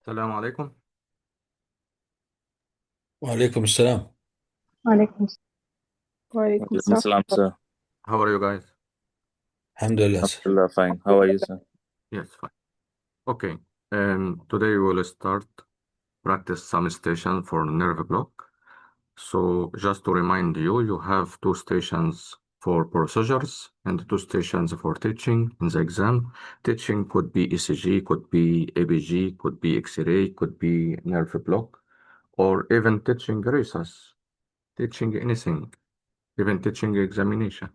السلام عليكم. وعليكم السلام. وعليكم السلام. وعليكم Walaikum السلام. salam, sir. How are you guys? الحمد لله سر. Alhamdulillah, fine. How are you, sir? Yes, fine. Okay. Today we will start practice some station for nerve block. So just to remind you, you have two stations for procedures and two stations for teaching in the exam. Teaching could be ECG, could be ABG, could be X-ray, could be nerve block, or even teaching races, teaching anything, even teaching examination.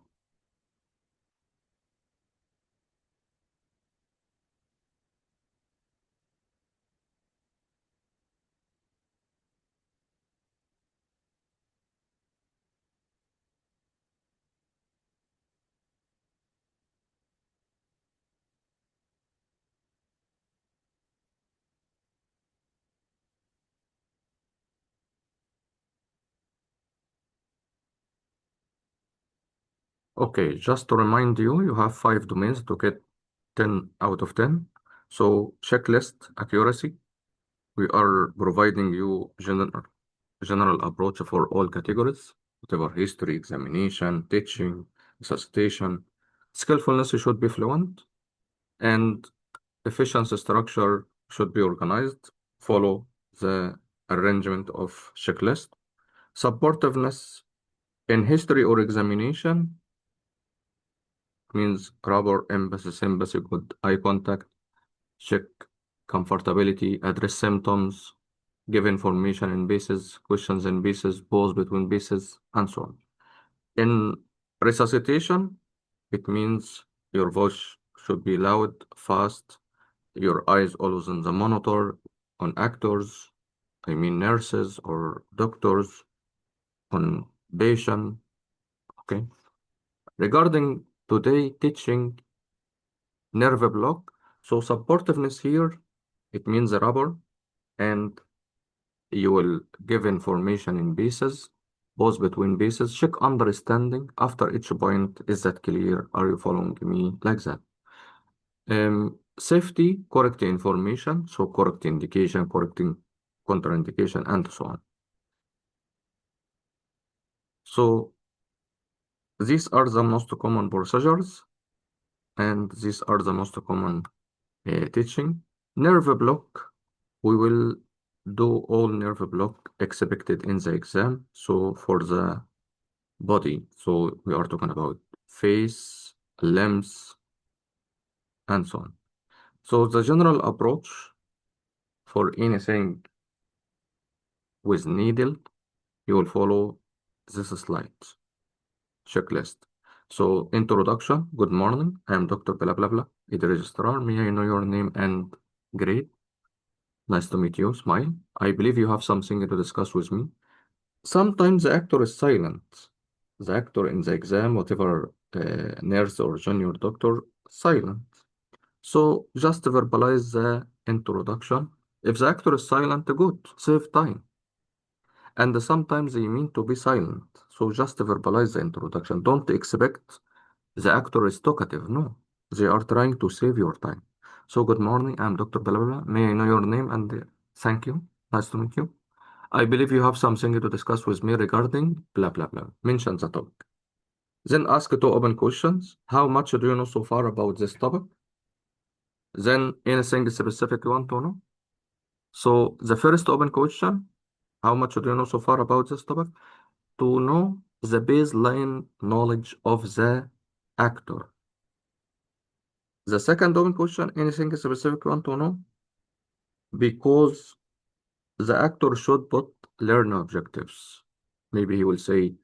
Okay, just to remind you, you have five domains to get 10 out of 10. So checklist accuracy, we are providing you general approach for all categories, whatever history, examination, teaching, resuscitation. Skillfulness should be fluent, and efficiency structure should be organized, follow the arrangement of checklist. Supportiveness in history or examination means rubber emphasis, sympathy, good eye contact, check comfortability, address symptoms, give information in bases, questions in bases, pause between bases, and so on. In resuscitation, it means your voice should be loud, fast, your eyes always on the monitor, on actors, I mean nurses or doctors, on patient, okay? Regarding today teaching nerve block, so supportiveness here, it means a rubber, and you will give information in bases, pause between bases, check understanding after each point. Is that clear? Are you following me? Like that. Safety, correct information, so correct indication, correcting contraindication, and so on. So these are the most common procedures, and these are the most common teaching. Nerve block, we will do all nerve block expected in the exam. So for the body, so we are talking about face, limbs, and so on. So the general approach for anything with needle, you will follow this slide, checklist. So introduction, good morning, I am Dr. Blah blah blah, the registrar. May I know your name and grade? Nice to meet you, smile. I believe you have something to discuss with me. Sometimes the actor is silent. The actor in the exam, whatever nurse or junior doctor, silent. So just verbalize the introduction. If the actor is silent, good, save time. And sometimes they mean to be silent. So just verbalize the introduction. Don't expect the actor is talkative. No, they are trying to save your time. So good morning, I'm Dr. Blah, blah, blah. May I know your name and thank you. Nice to meet you. I believe you have something to discuss with me regarding blah, blah, blah. Mention the topic. Then ask two open questions. How much do you know so far about this topic? Then anything specific you want to know? So the first open question, how much do you know so far about this topic? To know the baseline knowledge of the actor. The second open question, anything specific you want to know? Because the actor should put learn objectives. Maybe he will say,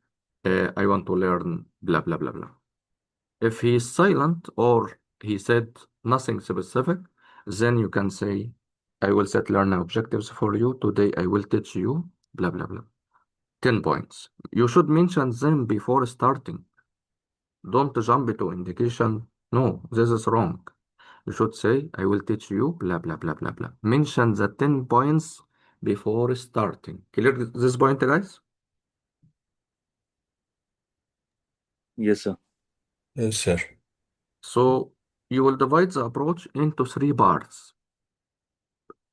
I want to learn blah, blah, blah, blah. If he is silent or he said nothing specific, then you can say, I will set learning objectives for you. Today I will teach you blah, blah, blah. 10 points. You should mention them before starting. Don't jump to indication. No, this is wrong. You should say, I will teach you blah, blah, blah, blah, blah. Mention the 10 points before starting. Clear this point, guys? Yes, sir. Yes, sir. So you will divide the approach into three parts.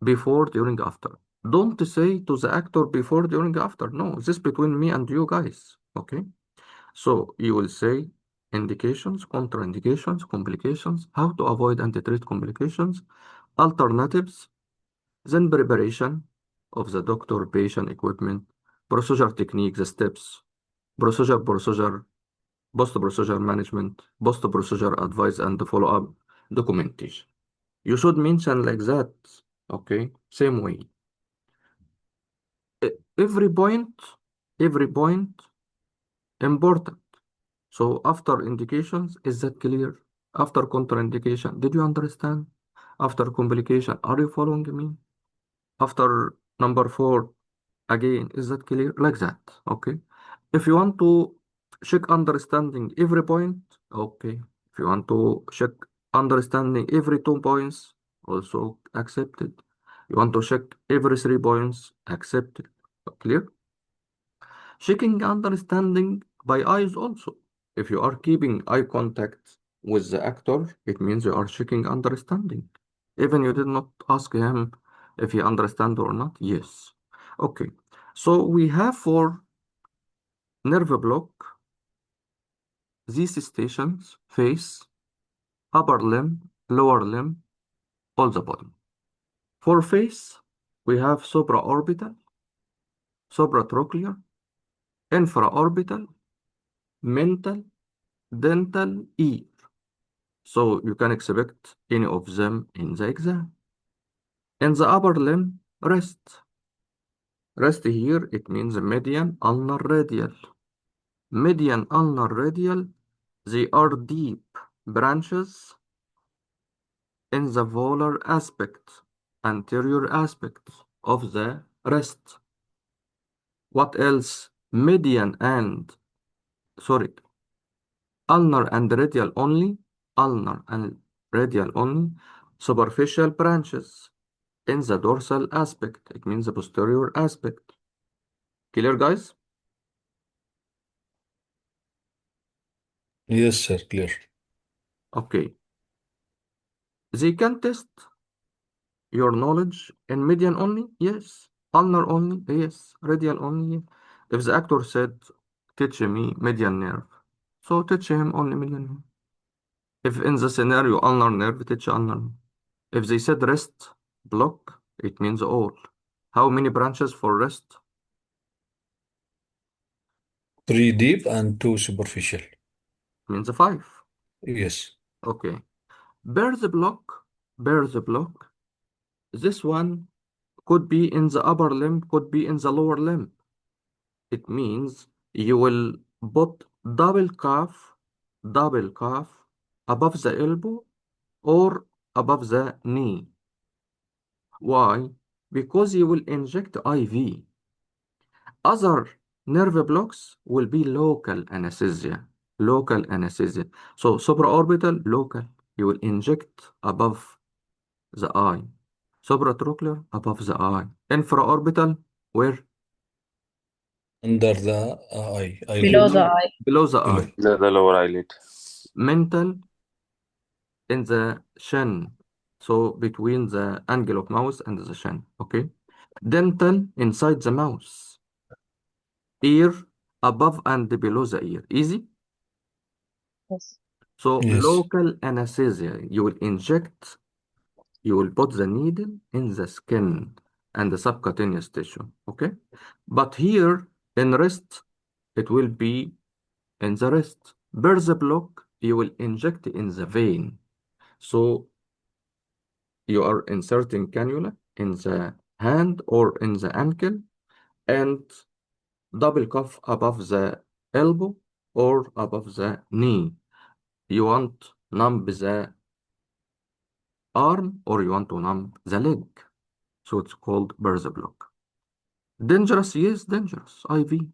before, during, after. Don't say to the actor before, during, after. No, this between me and you guys. Okay. So you will say indications, contraindications, complications, how to avoid and treat complications, alternatives, then preparation of the doctor, patient, equipment, procedure technique, the steps, procedure, post-procedure management, post-procedure advice and follow-up documentation. You should mention like that, okay? Same way. E- Every point, every point important. So after indications, is that clear? After contraindication, did you understand? After complication, are you following me? After number four, again, is that clear? Like that, okay? If you want to check understanding every point, okay. If you want to check understanding every 2 points, also accepted. You want to check every 3 points, accepted. Clear? Checking understanding by eyes also. If you are keeping eye contact with the actor, it means you are checking understanding. Even you did not ask him if he understand or not. Yes. Okay. So we have for nerve block these stations: face, upper limb, lower limb, all the body. For face, we have supraorbital, supratrochlear, infraorbital, mental, dental, ear. So you can expect any of them in the exam. In the upper limb, rest. Rest here, it means median, ulnar, radial. Median, ulnar, radial, they are deep branches in the volar aspect, anterior aspect of the rest. What else? Median and, sorry, ulnar and radial only, ulnar and radial only, superficial branches in the dorsal aspect. It means the posterior aspect. Clear, guys? Yes, sir. Clear. Okay. They can test your knowledge in median only? Yes. Ulnar only? Yes. Radial only? If the actor said, teach me median nerve, so teach him only median nerve. If in the scenario ulnar nerve, teach ulnar nerve. If they said rest block, it means all. How many branches for rest? 3 deep and 2 superficial. Means 5. Yes. Okay. Birth block, birth block. This one could be in the upper limb, could be in the lower limb. It means you will put double cuff above the elbow or above the knee. Why? Because you will inject IV. Other nerve blocks will be local anesthesia. Local anesthesia. So supraorbital, local. You will inject above the eye. Supratrochlear, above the eye. Infraorbital, where? Under the eye. Below Eyelid. the eye. Below the Below. eye. The lower eyelid. Mental, in the chin. So between the angle of mouth and the chin. Okay. Dental, inside the mouth. Ear, above and below the ear. Easy. Yes. So Yes. local anesthesia, you will inject, you will put the needle in the skin and the subcutaneous tissue, okay? But here in wrist, it will be in the wrist. Birth block, you will inject in the vein. So you are inserting cannula in the hand or in the ankle and double cuff above the elbow or above the knee. You want numb the arm or you want to numb the leg. So it's called birth block. Dangerous? Yes, dangerous. IV.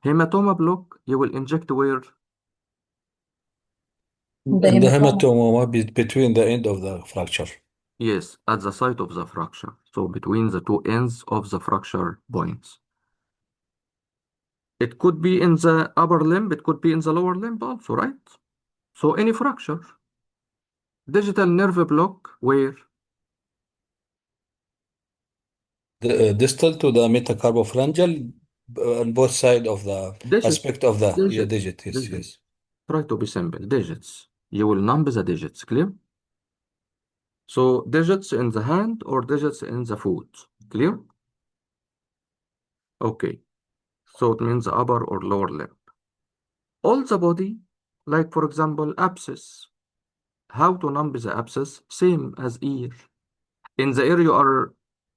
Hematoma block, you will inject where? The And the hematoma. hematoma between the end of the fracture. Yes, at the site of the fracture. So between the two ends of the fracture points. It could be in the upper limb, it could be in the lower limb also, right? So any fracture. Digital nerve block, where? distal to the metacarpopharyngeal on both sides of the Digits. aspect of the Digits. digit. Yes, Digits. yes. Try to be simple. Digits. You will number the digits. Clear? So digits in the hand or digits in the foot. Clear? Okay. So it means upper or lower lip. All the body, like for example, abscess. How to number the abscess? Same as ear. In the ear, you are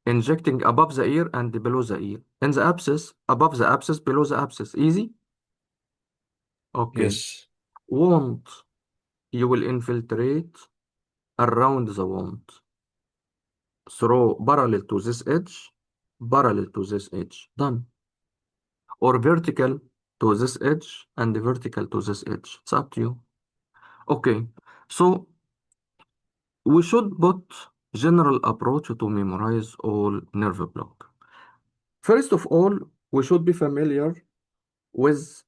injecting above the ear and below the ear. In the abscess, above the abscess, below the abscess. Easy? Okay. Yes. Wound. You will infiltrate around the wound. Throw parallel to this edge, parallel to this edge. Done. Or vertical to this edge and vertical to this edge. It's up to you. Okay. So we should put general approach to memorize all nerve block. First of all, we should be familiar with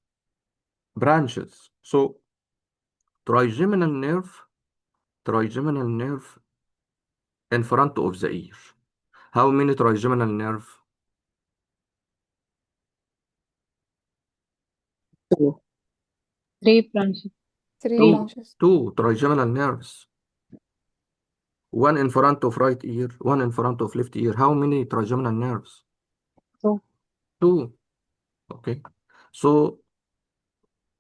branches. So trigeminal nerve in front of the ear. How many trigeminal nerve? Two. Three branches. Three Two. branches. Two trigeminal nerves. One in front of right ear, one in front of left ear. How many trigeminal nerves? Two. Two. Okay. So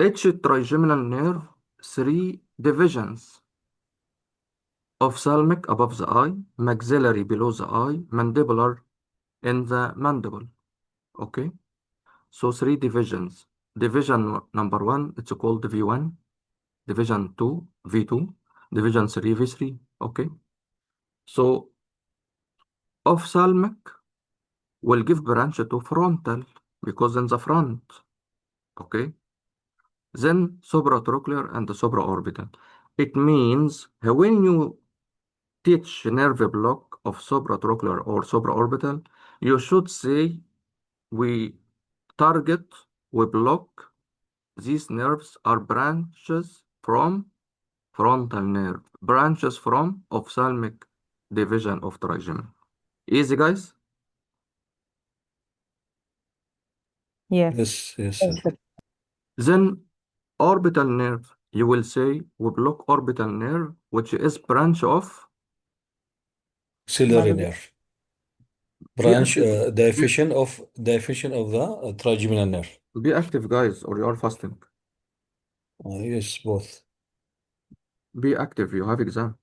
each trigeminal nerve, three divisions. Ophthalmic above the eye, maxillary below the eye, mandibular in the mandible. Okay. So three divisions. Division number one, it's called V1. Division two, V2. Division three, V3. Okay. So ophthalmic will give branch to frontal because in the front. Okay. Then supratrochlear and supraorbital. It means when you teach nerve block of supratrochlear or supraorbital, you should say we target, we block. These nerves are branches from frontal nerve, branches from ophthalmic division of trigemin. Easy, guys? Yes. Yes, yes, Yes, sir. sir. Then orbital nerve, you will say we block orbital nerve, which is branch of Ciliary Mandible. nerve. be Branch, active, the efficient of the trigeminal nerve. be active, guys, or you are fasting. Yes, both. Be active, you have exam.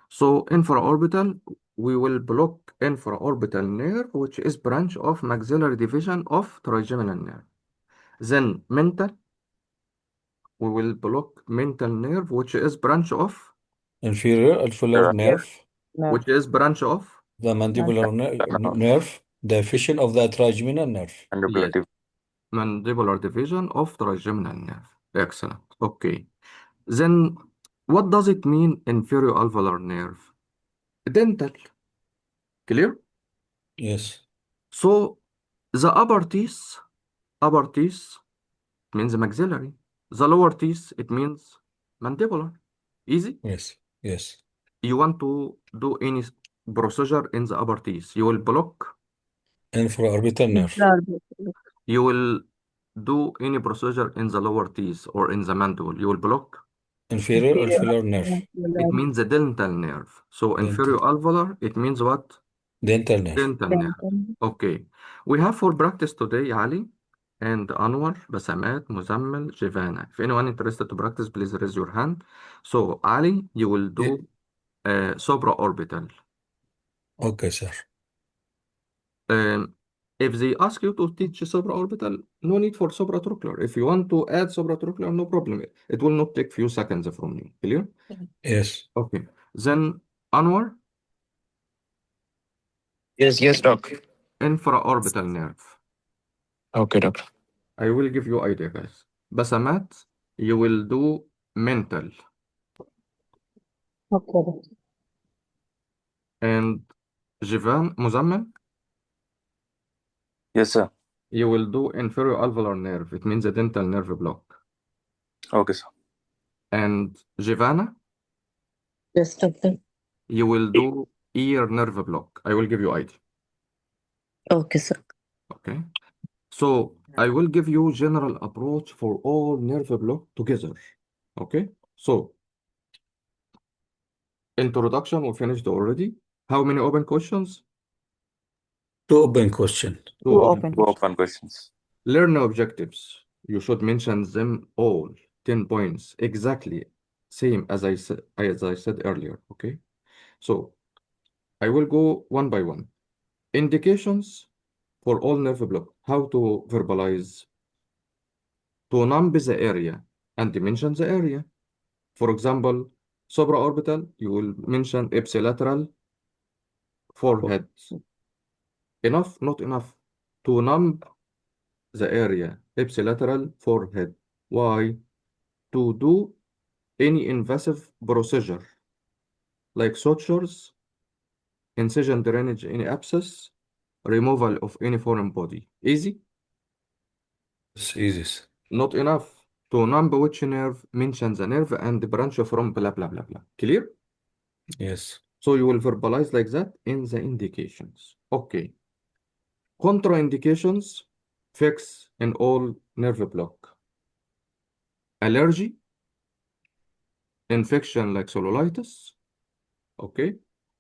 So infraorbital, we will block infraorbital nerve, which is branch of maxillary division of trigeminal nerve. Then mental, we will block mental nerve, which is branch of, Inferior alveolar nerve, Nerve. which is branch of, the mandibular nerve, the efficient of the trigeminal nerve. yes, mandibular division of trigeminal nerve. Excellent. Okay. Then what does it mean inferior alveolar nerve? Dental. Clear? Yes, So the upper teeth means maxillary. The lower teeth, it means mandibular. Easy. yes, yes. You want to do any procedure in the upper teeth. You will block. Infraorbital nerve. Infraorbital. You will do any procedure in the lower teeth or in the mandible. You will block. Inferior Inferior alveolar nerve. It means the dental nerve. So inferior Dental. alveolar, it means what? Dental nerve. Dental nerve. Dental. Okay. We have for practice today Ali and Anwar, Basamat, Muzammil, Jivana. If anyone interested to practice, please raise your hand. So Ali, you will Ye- do supraorbital. Okay, sir. Um, if they ask you to teach supraorbital, no need for supratrochlear. If you want to add supratrochlear, no problem. It will not take few seconds from you. Clear? Yes. Okay. Then Anwar, Yes, doc. infraorbital nerve. Okay, doctor. I will give you idea, guys. Basamat, you will do mental. Okay. And Jivan, Muzammil, Yes, sir. you will do inferior alveolar nerve. It means a dental nerve block. Okay, sir. And Jivana, Yes, doctor. you will do ear nerve block. I will give you ID. Okay, sir. Okay. So I will give you general approach for all nerve block together. Okay. So introduction we finished already. How many open questions? Two open question. Two Two open open. Two questions. open questions. Learn objectives. You should mention them all. 10 points. Exactly. Same as I said earlier. Okay. So I will go one by one. Indications for all nerve block. How to verbalize. To numb the area and mention the area. For example, supraorbital, you will mention ipsilateral forehead. Enough? Not enough. To numb the area, ipsilateral forehead. Why? To do any invasive procedure like sutures, incision drainage, any abscess, removal of any foreign body. Easy? It's easy, sir. Not enough. To numb which nerve, mention the nerve and branch from blah blah blah blah. Clear? Yes. So you will verbalize like that in the indications. Okay. Contraindications, fix in all nerve block. Allergy, infection like cellulitis, okay?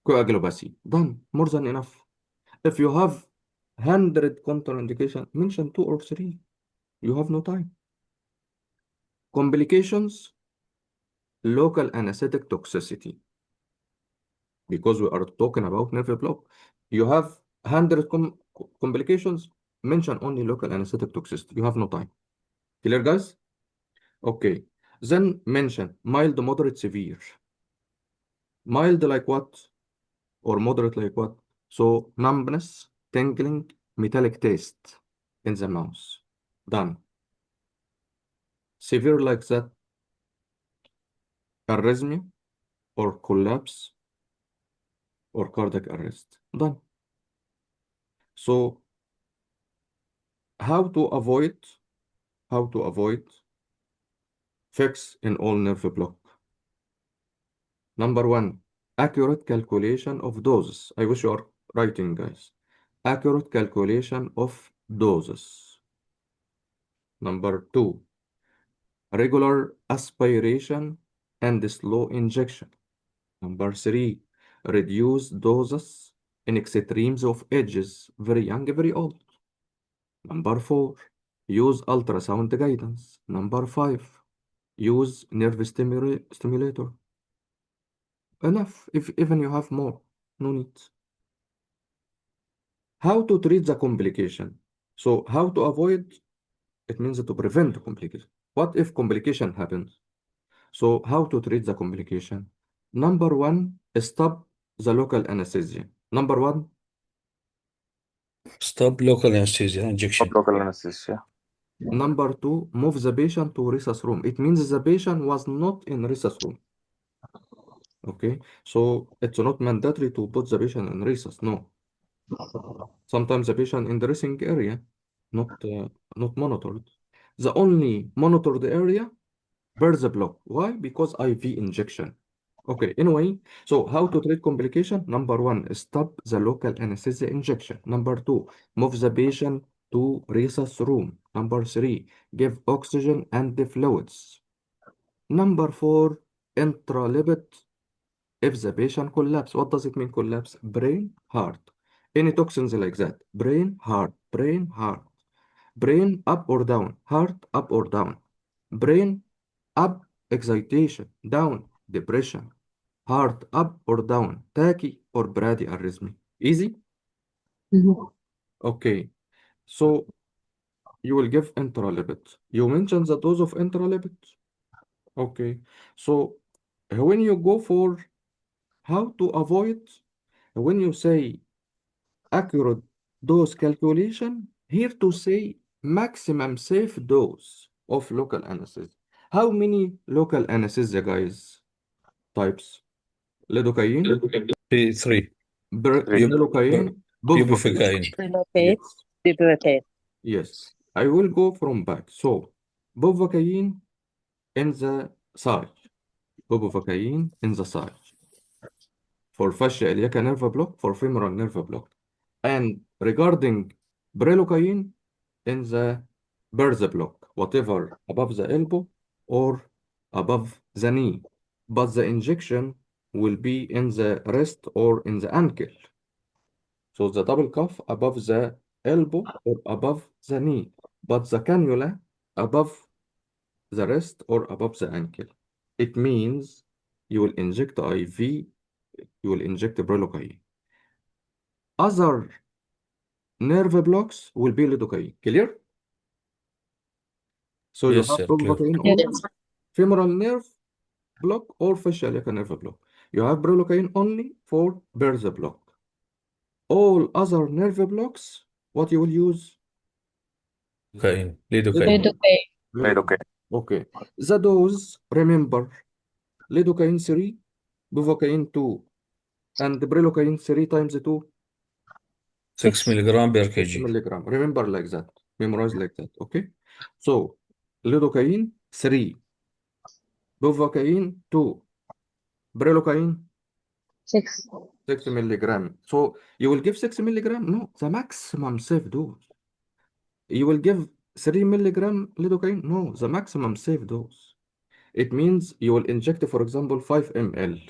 Coagulopathy, done, more than enough. If you have 100 contraindication, mention 2 or 3. You have no time. Complications, local anesthetic toxicity. Because we are talking about nerve block. You have 100 complications, mention only local anesthetic toxicity. You have no time. Clear, guys? Okay. Then mention mild, moderate, severe. Mild like what? Or moderate like what? So numbness, tingling, metallic taste in the mouth. Done. Severe like that, arrhythmia or collapse or cardiac arrest. Done. So how to avoid fix in all nerve block? Number one, accurate calculation of doses. I wish you are writing, guys. Accurate calculation of doses. Number two, regular aspiration and slow injection. Number three, reduce doses in extremes of ages, very young, very old. Number four, use ultrasound guidance. Number five, use nerve stimulator. Enough, if even you have more, no need. How to treat the complication? So how to avoid, it means to prevent the complication. What if complication happens? So how to treat the complication? Number one, stop the local anesthesia. Number one, Stop local anesthesia Of injection. local anesthesia. number two, move the patient to resus room. It means the patient was not in resus room. Okay, so it's not mandatory to put the patient in resus. No. Sometimes the patient in the dressing area, not monitored. The only monitored area, birth block. Why? Because IV injection. Okay, anyway, so how to treat complication? Number one, stop the local anesthesia injection. Number two, move the patient to resus room. Number three, give oxygen and the fluids. Number four, intralipid if the patient collapse. What does it mean collapse? Brain, heart. Any toxins like that. Brain, heart, brain, heart. Brain up or down, heart up or down. Brain up, excitation, down, depression. Heart up or down, tachy or bradyarrhythmia. Easy? Mhm. Okay. So you will give intralipid. You mentioned the dose of intralipid. Okay. So when you go for how to avoid, when you say accurate dose calculation, here to say maximum safe dose of local anesthesia. How many local anesthesia, guys? Types? Lidocaine, Three. Three. lidocaine, bupivacaine. Bupivacaine. Relocate. Yes, Relocate. yes. I will go from back. So, bupivacaine in the side. Bupivacaine in the side. For fascia iliaca nerve block, for femoral nerve block. And regarding brelocaine in the birth block, whatever above the elbow or above the knee, but the injection will be in the wrist or in the ankle. So the double cuff above the elbow or above the knee, but the cannula above the wrist or above the ankle. It means you will inject IV, you will inject brelocaine. Other nerve blocks will be lidocaine. Clear? So you Yes, have sir. Clear. lidocaine Yes. on femoral nerve block or facial nerve block. You have brelocaine only for birth block. All other nerve blocks, what you will use? Lidocaine. Lidocaine. Lidocaine. Lidocaine. Okay. The dose, remember, lidocaine 3, buvocaine 2, and brelocaine 3 times 2, 6 milligram per 6 kg. milligram. Remember like that. Memorize like that. Okay. So, lidocaine 3, buvocaine 2, brelocaine 6. 6 milligram. So, you will give 6 milligram? No, the maximum safe dose. You will give 3 milligram lidocaine? No, the maximum safe dose. It means you will inject, for example, 5 ml,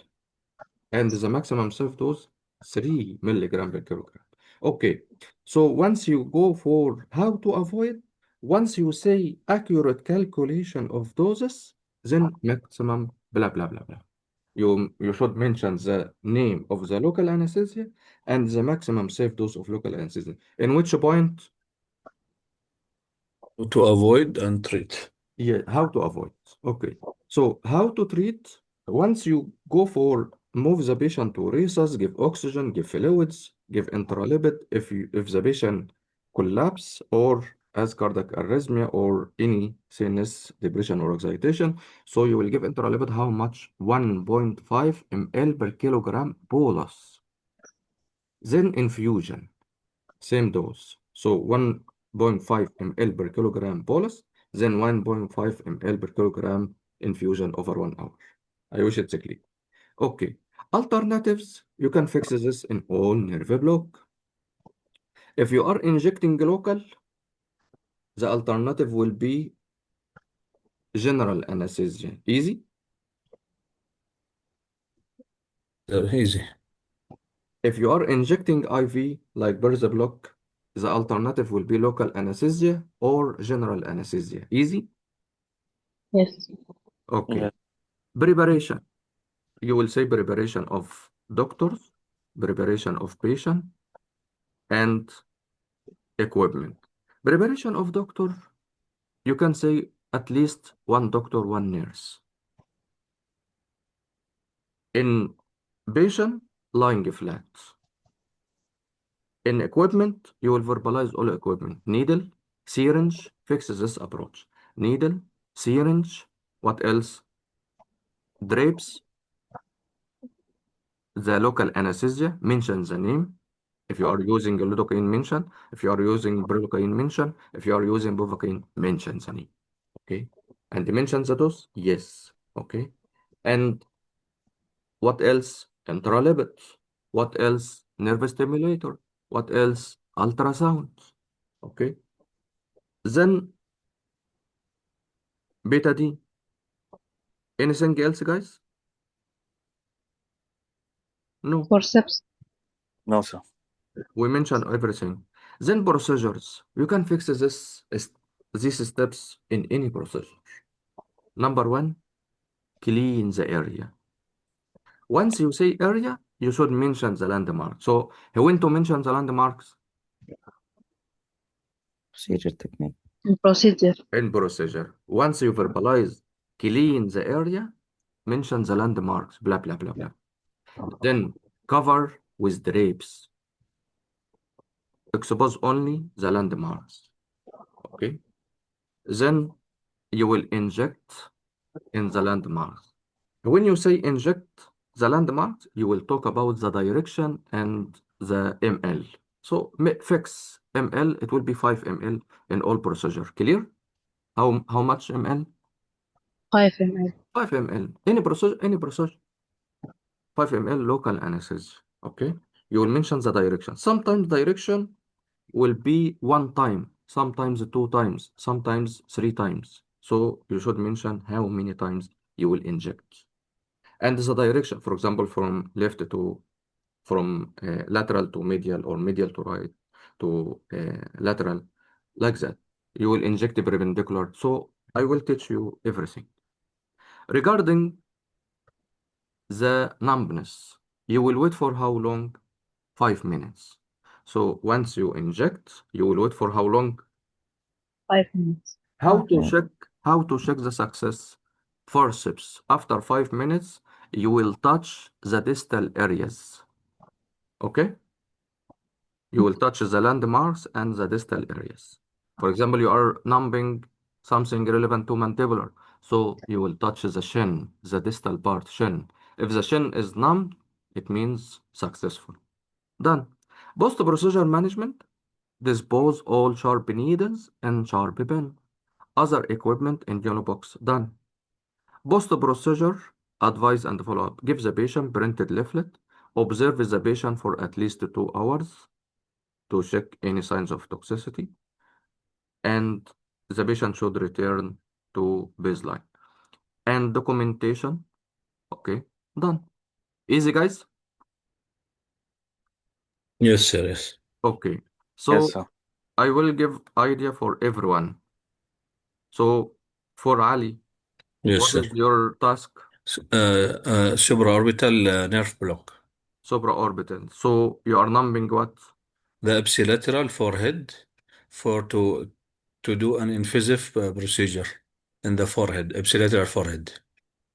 and the maximum safe dose 3 milligram per kilogram. Okay, so once you go for how to avoid, once you say accurate calculation of doses, then maximum blah blah blah blah. You should mention the name of the local anesthesia and the maximum safe dose of local anesthesia. In which point? To avoid and treat. Yeah, how to avoid. Okay. So how to treat? Once you go for move the patient to rhesus, give oxygen, give fluids, give intralipid if the patient collapse or has cardiac arrhythmia or any CNS depression or excitation. So you will give intralipid how much? 1.5 ml per kilogram bolus. Then infusion, same dose. So 1.5 ml per kilogram bolus, then 1.5 ml per kilogram infusion over 1 hour. I wish it's clear. Okay. Alternatives, you can fix this in all nerve block. If you are injecting local, the alternative will be general anesthesia. Easy. Easy. If you are injecting IV like birth block, the alternative will be local anesthesia or general anesthesia. Easy. Yes. Okay. Yeah. Preparation. You will say preparation of doctors, preparation of patient, and equipment. Preparation of doctor, you can say at least one doctor, one nurse. In patient, lying flat. In equipment, you will verbalize all equipment. Needle, syringe, fix this approach. Needle, syringe, what else? Drapes, the local anesthesia, mention the name. If you are using lidocaine, mention. If you are using brelocaine, mention. If you are using buvocaine, mention the name. Okay. And mention the dose? Yes. Okay. And what else? Intralipid. What else? Nerve stimulator. What else? Ultrasound. Okay. Then betadine. Anything else, guys? No. Forceps. No, sir. We mentioned everything. Then procedures. You can fix these steps in any procedure. Number one, clean the area. Once you say area, you should mention the landmark. So when to mention the landmarks? Procedure technique. Procedure. In procedure. Once you verbalize clean the area, mention the landmarks, blah, blah, blah, blah. Then cover with drapes. Expose only the landmarks. Okay. Then you will inject in the landmarks. When you say inject the landmarks, you will talk about the direction and the ml. So fix ml, it will be 5 ml in all procedure. Clear? How much ml? 5 ml. 5 ml. Any procedure, 5 ml local anesthesia. Okay. You will mention the direction. Sometimes direction will be one time, sometimes two times, sometimes three times. So you should mention how many times you will inject. And the direction, for example, from left to from lateral to medial or medial to right to lateral, like that. You will inject perpendicular. So I will teach you everything. Regarding the numbness, you will wait for how long? 5 minutes. So once you inject, you will wait for how long? 5 minutes. How to Okay. check the success? Forceps. After 5 minutes, you will touch the distal areas. Okay? You will touch the landmarks and the distal areas. For example, you are numbing something relevant to mandibular. So you will touch the shin, the distal part, shin. If the shin is numbed, it means successful. Done. Post-procedure management, dispose all sharp needles and sharp pen. Other equipment in yellow box. Done. Post-procedure, advise and follow-up. Give the patient printed leaflet. Observe the patient for at least 2 hours to check any signs of toxicity. And the patient should return to baseline. And documentation. Okay, done. Easy, guys? Yes, sir. Yes. Okay. Yes, So sir. I will give idea for everyone. So for Ali, Yes, what sir. is your task? Supraorbital nerve block. Supraorbital. So you are numbing what? The ipsilateral forehead to do an invasive procedure in the forehead, ipsilateral forehead.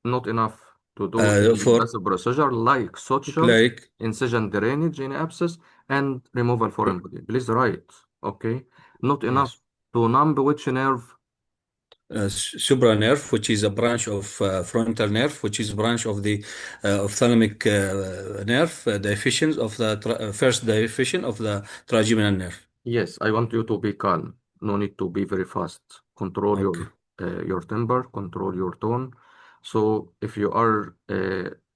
Not enough to do an For invasive procedure like sutures, like incision drainage in abscess, and removal foreign body. Please write. Okay. Not enough yes, to numb which nerve? supranerve, which is a branch of frontal nerve, which is a branch of the ophthalmic nerve, divisions of the first division of the trigeminal nerve. Yes, I want you to be calm. No need to be very fast. Control Okay. your temper, control your tone. So if you are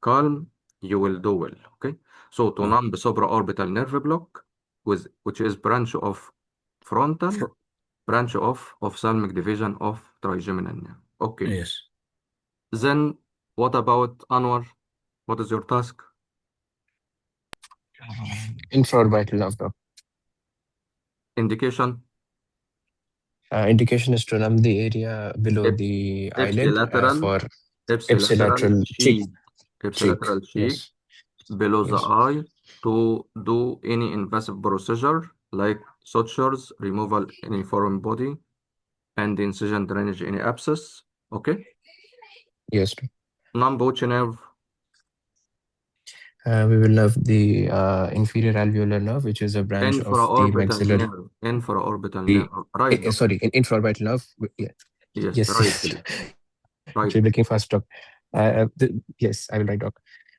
calm, you will do well. Okay. So to Okay. numb supraorbital nerve block, which is branch of frontal, For, branch of ophthalmic division of trigeminal nerve. Okay. yes. Then what about Anwar? What is your task? Infraorbital nerve block. Indication. Indication is to numb the area below the eyelid Ipsilateral, for ipsilateral ipsilateral cheek. cheek, ipsilateral cheek Yes. below the Yes. eye to do any invasive procedure like sutures, removal any foreign body, and incision drainage any abscess. Okay. Yes. Number which nerve? We will have the inferior alveolar nerve, which is a branch of the Infraorbital maxillary. nerve. Infraorbital nerve. Right. Sorry, infraorbital nerve. Yeah. Yes, Yes. right, please. Right. Actually, breaking fast, doc. Yes, I will write, doc.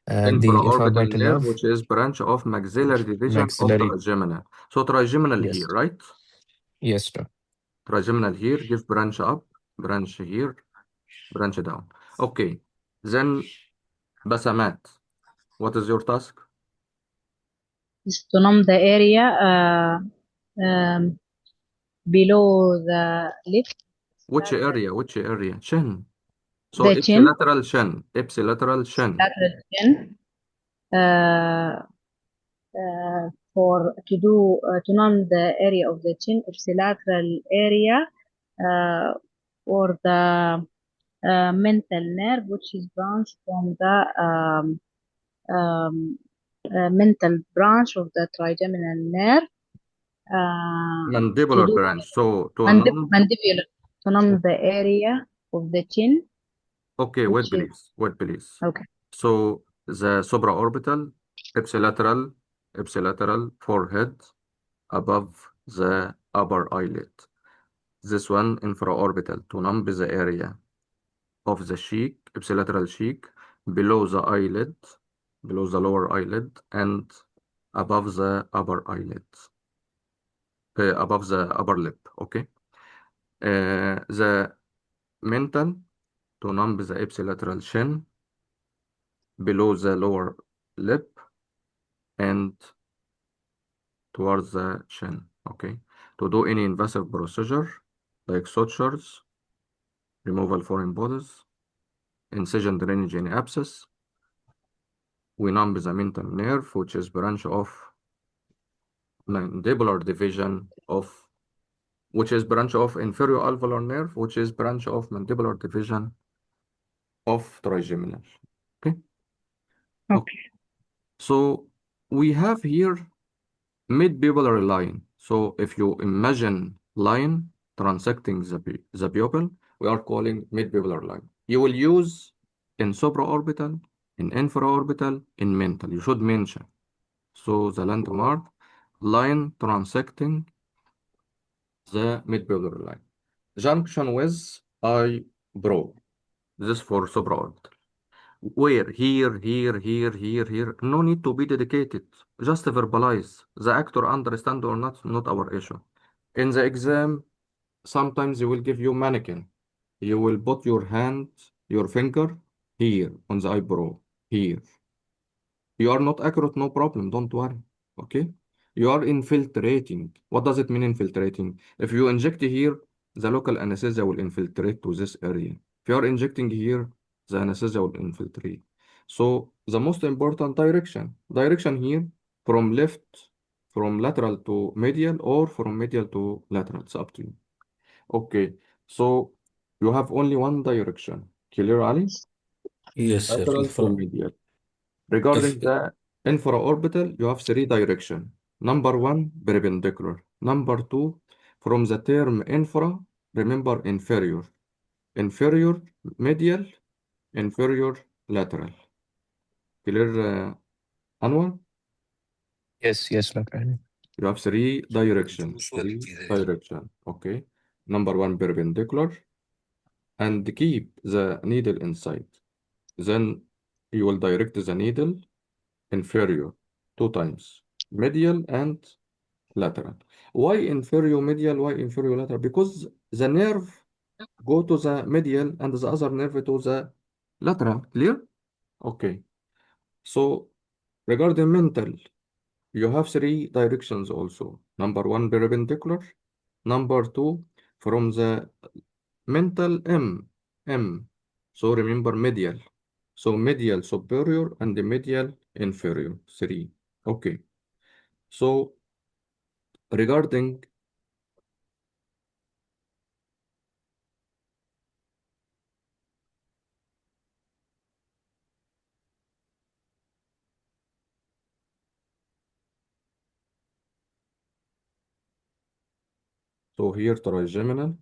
The Infraorbital infraorbital nerve, nerve, which is branch of maxillary division of maxillary. trigeminal. So trigeminal here, Yes. right? Yes, doc. Trigeminal here, give branch up, branch here, branch down. Okay. Then Basamat, what is your task? Is to numb the area below the lip, Which area? Which area? Chin. So the chin, ipsilateral chin. Ipsilateral chin. lateral chin, uh, for to numb the area of the chin, ipsilateral area, or the mental nerve, which is branch from the mental branch of the trigeminal nerve, to Mandibular do branch. So to numb. mandibular, to numb the area of the chin, Okay, wait which is please. Wait please. okay. So the supraorbital, ipsilateral forehead above the upper eyelid. This one infraorbital to numb the area of the cheek, ipsilateral cheek, below the eyelid, below the lower eyelid, and above the upper eyelid, above the upper lip. Okay. The mental to numb the ipsilateral chin, below the lower lip, and towards the chin. Okay. To do any invasive procedure like sutures, removal foreign bodies, incision drainage any abscess, we numb the mental nerve, which is branch of mandibular division of, which is branch of inferior alveolar nerve, which is branch of mandibular division of trigeminal. Okay. Okay. So we have here mid-pupillary line. So if you imagine line transecting the pupil, we are calling mid-pupillary line. You will use in supraorbital, in infraorbital, in mental. You should mention. So the landmark line transecting the mid-pupillary line. Junction with eyebrow. This for supraorbital. Where? Here, here, here, here, here. No need to be dedicated. Just verbalize. The actor understand or not our issue. In the exam, sometimes they will give you mannequin. You will put your hand, your finger here on the eyebrow. Here. You are not accurate, no problem. Don't worry. Okay? You are infiltrating. What does it mean infiltrating? If you inject here, the local anesthesia will infiltrate to this area. If you are injecting here, the anesthesia will infiltrate. So the most important direction here from left, from lateral to medial or from medial to lateral. It's up to you. Okay. So you have only one direction. Clear, Ali? Yes, sir. Lateral to medial. Regarding If the infraorbital, you have three directions. Number one, perpendicular. Number two, from the term infra, remember inferior. Inferior, medial, inferior, lateral. Clear, Anwar? Yes, yes, Dr. Ali. You have three directions. Three direction. Okay. Number one, perpendicular. And keep the needle inside. Then you will direct the needle inferior 2 times. Medial and lateral. Why inferior medial? Why inferior lateral? Because the nerve go to the medial and the other nerve to the lateral. Clear? Okay. So regarding mental, you have three directions also. Number one, perpendicular. Number two, from the mental M. So remember medial. So medial superior and the medial inferior. Three. Okay. So regarding so here trigeminal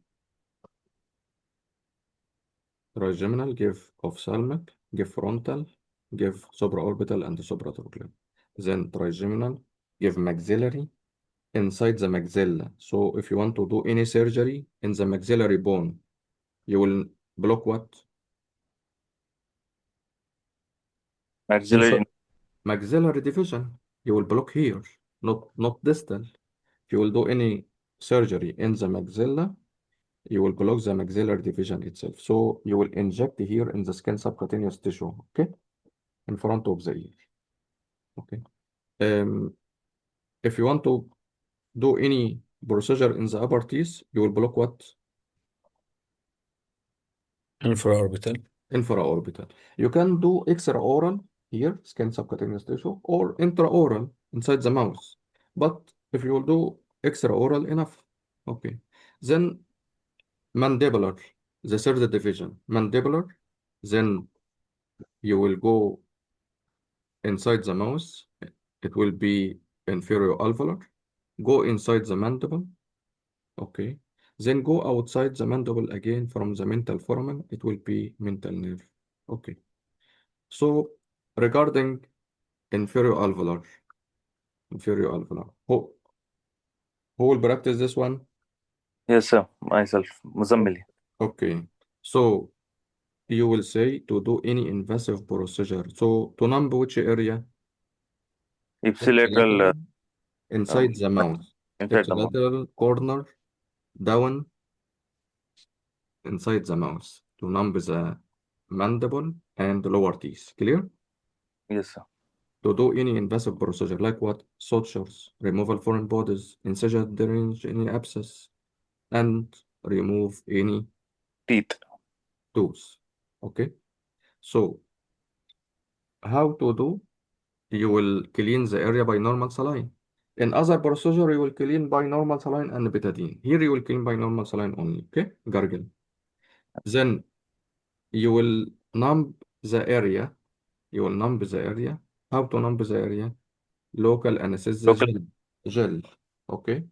give ophthalmic, give frontal, give supraorbital and supratrochlear. Then trigeminal give maxillary inside the maxilla. So if you want to do any surgery in the maxillary bone, you will block what? Maxillary. Maxillary division. You will block here, not distal. If you will do any surgery in the maxilla, you will block the maxillary division itself. So you will inject here in the skin subcutaneous tissue, okay, in front of the ear, okay. Um, if you want to do any procedure in the upper teeth, you will block what? infraorbital. Infraorbital. You can do extraoral here, skin subcutaneous tissue, or intraoral inside the mouth. But if you will do extraoral, enough, okay. Then mandibular, the third division, mandibular. Then you will go inside the mouth. It will be inferior alveolar. Go inside the mandible. Okay. Then go outside the mandible again from the mental foramen. It will be mental nerve. Okay. So regarding inferior alveolar, who will practice this one? Yes, sir. Myself. Muzammili. Okay. So you will say to do any invasive procedure. So to numb which area? Ipsilateral. Ipsilateral, inside the mouth. Inside the mouth. Ipsilateral corner, down inside the mouth to numb the mandible and lower teeth. Clear? Yes, sir. to do any invasive procedure like what? Sutures, removal foreign bodies, incision drainage any abscess, and remove any Teeth. tooth. Okay, so how to do? You will clean the area by normal saline. In other procedure, you will clean by normal saline and betadine. Here you will clean by normal saline only. Okay, gargle. Then you will numb the area. You will numb the area. How to numb the area? Local anesthesia Local. gel. Okay.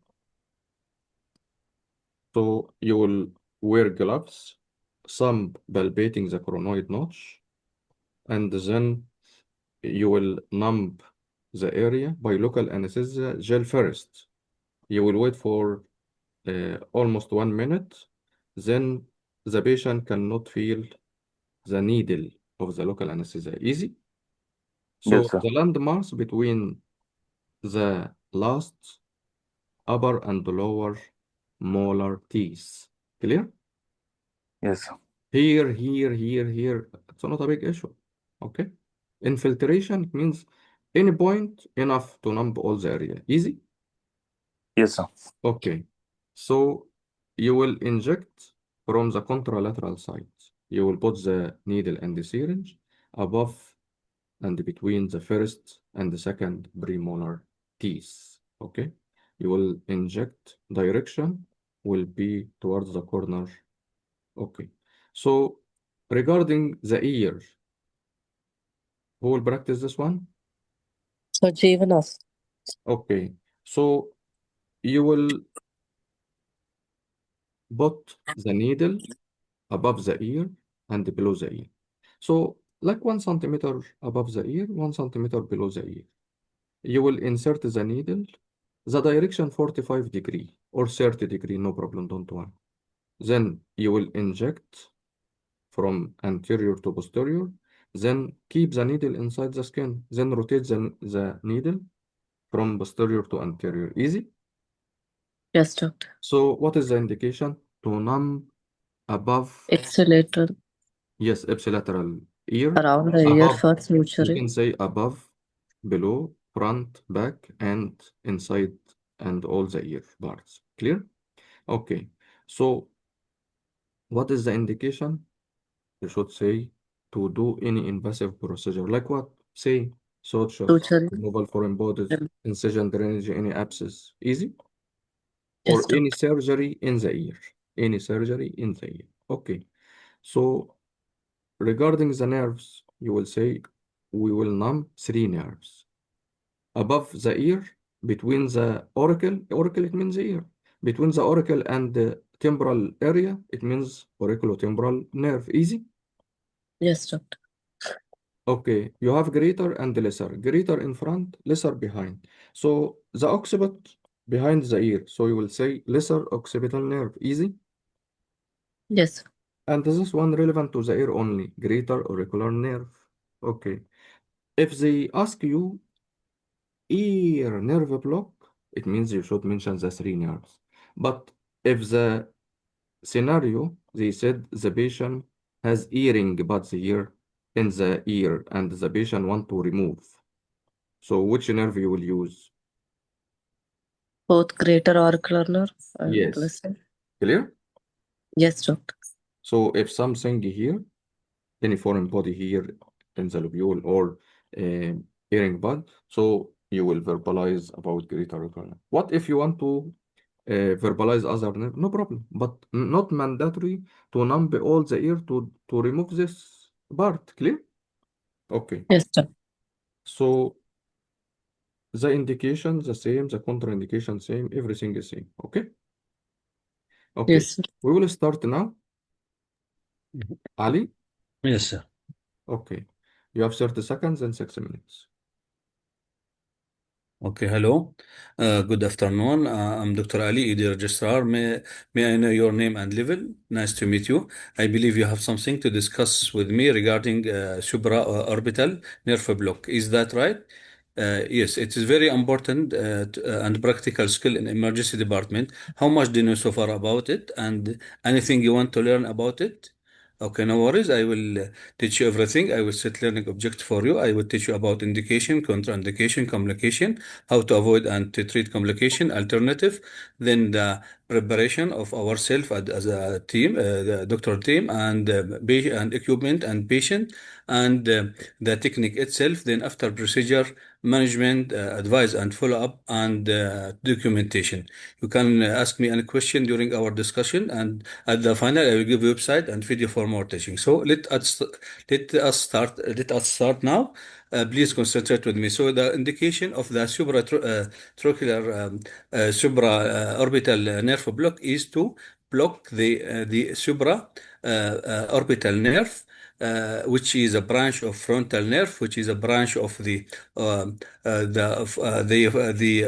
So you will wear gloves, some palpating the coronoid notch, and then you will numb the area by local anesthesia gel first. You will wait for almost 1 minute. Then the patient cannot feel the needle of the local anesthesia. Easy. So Yes, sir. the landmarks between the last upper and lower molar teeth. Clear? Yes, sir. Here, here. It's not a big issue. Okay. Infiltration means any point enough to numb all the area. Easy? Yes, sir. Okay. So you will inject from the contralateral side. You will put the needle and the syringe above and between the first and the second premolar teeth. Okay. You will inject direction will be towards the corner. Okay. So regarding the ear, who will practice this one? So Jeevanas. Okay. So you will put the needle above the ear and below the ear. So like 1 centimeter above the ear, 1 centimeter below the ear. You will insert the needle, the direction 45 degree or 30 degree, no problem, don't worry. Then you will inject from anterior to posterior, then keep the needle inside the skin, then rotate the needle from posterior to anterior. Easy? Yes, doctor. So what is the indication? To numb above, Ipsilateral yes, ipsilateral ear, around the ear above, for you suturing. can say above, below, front, back, and inside, and all the ear parts. Clear? Okay. So what is the indication? You should say to do any invasive procedure. Like what? Say sutures, Suturing. removal foreign bodies, incision drainage, any abscess. Easy? Yes, Or any doctor. surgery in the ear. Any surgery in the ear. Okay. So regarding the nerves, you will say we will numb 3 nerves. Above the ear, between the auricle it means the ear. Between the auricle and the temporal area, it means auriculotemporal nerve. Easy? Yes, doctor. Okay, you have greater and lesser. Greater in front, lesser behind. So the occiput behind the ear. So you will say lesser occipital nerve. Easy? Yes. And this is one relevant to the ear only. Greater auricular nerve. Okay. If they ask you ear nerve block, it means you should mention the 3 nerves. But if the scenario, they said the patient has earring buds here in the ear and the patient want to remove. So which nerve you will use? Both greater auricular nerve and Yes. lesser. Clear? Yes, doctor. So if something here, any foreign body here in the lobule or earring bud, so you will verbalize about greater auricular nerve. What if you want to verbalize other nerve? No problem, but not mandatory to numb all the ear to remove this part. Clear? Okay. Yes, doctor. So the indication the same, the contraindication same, everything is same. Okay. Okay. Yes, sir. We will start now. Ali. Yes, sir. Okay. You have 30 seconds and 6 minutes. Okay, hello. Good afternoon. I'm Dr. Ali, ED Registrar. May I know your name and level? Nice to meet you. I believe you have something to discuss with me regarding supraorbital nerve block. Is that right? Yes, it is very important and practical skill in emergency department. How much do you know so far about it, and anything you want to learn about it? Okay, no worries. I will teach you everything. I will set learning object for you. I will teach you about indication, contraindication, complication, how to avoid and to treat complication, alternative, then the preparation of ourselves as a team, the doctor team, and and equipment and patient, and the technique itself. Then after procedure, management, advice and follow-up, and documentation. You can ask me any question during our discussion, and at the final, I will give you website and video for more teaching. So let us start now. Please concentrate with me. So the indication of the supratrochlear supraorbital nerve block is to block the supra orbital nerve, which is a branch of frontal nerve, which is a branch of the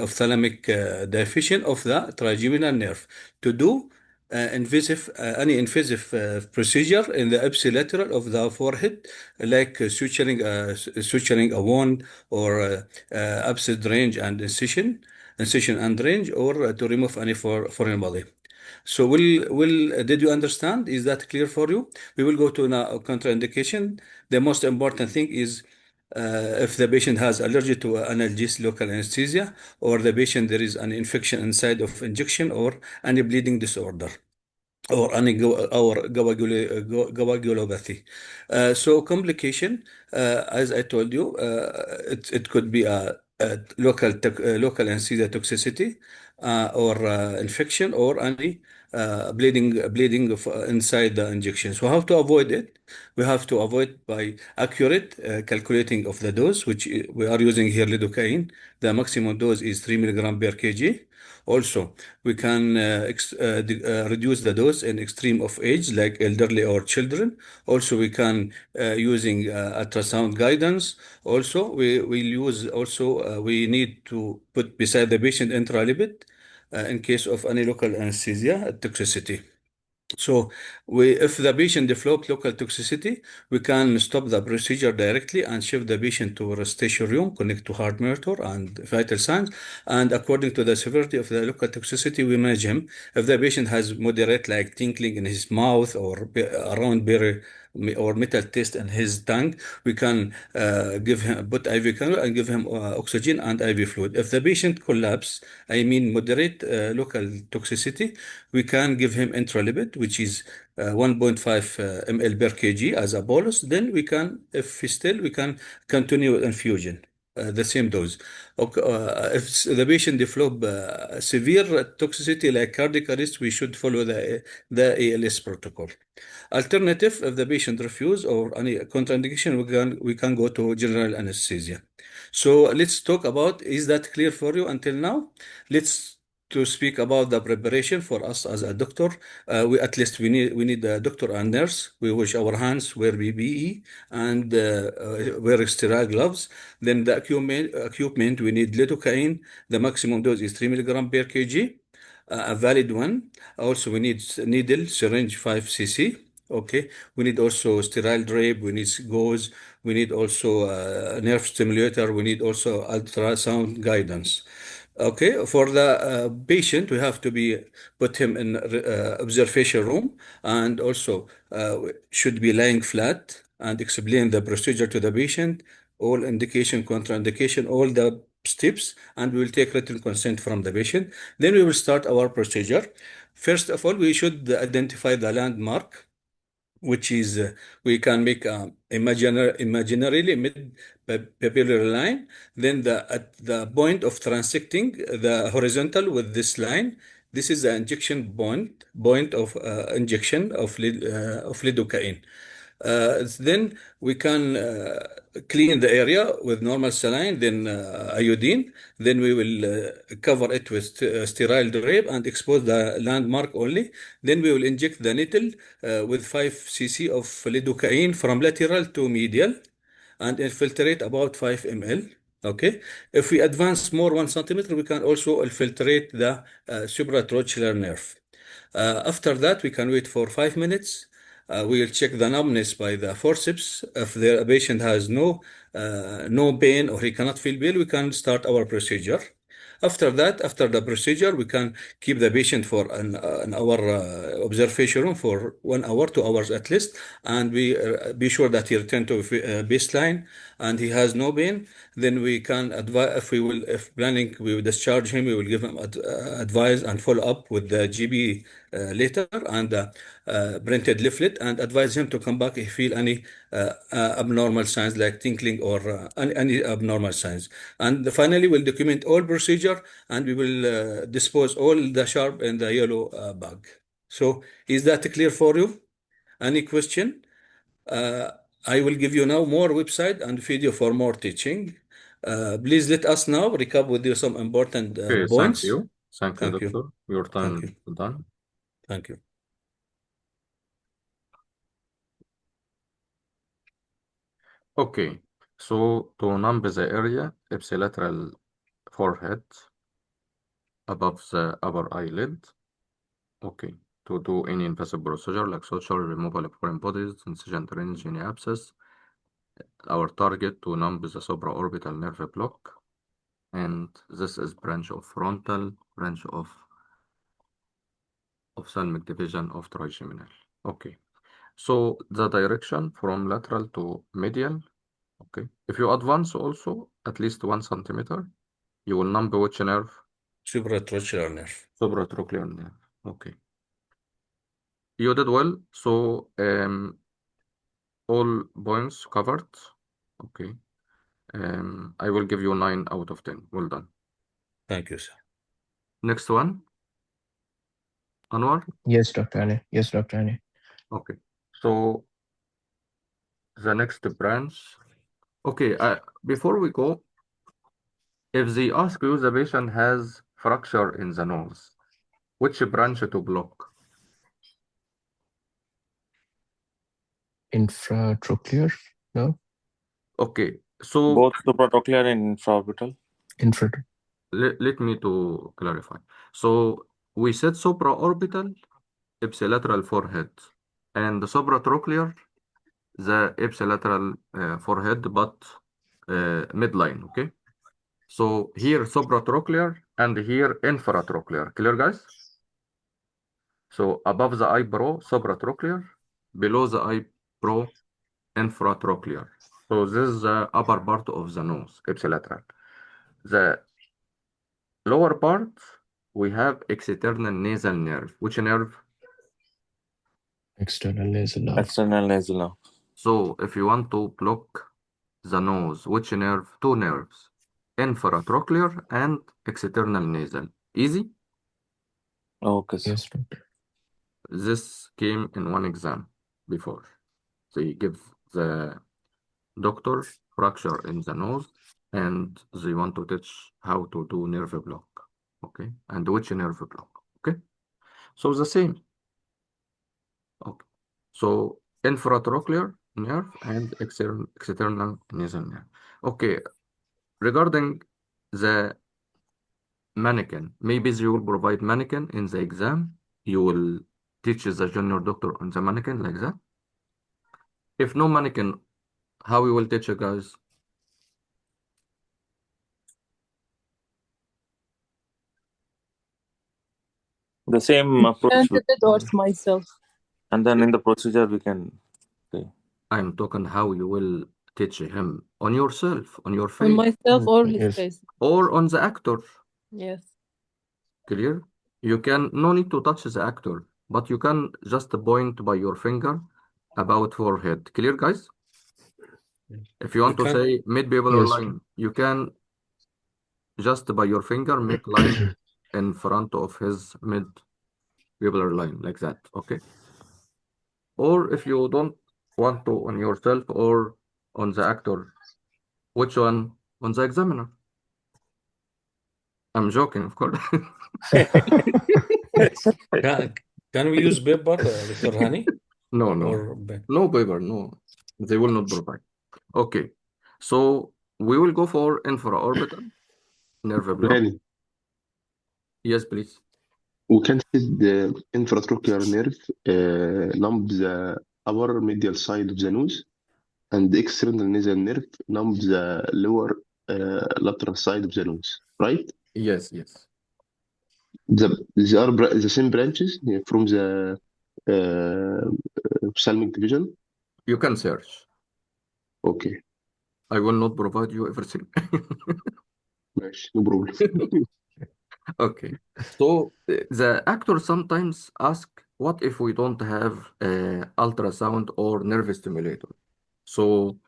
ophthalmic division of the trigeminal nerve, to do any invasive procedure in the ipsilateral of the forehead, like suturing a wound, or abscess range and incision and range, or to remove any foreign body. So did you understand? Is that clear for you? We will go to now contraindication. The most important thing is if the patient has allergy to analgesic local anesthesia, or the patient there is an infection inside of injection, or any bleeding disorder, or any coagulopathy. So complication, as I told you, it could be a local anesthesia toxicity, or infection, or any bleeding of, inside the injection. So how to avoid it? We have to avoid by accurate calculating of the dose, which we are using here lidocaine. The maximum dose is 3 milligram per kg. Also, we can reduce the dose in extreme of age, like elderly or children. Also, we can using ultrasound guidance. Also, we need to put beside the patient intralipid in case of any local anesthesia toxicity. So if the patient developed local toxicity, we can stop the procedure directly and shift the patient to a resuscitation room, connect to heart monitor and vital signs. And according to the severity of the local toxicity, we manage him. If the patient has moderate, like tinkling in his mouth, or around berry or metal taste in his tongue, we can put IV cannula and give him oxygen and IV fluid. If the patient collapse, I mean moderate local toxicity, we can give him intralipid, which is 1.5 ml per kg as a bolus. Then we can, if still, we can continue with infusion. The same dose. Okay, if the patient develop severe toxicity like cardiac arrest, we should follow the ALS protocol. Alternative, if the patient refuse or any contraindication, we can go to general anesthesia. So let's talk about, is that clear for you until now? Let's to speak about the preparation for us as a doctor. We need a doctor and nurse. We wash our hands, wear PPE, and wear sterile gloves. Then the equipment, we need lidocaine. The maximum dose is 3 milligram per kg, a valid one. Also, we need needle, syringe 5 cc. Okay, we need also sterile drape, we need gauze, we need also nerve stimulator, we need also ultrasound guidance. Okay, for the patient, we have to put him in observation room, and also should be lying flat and explain the procedure to the patient, all indication, contraindication, all the steps, and we will take written consent from the patient. Then we will start our procedure. First of all, we should identify the landmark, which is we can make imaginarily mid-papillary line. Then at the point of transecting the horizontal with this line, this is the injection point of injection of lidocaine. Then we can clean the area with normal saline, then iodine. Then we will cover it with sterile drape and expose the landmark only. Then we will inject the needle with 5 cc of lidocaine from lateral to medial and infiltrate about 5 ml. Okay. If we advance more 1 centimeter, we can also infiltrate the supratrochlear nerve. After that, we can wait for 5 minutes. We will check the numbness by the forceps. If the patient has no pain or he cannot feel pain, we can start our procedure. After that, after the procedure, we can keep the patient for an hour observation room for 1 hour, 2 hours at least, and we be sure that he returned to baseline and he has no pain. Then we can advise if planning, we will discharge him. We will give him advice and follow up with the GB later and printed leaflet and advise him to come back if he feel any abnormal signs like tinkling or any abnormal signs. And finally, we'll document all procedure and we will dispose all the sharp in the yellow bag. So is that clear for you? Any question? I will give you now more website and video for more teaching. Please let us now recap with you some important Okay, points. thank you. Thank you, Thank you. doctor. Your time Thank is done. Thank you. Okay, so to numb the area, ipsilateral forehead above the upper eyelid. Okay, to do any invasive procedure like suture, removal of foreign bodies, incision drainage, any abscess. Our target to numb the supraorbital nerve block, and this is branch of frontal, branch of ophthalmic division of trigeminal. Okay, so the direction from lateral to medial. Okay, if you advance also at least 1 centimeter, you will numb which nerve? Supratrochlear nerve. Supratrochlear nerve. Okay, you did well. So all points covered. Okay, I will give you 9 out of 10. Well done. Thank you, sir. Next one, Anwar. Yes, Dr. Ali. Yes, Dr. Ali. Okay, so the next branch. Okay, before we go, if they ask you the patient has fracture in the nose, which branch to block? Infratrochlear? No? Okay, so Both supratrochlear and infraorbital. Infra. let me to clarify. So we said supraorbital, ipsilateral forehead, and the supratrochlear, the ipsilateral forehead, but midline. Okay. So here supratrochlear and here infratrochlear. Clear, guys? So above the eyebrow, supratrochlear, below the eyebrow, infratrochlear. So this is the upper part of the nose, ipsilateral. The lower part, we have external nasal nerve. Which nerve? External nasal nerve. External nasal nerve. So if you want to block the nose, which nerve? Two nerves, infratrochlear and external nasal. Easy? Okay, sir. Yes, Doctor. This came in one exam before. They give the doctor fracture in the nose and they want to teach how to do nerve block. Okay, and which nerve block? Okay, so the same. Okay, so infratrochlear nerve and external nasal nerve. Okay, regarding the mannequin, maybe you will provide mannequin in the exam. You will teach the junior doctor on the mannequin like that. If no mannequin, how we will teach you guys? The same approach. And the bed or myself. And then in the procedure, we can say. I'm talking how you will teach him on yourself, on your On face, myself or his Yes. face. or on the actor. Yes. Clear? You can no need to touch the actor, but you can just point by your finger about forehead. Clear, guys? If you want to can- say mid-papilar Yes. line, you can just by your finger make line in front of his mid-papilar line like that. Okay. Or if you don't want to on yourself or on the actor, which one? On the examiner. I'm joking, of course. Can we use paper, Dr. Hani? No, no. Or No paper, no. They will not provide. Okay. So we will go for infraorbital nerve block. Really, Yes, please. we can see the infratrochlear nerve numb the upper medial side of the nose, and the external nasal nerve numb the lower lateral side of the nose, right? Yes, yes. They are the same branches from the ophthalmic division. You can search. Okay, I will not provide you everything. ماشي, no problem. Okay. So the actor sometimes ask, what if we don't have ultrasound or nerve stimulator? So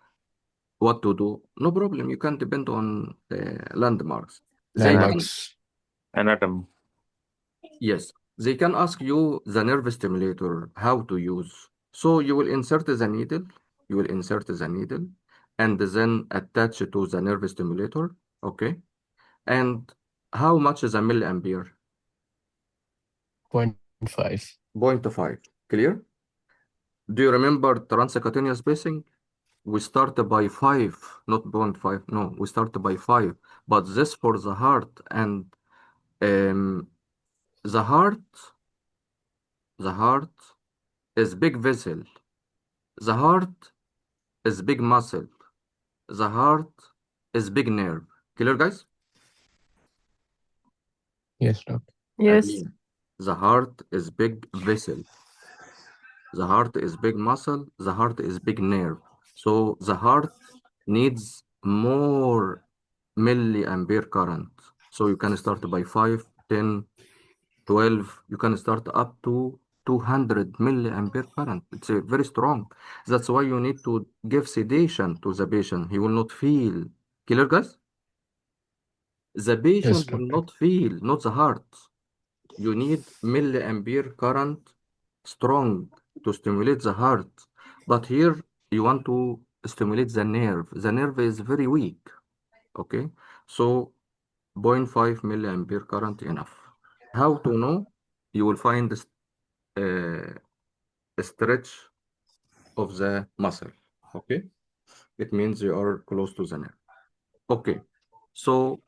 what to do? No problem. You can depend on landmarks. They can, Landmarks. Anatomy. yes, they can ask you the nerve stimulator, how to use. So you will insert the needle, you will insert the needle, and then attach it to the nerve stimulator. Okay. And how much is a milliampere? 0.5. 0.5. Clear? Do you remember transcutaneous spacing? We start by 5, not 0.5. No, we start by 5. But this for the heart, and um, the heart, the heart is big vessel. The heart is big muscle. The heart is big nerve. Clear, guys? Yes, doctor. Yes. Again, the heart is big vessel. The heart is big muscle. The heart is big nerve. So the heart needs more milliampere current. So you can start by 5, 10, 12. You can start up to 200 milliampere current. It's very strong. That's why you need to give sedation to the patient. He will not feel. Clear, guys? The Yes, patient will doctor. not feel, not the heart. You need milliampere current strong to stimulate the heart. But here you want to stimulate the nerve. The nerve is very weak. Okay. So zero point 0.5 milliampere current enough. How to know? You will find a stretch of the muscle. Okay. It means you are close to the nerve. Okay. So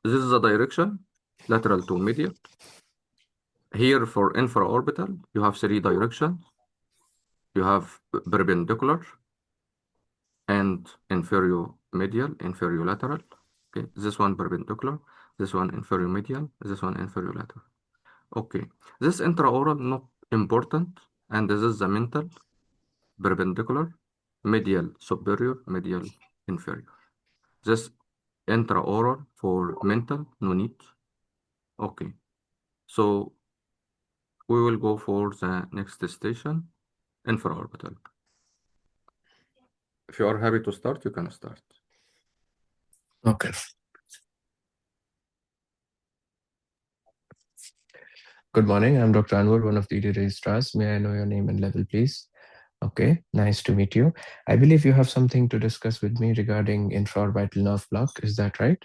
this is the direction, lateral to medial. Here for infraorbital, you have 3 directions. You have perpendicular and inferior medial, inferior lateral. Okay, this one perpendicular, this one inferior medial, this one inferior lateral. Okay, this intraoral not important, and this is the mental, perpendicular, medial superior, medial inferior. This intraoral for mental, no need. Okay, so we will go for the next station, infraorbital. If you are happy to start, you can start. Okay. Good morning. I'm Dr. Anwar, one of the ED registrars. May I know your name and level, please? Okay, nice to meet you. I believe you have something to discuss with me regarding infraorbital nerve block. Is that right?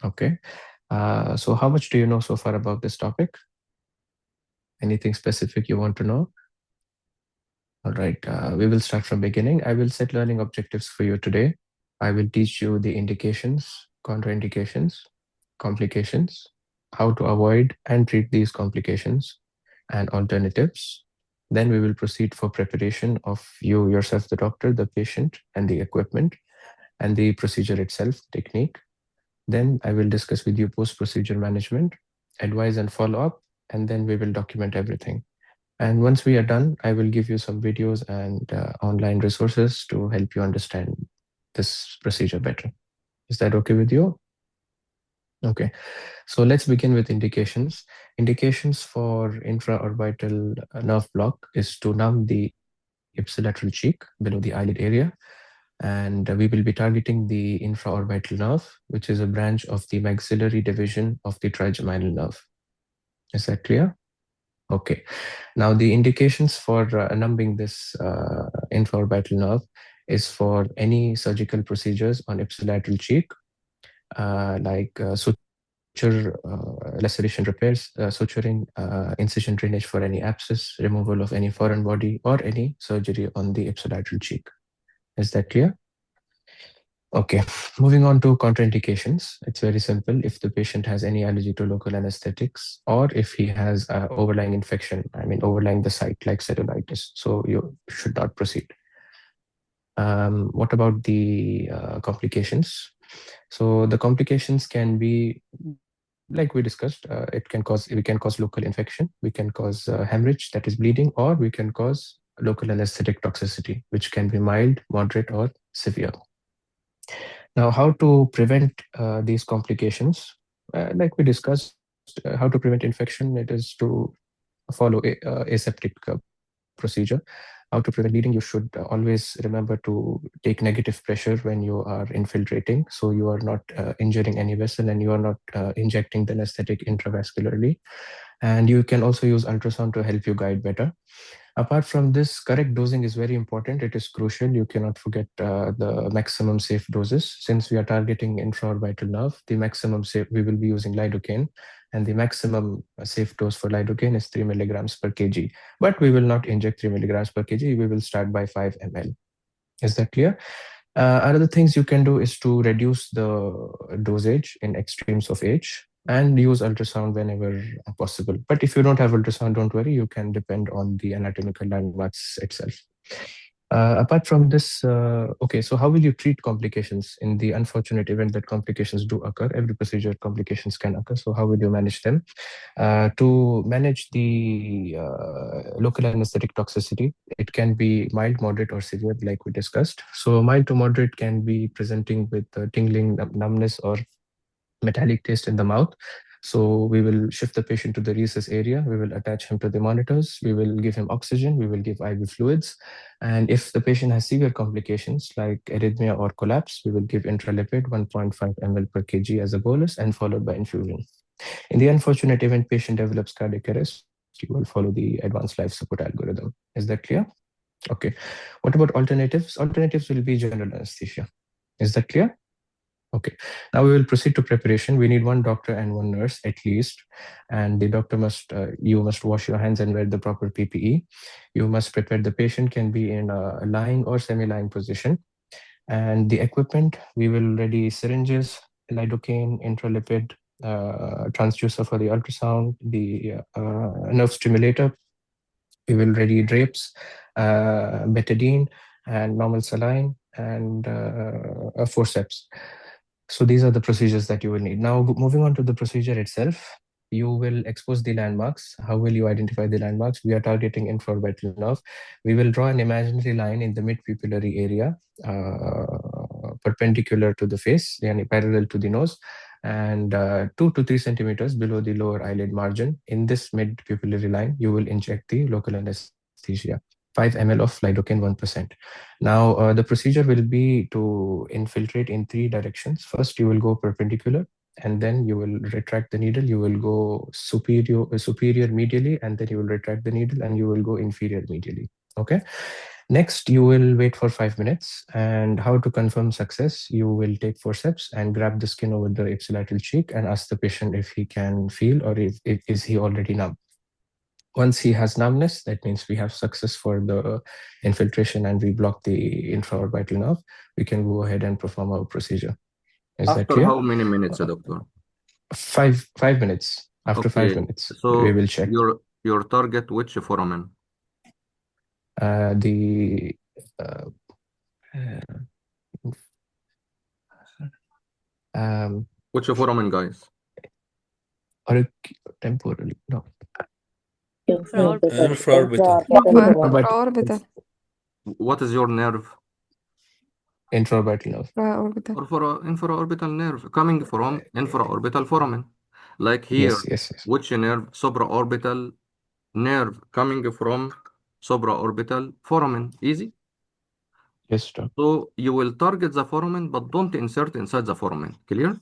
Okay. So how much do you know so far about this topic? Anything specific you want to know? All right, we will start from beginning. I will set learning objectives for you today. I will teach you the indications, contraindications, complications, how to avoid and treat these complications, and alternatives. Then we will proceed for preparation of you, yourself, the doctor, the patient, and the equipment, and the procedure itself, technique. Then I will discuss with you post-procedure management, advise and follow up, and then we will document everything. And once we are done, I will give you some videos and online resources to help you understand this procedure better. Is that okay with you? Okay, so let's begin with indications. Indications for infraorbital nerve block is to numb the ipsilateral cheek below the eyelid area. And we will be targeting the infraorbital nerve, which is a branch of the maxillary division of the trigeminal nerve. Is that clear? Okay. Now the indications for numbing this infraorbital nerve is for any surgical procedures on ipsilateral cheek, like suture, laceration repairs, suturing, incision drainage for any abscess, removal of any foreign body, or any surgery on the ipsilateral cheek. Is that clear? Okay, moving on to contraindications. It's very simple. If the patient has any allergy to local anesthetics, or if he has overlying infection, overlying the site like cellulitis, so you should not proceed. What about the complications? So the complications can be, like we discussed, we can cause local infection, we can cause hemorrhage, that is bleeding, or we can cause local anesthetic toxicity, which can be mild, moderate, or severe. Now, how to prevent these complications? Like we discussed, how to prevent infection, it is to follow aseptic procedure. How to prevent bleeding, you should always remember to take negative pressure when you are infiltrating, so you are not injuring any vessel and you are not injecting the anesthetic intravascularly. And you can also use ultrasound to help you guide better. Apart from this, correct dosing is very important. It is crucial. You cannot forget the maximum safe doses. Since we are targeting infraorbital nerve, the maximum safe, we will be using lidocaine, and the maximum safe dose for lidocaine is 3 milligrams per kg. But we will not inject 3 milligrams per kg. We will start by 5 ml. Is that clear? Other things you can do is to reduce the dosage in extremes of age and use ultrasound whenever possible. But if you don't have ultrasound, don't worry, you can depend on the anatomical landmarks itself. Apart from this, okay, so how will you treat complications in the unfortunate event that complications do occur? Every procedure complications can occur, so how will you manage them? To manage the local anesthetic toxicity, it can be mild, moderate, or severe, like we discussed. So mild to moderate can be presenting with tingling, numbness, or metallic taste in the mouth. So we will shift the patient to the rhesus area. We will attach him to the monitors. We will give him oxygen. We will give IV fluids. And if the patient has severe complications like arrhythmia or collapse, we will give intralipid 1.5 ml per kg as a bolus and followed by infusion. In the unfortunate event patient develops cardiac arrest, you will follow the advanced life support algorithm. Is that clear? Okay. What about alternatives? Alternatives will be general anesthesia. Is that clear? Okay, now we will proceed to preparation. We need one doctor and one nurse at least. And the doctor you must wash your hands and wear the proper PPE. You must prepare the patient, can be in a lying or semi-lying position. And the equipment, we will ready syringes, lidocaine, intralipid, transducer for the ultrasound, the nerve stimulator. We will ready drapes, betadine, and normal saline, and forceps. So these are the procedures that you will need. Now, moving on to the procedure itself, you will expose the landmarks. How will you identify the landmarks? We are targeting infraorbital nerve. We will draw an imaginary line in the mid-pupillary area, perpendicular to the face, and parallel to the nose, and 2 to 3 centimeters below the lower eyelid margin. In this mid-pupillary line, you will inject the local anesthesia. 5 ml of lidocaine 1%. Now, the procedure will be to infiltrate in 3 directions. First, you will go perpendicular, and then you will retract the needle. You will go superior medially, and then you will retract the needle, and you will go inferior medially. Okay. Next, you will wait for 5 minutes. And how to confirm success? You will take forceps and grab the skin over the ipsilateral cheek and ask the patient if he can feel or if is he already numb. Once he has numbness, that means we have success for the infiltration and we block the infraorbital nerve. We can go ahead and perform our procedure. Is that After clear? how many minutes, doctor? 5 minutes. After Okay, 5 minutes, so we will check. your target which foramen? The Which foramen, guys? temporally, no. Infraorbital. Infraorbital. What is your nerve? Infraorbital nerve. Infraorbital. Infraorbital nerve coming from infraorbital foramen. Like here, Yes. which nerve? Supraorbital nerve coming from supraorbital foramen. Easy. Yes, doctor. So you will target the foramen, but don't insert inside the foramen. Clear?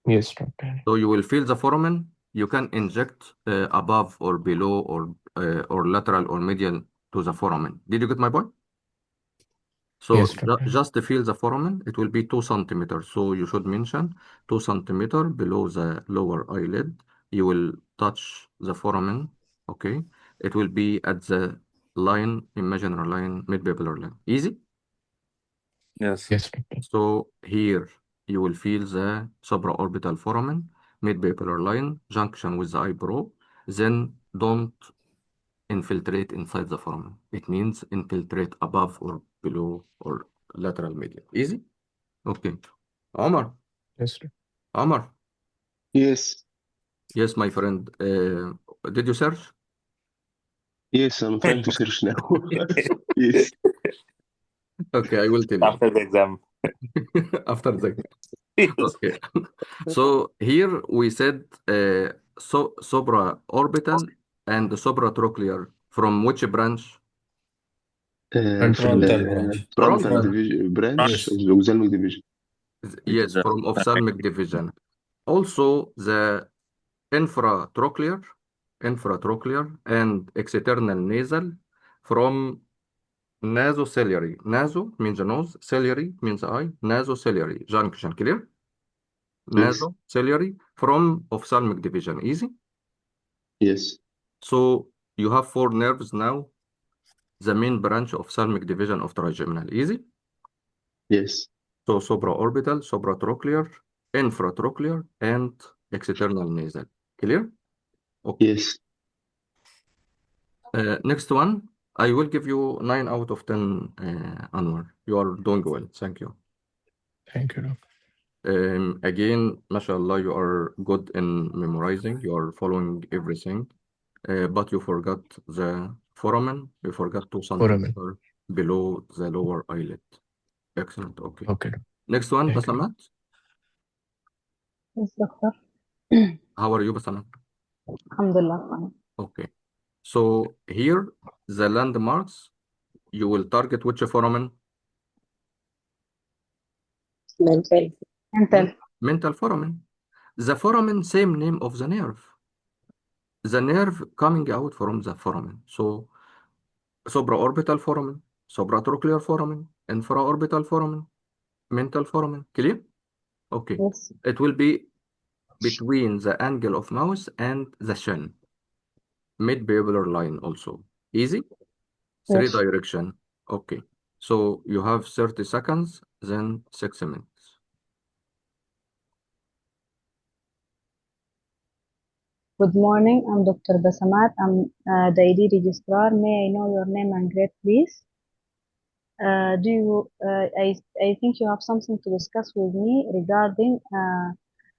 Yes, doctor. So you will feel the foramen. You can inject above or below or lateral or medial to the foramen. Did you get my point? So Yes, doctor. just to feel the foramen, it will be 2 centimeters. So you should mention 2 centimeter below the lower eyelid. You will touch the foramen. Okay. It will be at the line, imaginary line, mid-pupillar line. Easy? Yes. Yes, doctor. So here you will feel the supraorbital foramen, mid-pupillar line, junction with the eyebrow. Then don't infiltrate inside the foramen. It means infiltrate above or below or lateral medial. Easy? Okay. Omar, Yes, sir. Omar. Yes. Yes, my friend. Did you search? Yes, I'm trying to search now. Yes. Okay, I will tell you After the exam. after the. Yes. Okay. So here we said supraorbital and supratrochlear. From which branch? Frontal branch. Frontal Frontal. branch of Yes. the ophthalmic division. Yes, from ophthalmic division. Also, the infratrochlear, infratrochlear and external nasal from nasociliary. Naso means nose, ciliary means eye, nasociliary junction. Clear? Yes. Nasociliary from ophthalmic division. Easy? Yes. So you have four nerves now, the main branch of ophthalmic division of trigeminal. Easy? Yes. So supraorbital, supratrochlear, infratrochlear, and external nasal. Clear? Okay. Yes. Next one, I will give you 9 out of 10, Anwar. You are doing well. Thank you. Thank you, Doctor. Again, mashallah, you are good in memorizing. You are following everything. But you forgot the foramen. You forgot 2 Foramen. centimeter below the lower eyelid. Excellent. Okay. Okay, Doctor. Next one, Thank you. Basamat. Yes, doctor. How are you, Basamat? Alhamdulillah, fine. Okay. So here, the landmarks, you will target which foramen? Mental. Mental foramen. The foramen, same name of the nerve. The nerve coming out from the foramen. So supraorbital foramen, supratrochlear foramen, infraorbital foramen, mental foramen. Clear? Okay. Yes. It will be between the angle of mouth and the chin. Mid-babellar line also. Easy? Three Yes. direction. Okay. So you have 30 seconds, then 6 minutes. Good morning. I'm Dr. Basamat. I'm the ED registrar. May I know your name and grade, please? I think you have something to discuss with me regarding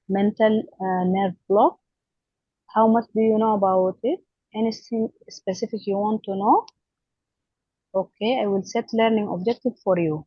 mental nerve block. How much do you know about it? Anything specific you want to know? Okay, I will set learning objective for you.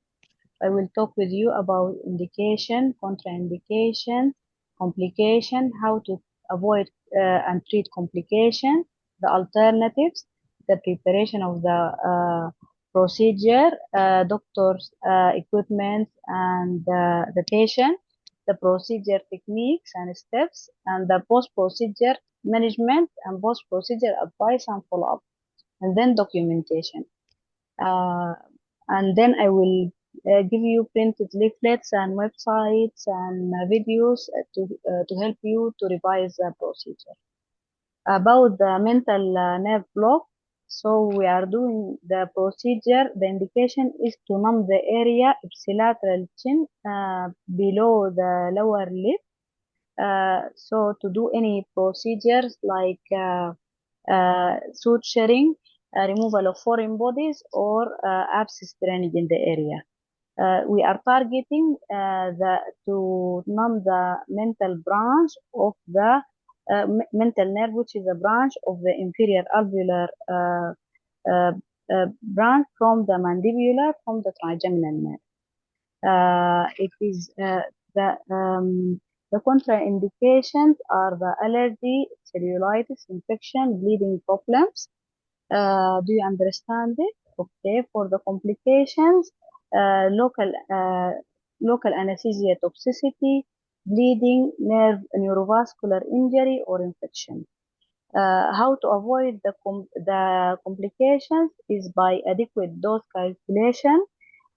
I will talk with you about indication, contraindication, complication, how to avoid and treat complication, the alternatives, the preparation of the procedure, doctor's equipment and the patient, the procedure techniques and steps, and the post-procedure management and post-procedure advice and follow-up, and then documentation. And then I will give you printed leaflets and websites and videos to help you to revise the procedure. About the mental nerve block, so we are doing the procedure. The indication is to numb the area ipsilateral chin below the lower lip. So to do any procedures like suturing, removal of foreign bodies, or abscess drainage in the area. We are targeting to numb the mental branch of the mental nerve, which is a branch of the inferior alveolar branch from the mandibular, from the trigeminal nerve. It is the contraindications are the allergy, cellulitis, infection, bleeding problems. Do you understand it? Okay. For the complications, local anesthesia toxicity, bleeding, neurovascular injury or infection. How to avoid the complications is by adequate dose calculation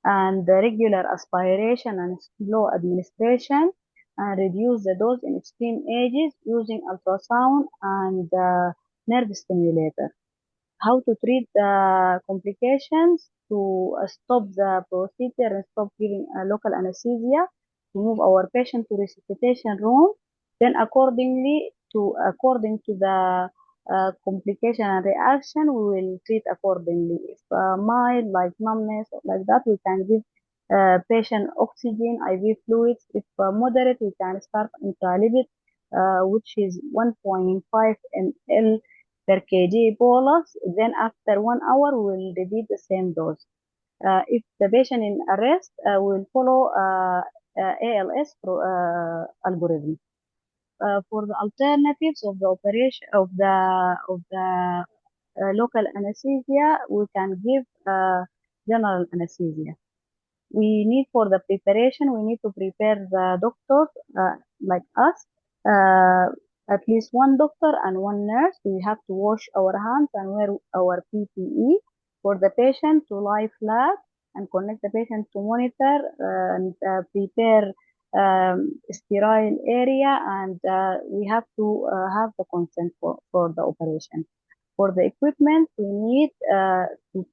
and the regular aspiration and slow administration, and reduce the dose in extreme ages using ultrasound and nerve stimulator. How to treat the complications to stop the procedure and stop giving local anesthesia, to move our patient to resuscitation room, then according to the complication and reaction, we will treat accordingly. If mild, like numbness, like that, we can give Patient oxygen, IV fluids. If moderate, we can start intralipid, which is 1.5 ml per kg bolus. Then after 1 hour, we will repeat the same dose. If the patient in arrest, we will follow ALS algorithm. For the alternatives of the operation of the local anesthesia, we can give general anesthesia. We need for the preparation, we need to prepare the doctor like us, at least one doctor and one nurse. We have to wash our hands and wear our PPE for the patient to lie flat and connect the patient to monitor and prepare sterile area, and we have to have the consent for the operation. For the equipment, we need to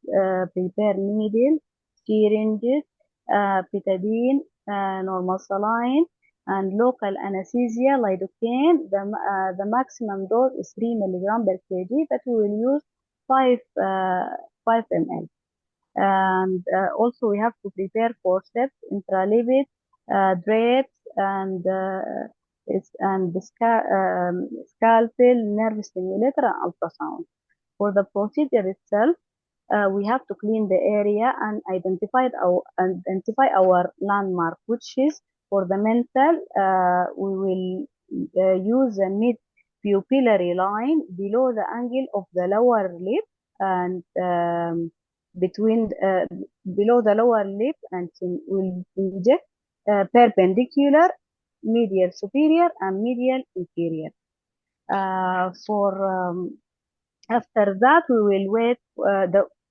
prepare needle, syringes, betadine, normal saline, and local anesthesia, lidocaine. The maximum dose is 3 milligram per kg, that we will use 5 ml. And also we have to prepare forceps, intralipid, drapes, and scalpel, nerve stimulator, and ultrasound. For the procedure itself, we have to clean the area and identify our landmark, which is for the mental. We will use a mid pupillary line below the angle of the lower lip and between below the lower lip, and will inject perpendicular, medial superior, and medial inferior. After that, we will wait.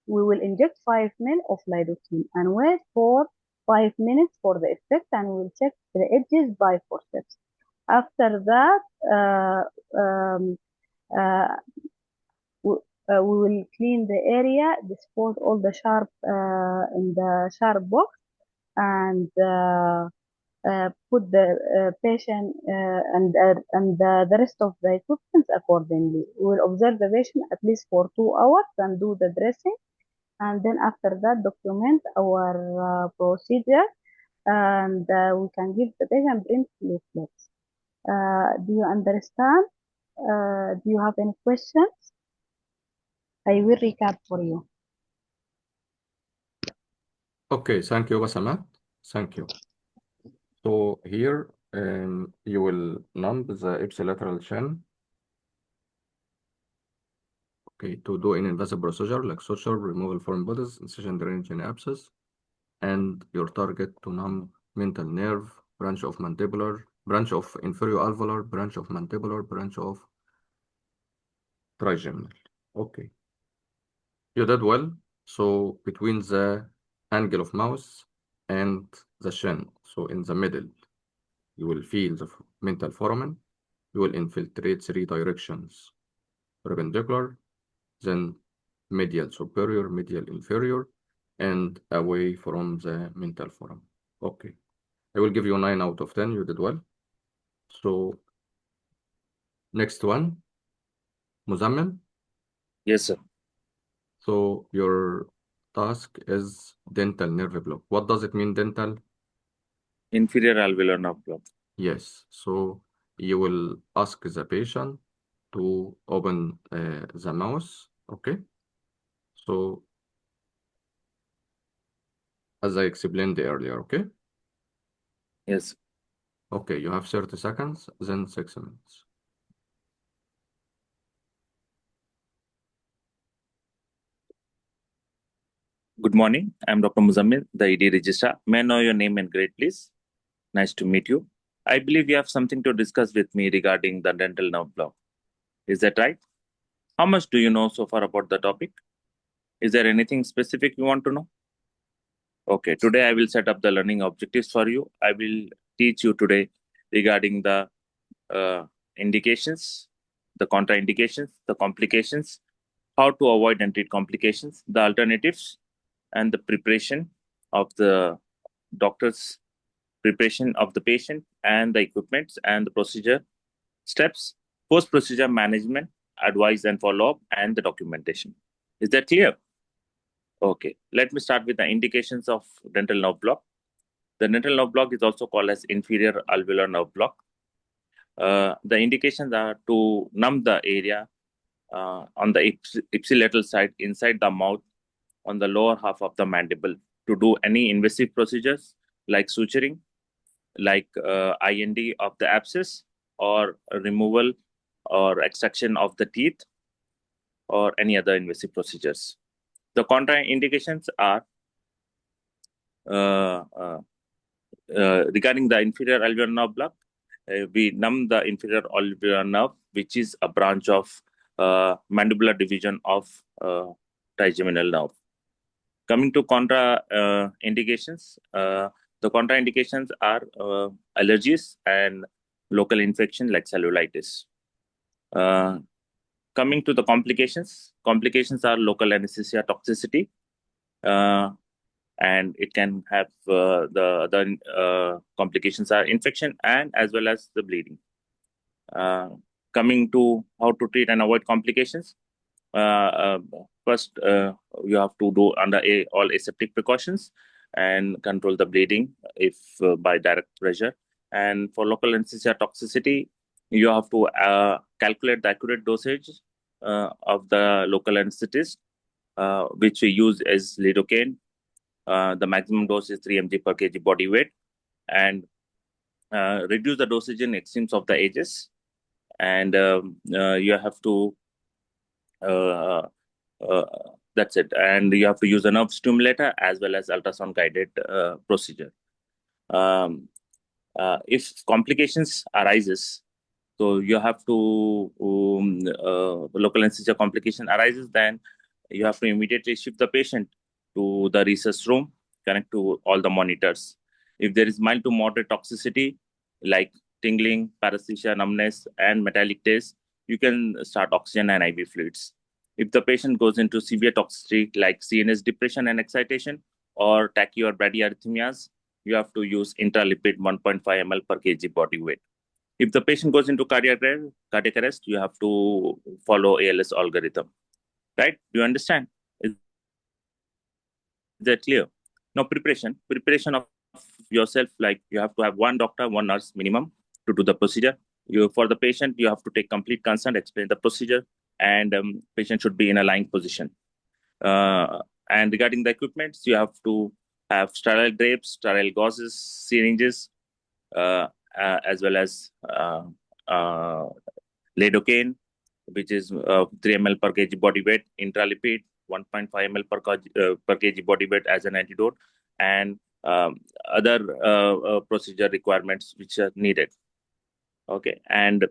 We will inject 5 ml of lidocaine and wait for 5 minutes for the effect, and we will check the edges by forceps. After that, we will clean the area, dispose all the sharp in the sharp box, and put the patient and the rest of the equipment accordingly. We will observe the patient at least for 2 hours and do the dressing, and then after that document our procedure, and we can give the patient print leaflets. Do you understand? Do you have any questions? I will recap for you. Okay, thank you, Basamat. Thank you. So here you will numb the ipsilateral chin. Okay, to do an invasive procedure like suture, removal foreign bodies, incision drainage and abscess, and your target to numb mental nerve, branch of mandibular, branch of inferior alveolar, branch of mandibular, branch of trigeminal. Okay, you did well. So between the angle of mouse and the chin, so in the middle, you will feel the mental foramen. You will infiltrate 3 directions: perpendicular, then medial superior, medial inferior, and away from the mental foramen. Okay, I will give you 9 out of 10. You did well. So next one, Muzammil. Yes, sir. So your task is dental nerve block. What does it mean, dental? Inferior alveolar nerve block. Yes. So you will ask the patient to open the mouth. Okay. So as I explained earlier, okay? Yes. Okay, you have 30 seconds, then 6 minutes. Good morning. I'm Dr. Muzammil, the ED registrar. May I know your name and grade, please? Nice to meet you. I believe you have something to discuss with me regarding the dental nerve block. Is that right? How much do you know so far about the topic? Is there anything specific you want to know? Okay, today I will set up the learning objectives for you. I will teach you today regarding the indications, the contraindications, the complications, how to avoid and treat complications, the alternatives, and the preparation of the doctor's preparation of the patient, and the equipments and the procedure steps, post-procedure management, advice and follow-up, and the documentation. Is that clear? Okay, let me start with the indications of dental nerve block. The dental nerve block is also called as inferior alveolar nerve block. The indications are to numb the area on the ipsilateral side inside the mouth on the lower half of the mandible to do any invasive procedures like suturing, like IND of the abscess, or removal or extraction of the teeth, or any other invasive procedures. The contraindications are regarding the inferior alveolar nerve block. We numb the inferior alveolar nerve, which is a branch of mandibular division of trigeminal nerve. Coming to indications, the contraindications are allergies and local infection like cellulitis. Coming to the complications are local anesthesia toxicity, and it can have the other complications are infection and as well as the bleeding. Coming to how to treat and avoid complications, first you have to do under all aseptic precautions and control the bleeding if by direct pressure. And for local anesthesia toxicity, you have to calculate the accurate dosage of the local anesthetist, which we use as lidocaine. The maximum dose is 3 mg per kg body weight, and reduce the dosage in extremes of the ages. And you have to that's it. And you have to use a nerve stimulator as well as ultrasound guided procedure. If complications arises, so you have to local anesthesia complication arises, then you have to immediately shift the patient to the resus room, connect to all the monitors. If there is mild to moderate toxicity like tingling, paresthesia, numbness, and metallic taste, you can start oxygen and IV fluids. If the patient goes into severe toxicity like CNS depression and excitation or tachy or bradyarrhythmias, you have to use intralipid 1.5 ml per kg body weight. If the patient goes into cardiac arrest, you have to follow ALS algorithm. Right? Do you understand? Is that clear? Now, preparation of yourself, like you have to have one doctor, one nurse minimum to do the procedure. For the patient, you have to take complete consent, explain the procedure, and patient should be in a lying position. And regarding the equipments, you have to have sterile drapes, sterile gauzes, syringes, as well as lidocaine, which is 3 ml per kg body weight, intralipid 1.5 ml per kg body weight as an antidote, and other procedure requirements which are needed. Okay, and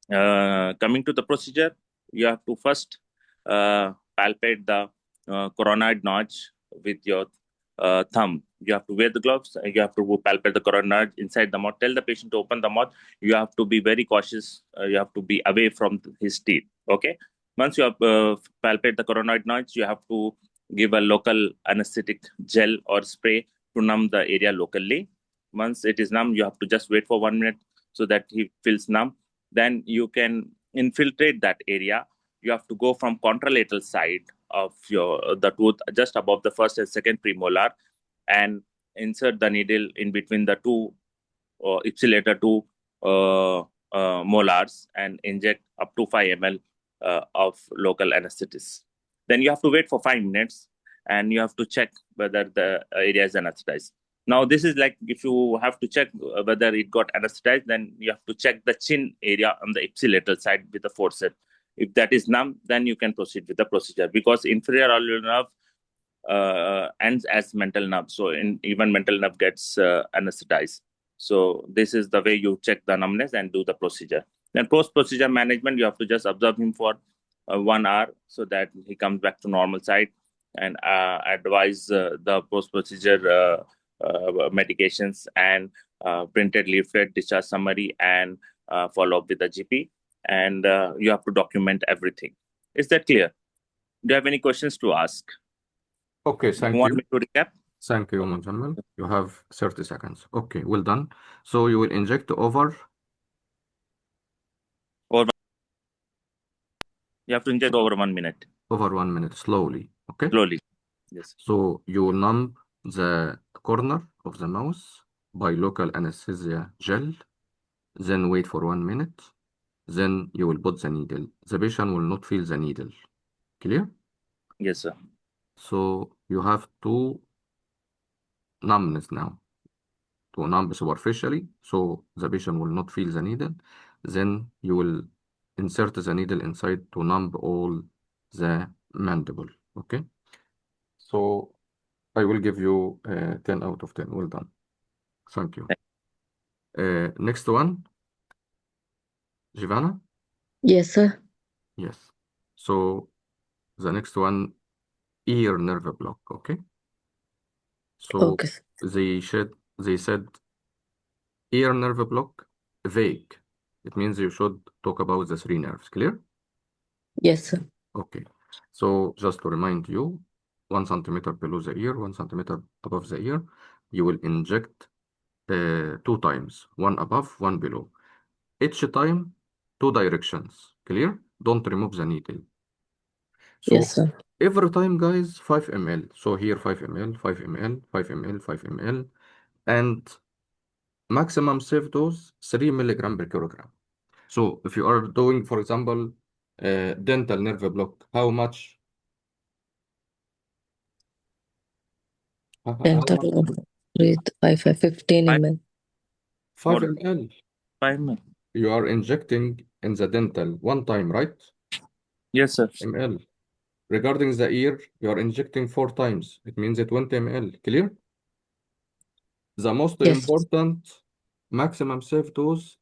coming to the procedure, you have to first palpate the coronoid notch with your thumb. You have to wear the gloves. You have to palpate the coronoid notch inside the mouth. Tell the patient to open the mouth. You have to be very cautious. You have to be away from his teeth. Okay. Once you have palpate the coronoid notch, you have to give a local anesthetic gel or spray to numb the area locally. Once it is numb, you have to just wait for 1 minute so that he feels numb. Then you can infiltrate that area. You have to go from contralateral side of the tooth just above the first and second premolar and insert the needle in between the two ipsilateral two molars and inject up to 5 ml of local anesthetist. Then you have to wait for 5 minutes and you have to check whether the area is anesthetized. Now, this is like if you have to check whether it got anesthetized, then you have to check the chin area on the ipsilateral side with the forceps. If that is numb, then you can proceed with the procedure, because inferior alveolar nerve ends as mental nerve. So even mental nerve gets anesthetized. So this is the way you check the numbness and do the procedure. Then post-procedure management, you have to just observe him for 1 hour so that he comes back to normal side, and advise the post-procedure medications and printed leaflet, discharge summary, and follow up with the GP. And you have to document everything. Is that clear? Do you have any questions to ask? Okay, thank You want you. me to recap? Thank you, Muzammil. You have 30 seconds. Okay, well done. So you will inject over You have to inject over 1 minute. over 1 minute slowly. Okay. Slowly. Yes. So you will numb the corner of the mouth by local anesthesia gel, then wait for 1 minute, then you will put the needle. The patient will not feel the needle. Clear? Yes, sir. So you have to numbness now, to numb superficially, so the patient will not feel the needle. Then you will insert the needle inside to numb all the mandible. Okay? So I will give you 10 out of 10. Well done. Thank you. Next one, Giovanna? Yes, sir. Yes. So the next one, ear nerve block. Okay? So Okay, sir. they said ear nerve block, vague. It means you should talk about the three nerves. Clear? Yes, sir. Okay. So just to remind you, 1 centimeter below the ear, 1 centimeter above the ear, you will inject 2 times, one above, one below. Each time, 2 directions. Clear? Don't remove the needle. So Yes, sir. every time, guys, 5 ml. So here 5 ml, 5 ml, 5 ml, 5 ml, and maximum safe dose 3 milligram per kilogram. So if you are doing, for example, dental nerve block, how much? How Dental much? with 15 Five, ml. 5 more, ml. 5 ml. You are injecting in the dental one time, right? Yes, sir. ml. Regarding the ear, you are injecting 4 times. It means 20 ml. Clear? The most Yes. important maximum safe dose,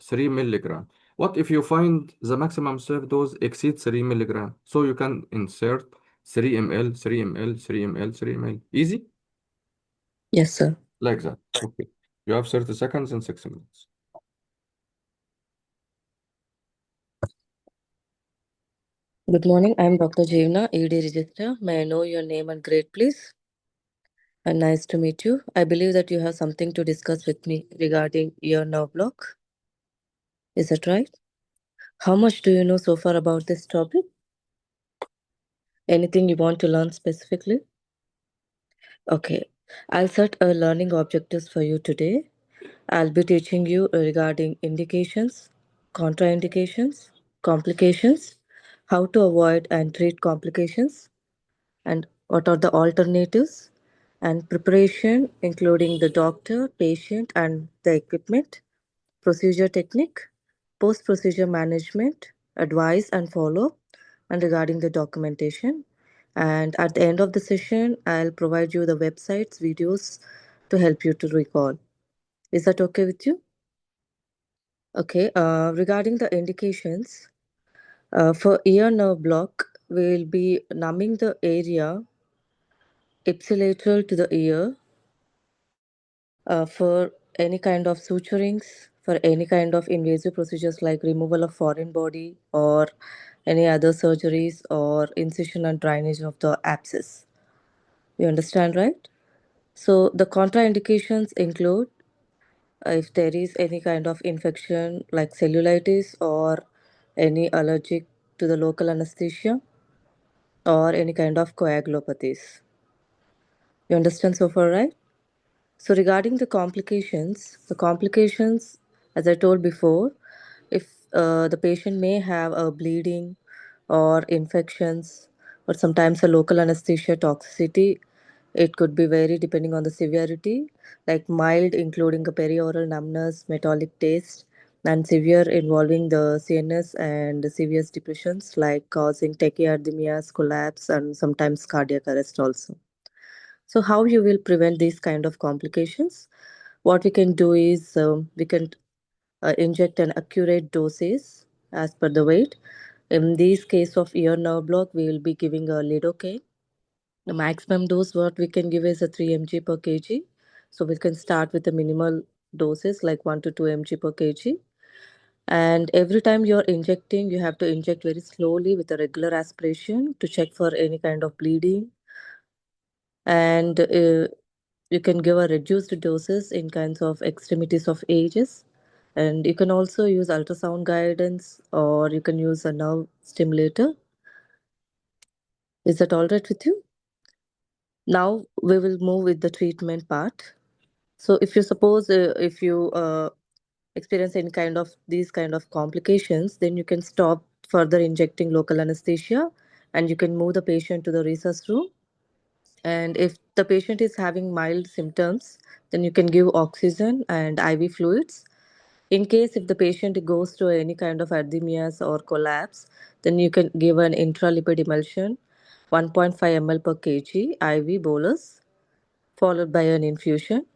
3 milligram. What if you find the maximum safe dose exceeds 3 milligram? So you can insert 3 ml, 3 ml, 3 ml, 3 ml. Easy? Yes, sir. Like that. Okay. You have 30 seconds and 6 minutes. Good morning. I'm Dr. Jivna, ED Registrar. May I know your name and grade, please? And nice to meet you. I believe that you have something to discuss with me regarding ear nerve block. Is that right? How much do you know so far about this topic? Anything you want to learn specifically? Okay. I'll set a learning objectives for you today. I'll be teaching you regarding indications, contraindications, complications, how to avoid and treat complications, and what are the alternatives, and preparation, including the doctor, patient, and the equipment, procedure technique, post procedure management, advice and follow, and regarding the documentation. And at the end of the session, I'll provide you the websites, videos to help you to recall. Is that okay with you? Okay, regarding the indications, for ear nerve block, we'll be numbing the area ipsilateral to the ear for any kind of suturings, for any kind of invasive procedures like removal of foreign body or any other surgeries or incision and drainage of the abscess. You understand, right? So the contraindications include if there is any kind of infection like cellulitis or any allergic to the local anesthesia or any kind of coagulopathies. You understand so far, right? So regarding the complications, as I told before, if the patient may have a bleeding or infections or sometimes a local anesthesia toxicity, it could be vary depending on the severity, like mild including a perioral numbness, metallic taste, and severe involving the CNS and severe depressions like causing tachyarrhythmias, collapse, and sometimes cardiac arrest also. So how you will prevent these kind of complications? What we can do is we can inject an accurate doses as per the weight. In this case of ear nerve block, we will be giving a lidocaine. The maximum dose what we can give is a 3 mg per kg. So we can start with the minimal doses like 1 to 2 mg per kg. And every time you're injecting, you have to inject very slowly with a regular aspiration to check for any kind of bleeding. And you can give a reduced doses in kinds of extremities of ages, and you can also use ultrasound guidance or you can use a nerve stimulator. Is that all right with you? Now we will move with the treatment part. So if you suppose if you experience any kind of these kind of complications, then you can stop further injecting local anesthesia and you can move the patient to the resus room. And if the patient is having mild symptoms, then you can give oxygen and IV fluids. In case if the patient goes to any kind of arrhythmias or collapse, then you can give an intralipid emulsion, 1.5 ml per kg IV bolus, followed by an infusion.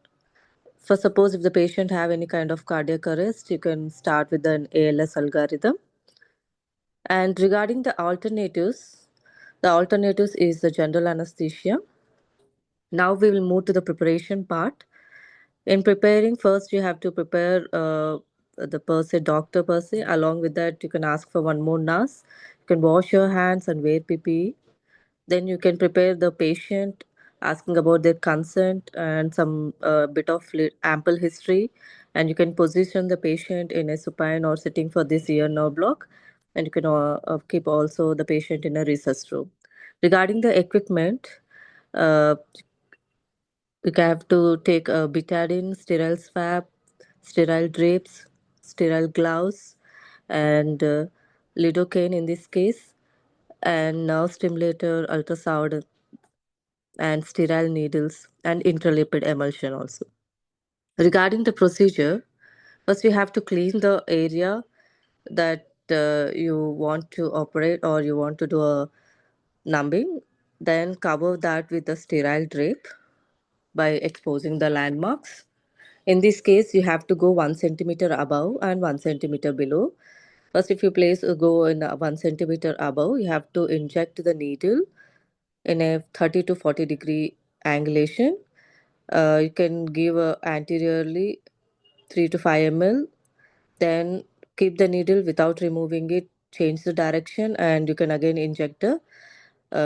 For suppose if the patient have any kind of cardiac arrest, you can start with an ALS algorithm. And regarding the alternatives is the general anesthesia. Now we will move to the preparation part. In preparing, first you have to prepare the per se, doctor per se. Along with that, you can ask for one more nurse. You can wash your hands and wear PPE. Then you can prepare the patient, asking about their consent and some bit of ample history. And you can position the patient in a supine or sitting for this ear nerve block. And you can keep also the patient in a resus room. Regarding the equipment, uh, you have to take a betadine, sterile swab, sterile drapes, sterile gloves, and lidocaine in this case, and nerve stimulator, ultrasound, and sterile needles, and intralipid emulsion also. Regarding the procedure, first you have to clean the area that you want to operate or you want to do a numbing. Then cover that with the sterile drape by exposing the landmarks. In this case, you have to go 1 centimeter above and 1 centimeter below. First, if you go in 1 centimeter above, you have to inject the needle in a 30 to 40 degree angulation. You can give anteriorly 3 to 5 ml. Then keep the needle without removing it, change the direction, and you can again inject the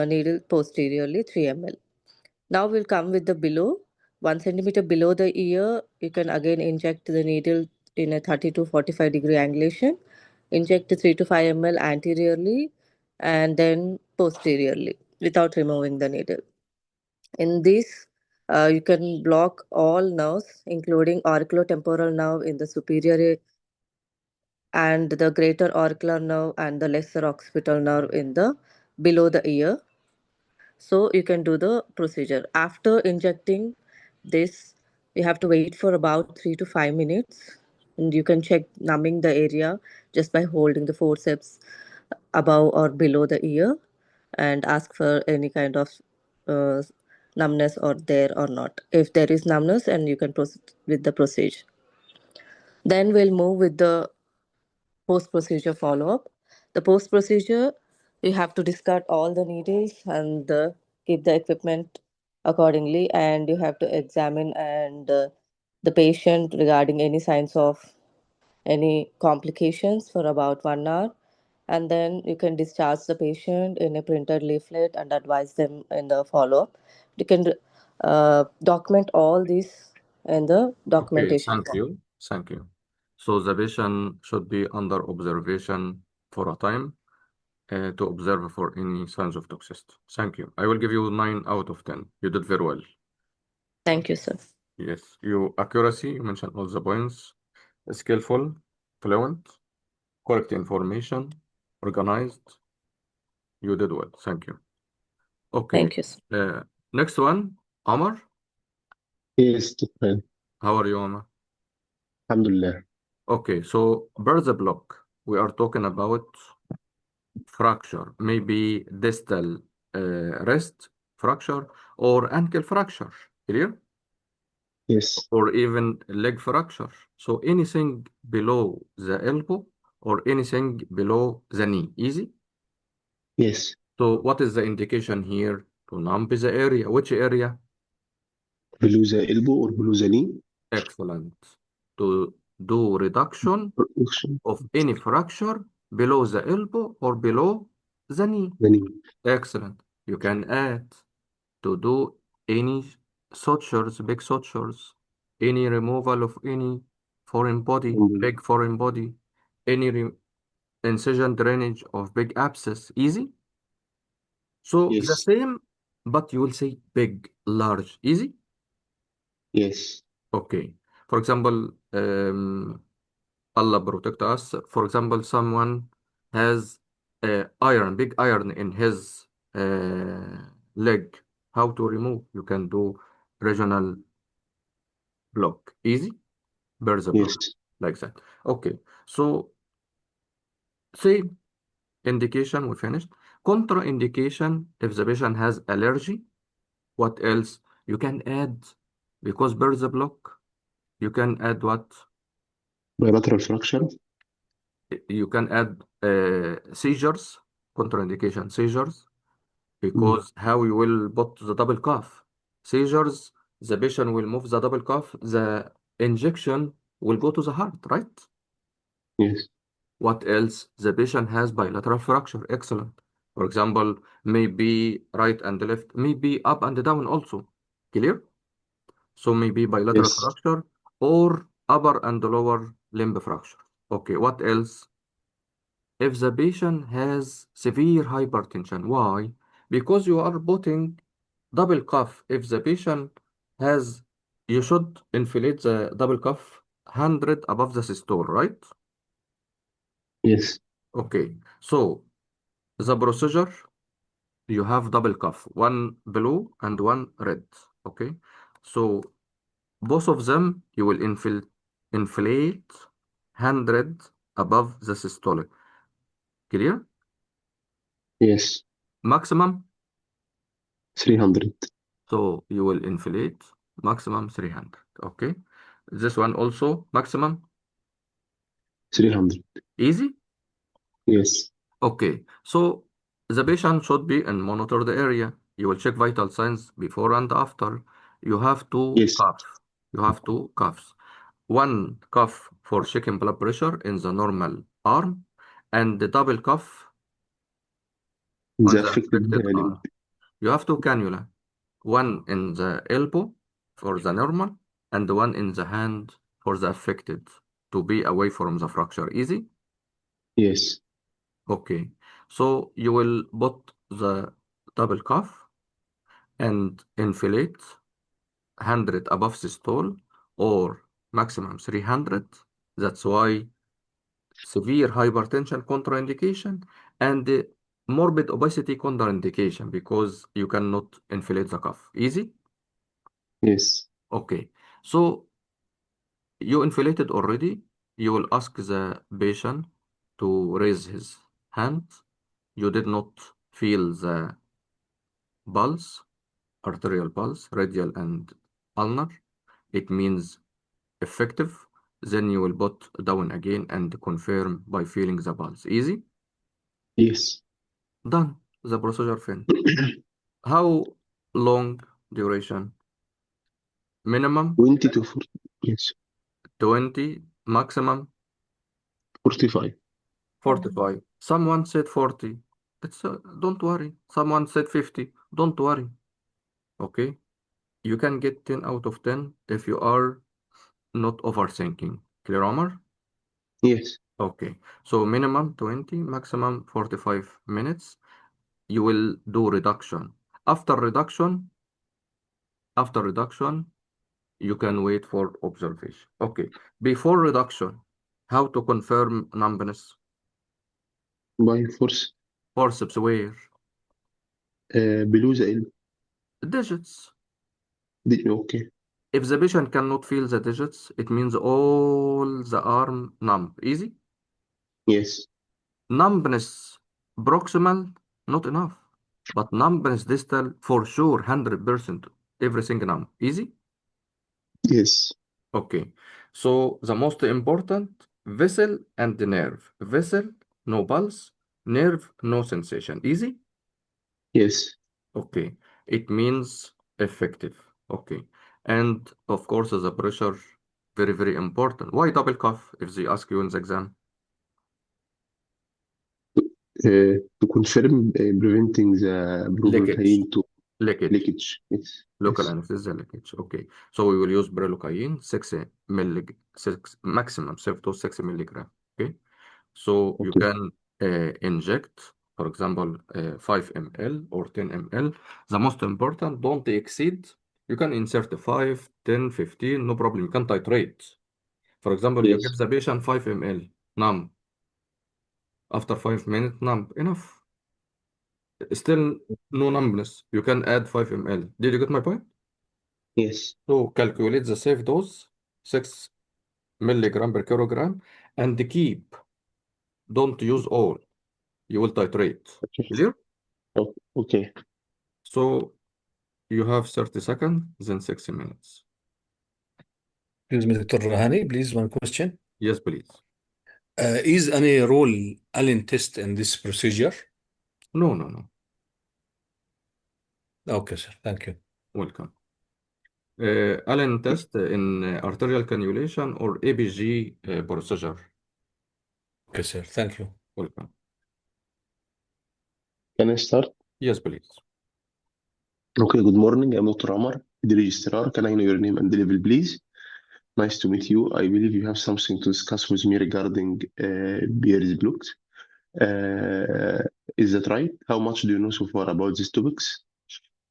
needle posteriorly 3 ml. Now we'll come with the below. 1 centimeter below the ear, you can again inject the needle in a 30 to 45 degree angulation. Inject 3 to 5 ml anteriorly and then posteriorly without removing the needle. In this, you can block all nerves, including auriculotemporal nerve in the superior and the greater auricular nerve and the lesser occipital nerve in the below the ear. So you can do the procedure. After injecting this, you have to wait for about 3 to 5 minutes, and you can check numbing the area just by holding the forceps above or below the ear and ask for any kind of uh, numbness or there or not. If there is numbness, and you can proceed with the procedure. Then we'll move with the post procedure follow up. The post procedure, you have to discard all the needles and keep the equipment accordingly, and you have to examine and the patient regarding any signs of any complications for about 1 hour, and then you can discharge the patient in a printed leaflet and advise them in the follow up. You can document all this in the Okay, documentation. thank you. Thank you. So the patient should be under observation for a time to observe for any signs of toxicity. Thank you. I will give you 9 out of 10. You did very well. Thank you, sir. Yes, your accuracy, you mentioned all the points. Skillful, fluent, correct information, organized. You did well. Thank you. Okay. Thank you, sir. Next one, Omar. Yes, Dr. How are you, Omar? Alhamdulillah. Okay, so birth block. We are talking about fracture, maybe distal wrist fracture or ankle fracture, clear? Yes, Or even leg fracture. So anything below the elbow or anything below the knee, easy? yes. So what is the indication here to numb the area? Which area? Below the elbow or below the knee. Excellent. To do reduction Production. of any fracture below the elbow or below the knee. The knee. Excellent. You can add to do any sutures, big sutures, any removal of any foreign body, big foreign body, any incision drainage of big abscess. Easy. So the Yes, same, but you will say big, large. Easy. yes. Okay. For example, Allah protect us. For example, someone has big iron in his leg. How to remove? You can do regional block. Easy. Bears a block. Yes. Like that. Okay. So, same indication, we finished. Contraindication, if the patient has allergy, what else? You can add, because bears a block, you can add what? Bilateral fracture. You can add seizures, contraindication seizures, Mm. because how you will put the double cuff. Seizures, the patient will move the double cuff, the injection will go to the heart, right? Yes. What else? The patient has bilateral fracture. Excellent. For example, maybe right and left, maybe up and down also. Clear? So maybe bilateral Yes. fracture or upper and lower limb fracture. Okay, what else? If the patient has severe hypertension, why? Because you are putting double cuff. If the patient has, you should inflate the double cuff 100 above the systole, right? Yes. Okay, so the procedure, you have double cuff, one blue and one red. Okay, so both of them you will inflate 100 above the systolic. Clear? Yes. Maximum. 300. So you will inflate maximum 300. Okay. This one also maximum. 300. Easy. Yes. Okay. So the patient should be in monitored area. You will check vital signs before and after. You have to Yes. cough. You have two cuffs. One cuff for checking blood pressure in the normal arm, and the double cuff on The the affected affected limb. arm. You have two cannula, one in the elbow for the normal, and one in the hand for the affected, to be away from the fracture. Easy? Yes. Okay. So you will put the double cuff and inflate 100 above systole or maximum 300. That's why severe hypertension contraindication and morbid obesity contraindication, because you cannot inflate the cuff. Easy? Yes. Okay. So you inflated already. You will ask the patient to raise his hand. You did not feel the pulse, arterial pulse, radial and ulnar. It means effective. Then you will put down again and confirm by feeling the pulse. Easy? Yes. Done. The procedure finished. How long duration? Minimum 20 to 40. Yes. 20, maximum 45. 45. Someone said 40. Don't worry. Someone said 50. Don't worry. Okay. You can get 10 out of 10 if you are not overthinking. Clear, Omar? Yes. Okay. So minimum 20, maximum 45 minutes. You will do reduction. After reduction, after reduction, you can wait for observation. Okay. Before reduction, how to confirm numbness? By force. Forceps where? Below the elbow. Digits. Okay. If the patient cannot feel the digits, it means all the arm numb. Easy? Yes. Numbness proximal, not enough. But numbness distal, for sure, 100%. Everything numb. Easy? Yes. Okay. So the most important, vessel and the nerve. Vessel, no pulse. Nerve, no sensation. Easy? Yes. Okay. It means effective. Okay. And of course, the pressure, very, very important. Why double cuff if they ask you in the exam? To confirm preventing the Leakage. bromelain to Leakage. leakage. Yes. Local Yes. anesthesia leakage. Okay. So we will use brolocaine, 6 maximum 7 to 6 milligram. Okay. So you Okay. can inject, for example, 5 ml or 10 ml. The most important, don't exceed You can insert 5, 10, 15, no problem. You can titrate. For example, you give Yes. the patient 5 ml, numb. After 5 minutes, numb. Enough. Still no numbness. You can add 5 ml. Did you get my point? Yes. So calculate the safe dose, 6 milligram per kilogram, and keep. Don't use all. You will titrate. Okay. Clear? Okay. So you have 30 seconds, then 60 minutes. Excuse me, Dr. Rahani, please, one question. Yes, please. Is any role Allen test in this procedure? No, no, no. Okay, sir. Thank you. Welcome. Allen test in arterial cannulation or ABG procedure. Okay, sir. Thank you. Welcome. Can I start? Yes, please. Okay, good morning. I'm Dr. Omar, the registrar. Can I know your name and the level, please? Nice to meet you. I believe you have something to discuss with me regarding Beer's blocks. Is that right? How much do you know so far about these topics?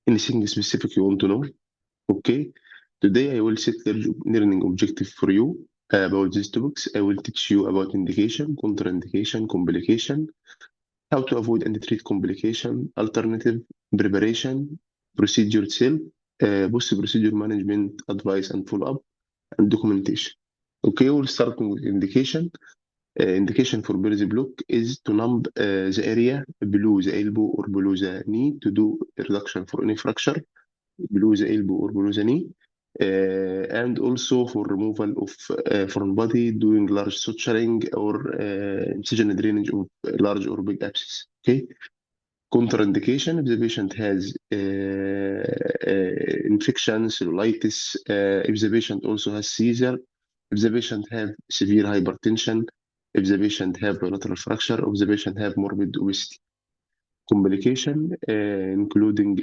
Anything specific you want to know? Okay. Today I will set learning objective for you about these topics. I will teach you about indication, contraindication, complication, how to avoid and treat complication, alternative, preparation, procedure itself, post-procedure management, advice and follow-up, and documentation. Okay, we'll start with indication. Indication for Bears block is to numb the area below the elbow or below the knee to do reduction for any fracture below the elbow or below the knee, and also for removal of foreign body, doing large suturing or incision drainage of large or big abscess. Okay. Contraindication if the patient has infection, cellulitis, if the patient also has seizure, if the patient have severe hypertension, if the patient have bilateral fracture, or if the patient have morbid obesity. Complication, including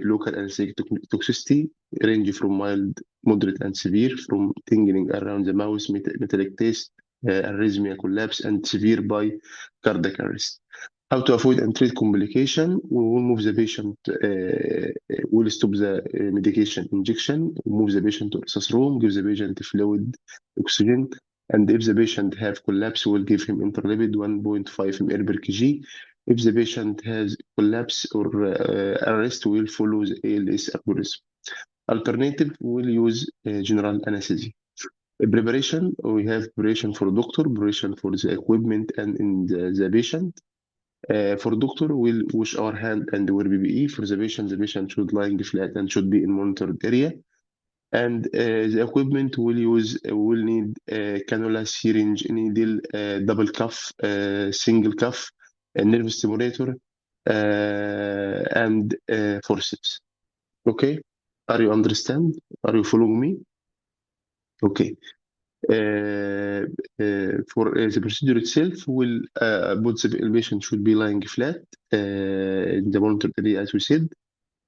local anesthetic toxicity, range from mild, moderate, and severe, from tingling around the mouth, metallic taste, arrhythmia, collapse, and severe by cardiac arrest. How to avoid and treat complication? We will move the patient, we'll stop the medication injection, move the patient to access room, give the patient fluid, oxygen, and if the patient have collapse, we'll give him interlipid 1.5 ml per kg. If the patient has collapse or arrest, we'll follow the ALS algorithm. Alternative, we'll use general anesthesia. Preparation, we have preparation for doctor, preparation for the equipment and in the patient. For doctor, we'll wash our hand and wear PPE. For the patient should lying flat and should be in monitored area. And the equipment will need cannula, syringe, needle, double cuff, single cuff, a nerve stimulator, and forceps. Okay? Are you understand? Are you following me? Okay. For the procedure itself, will both the patient should be lying flat in the monitored area, as we said.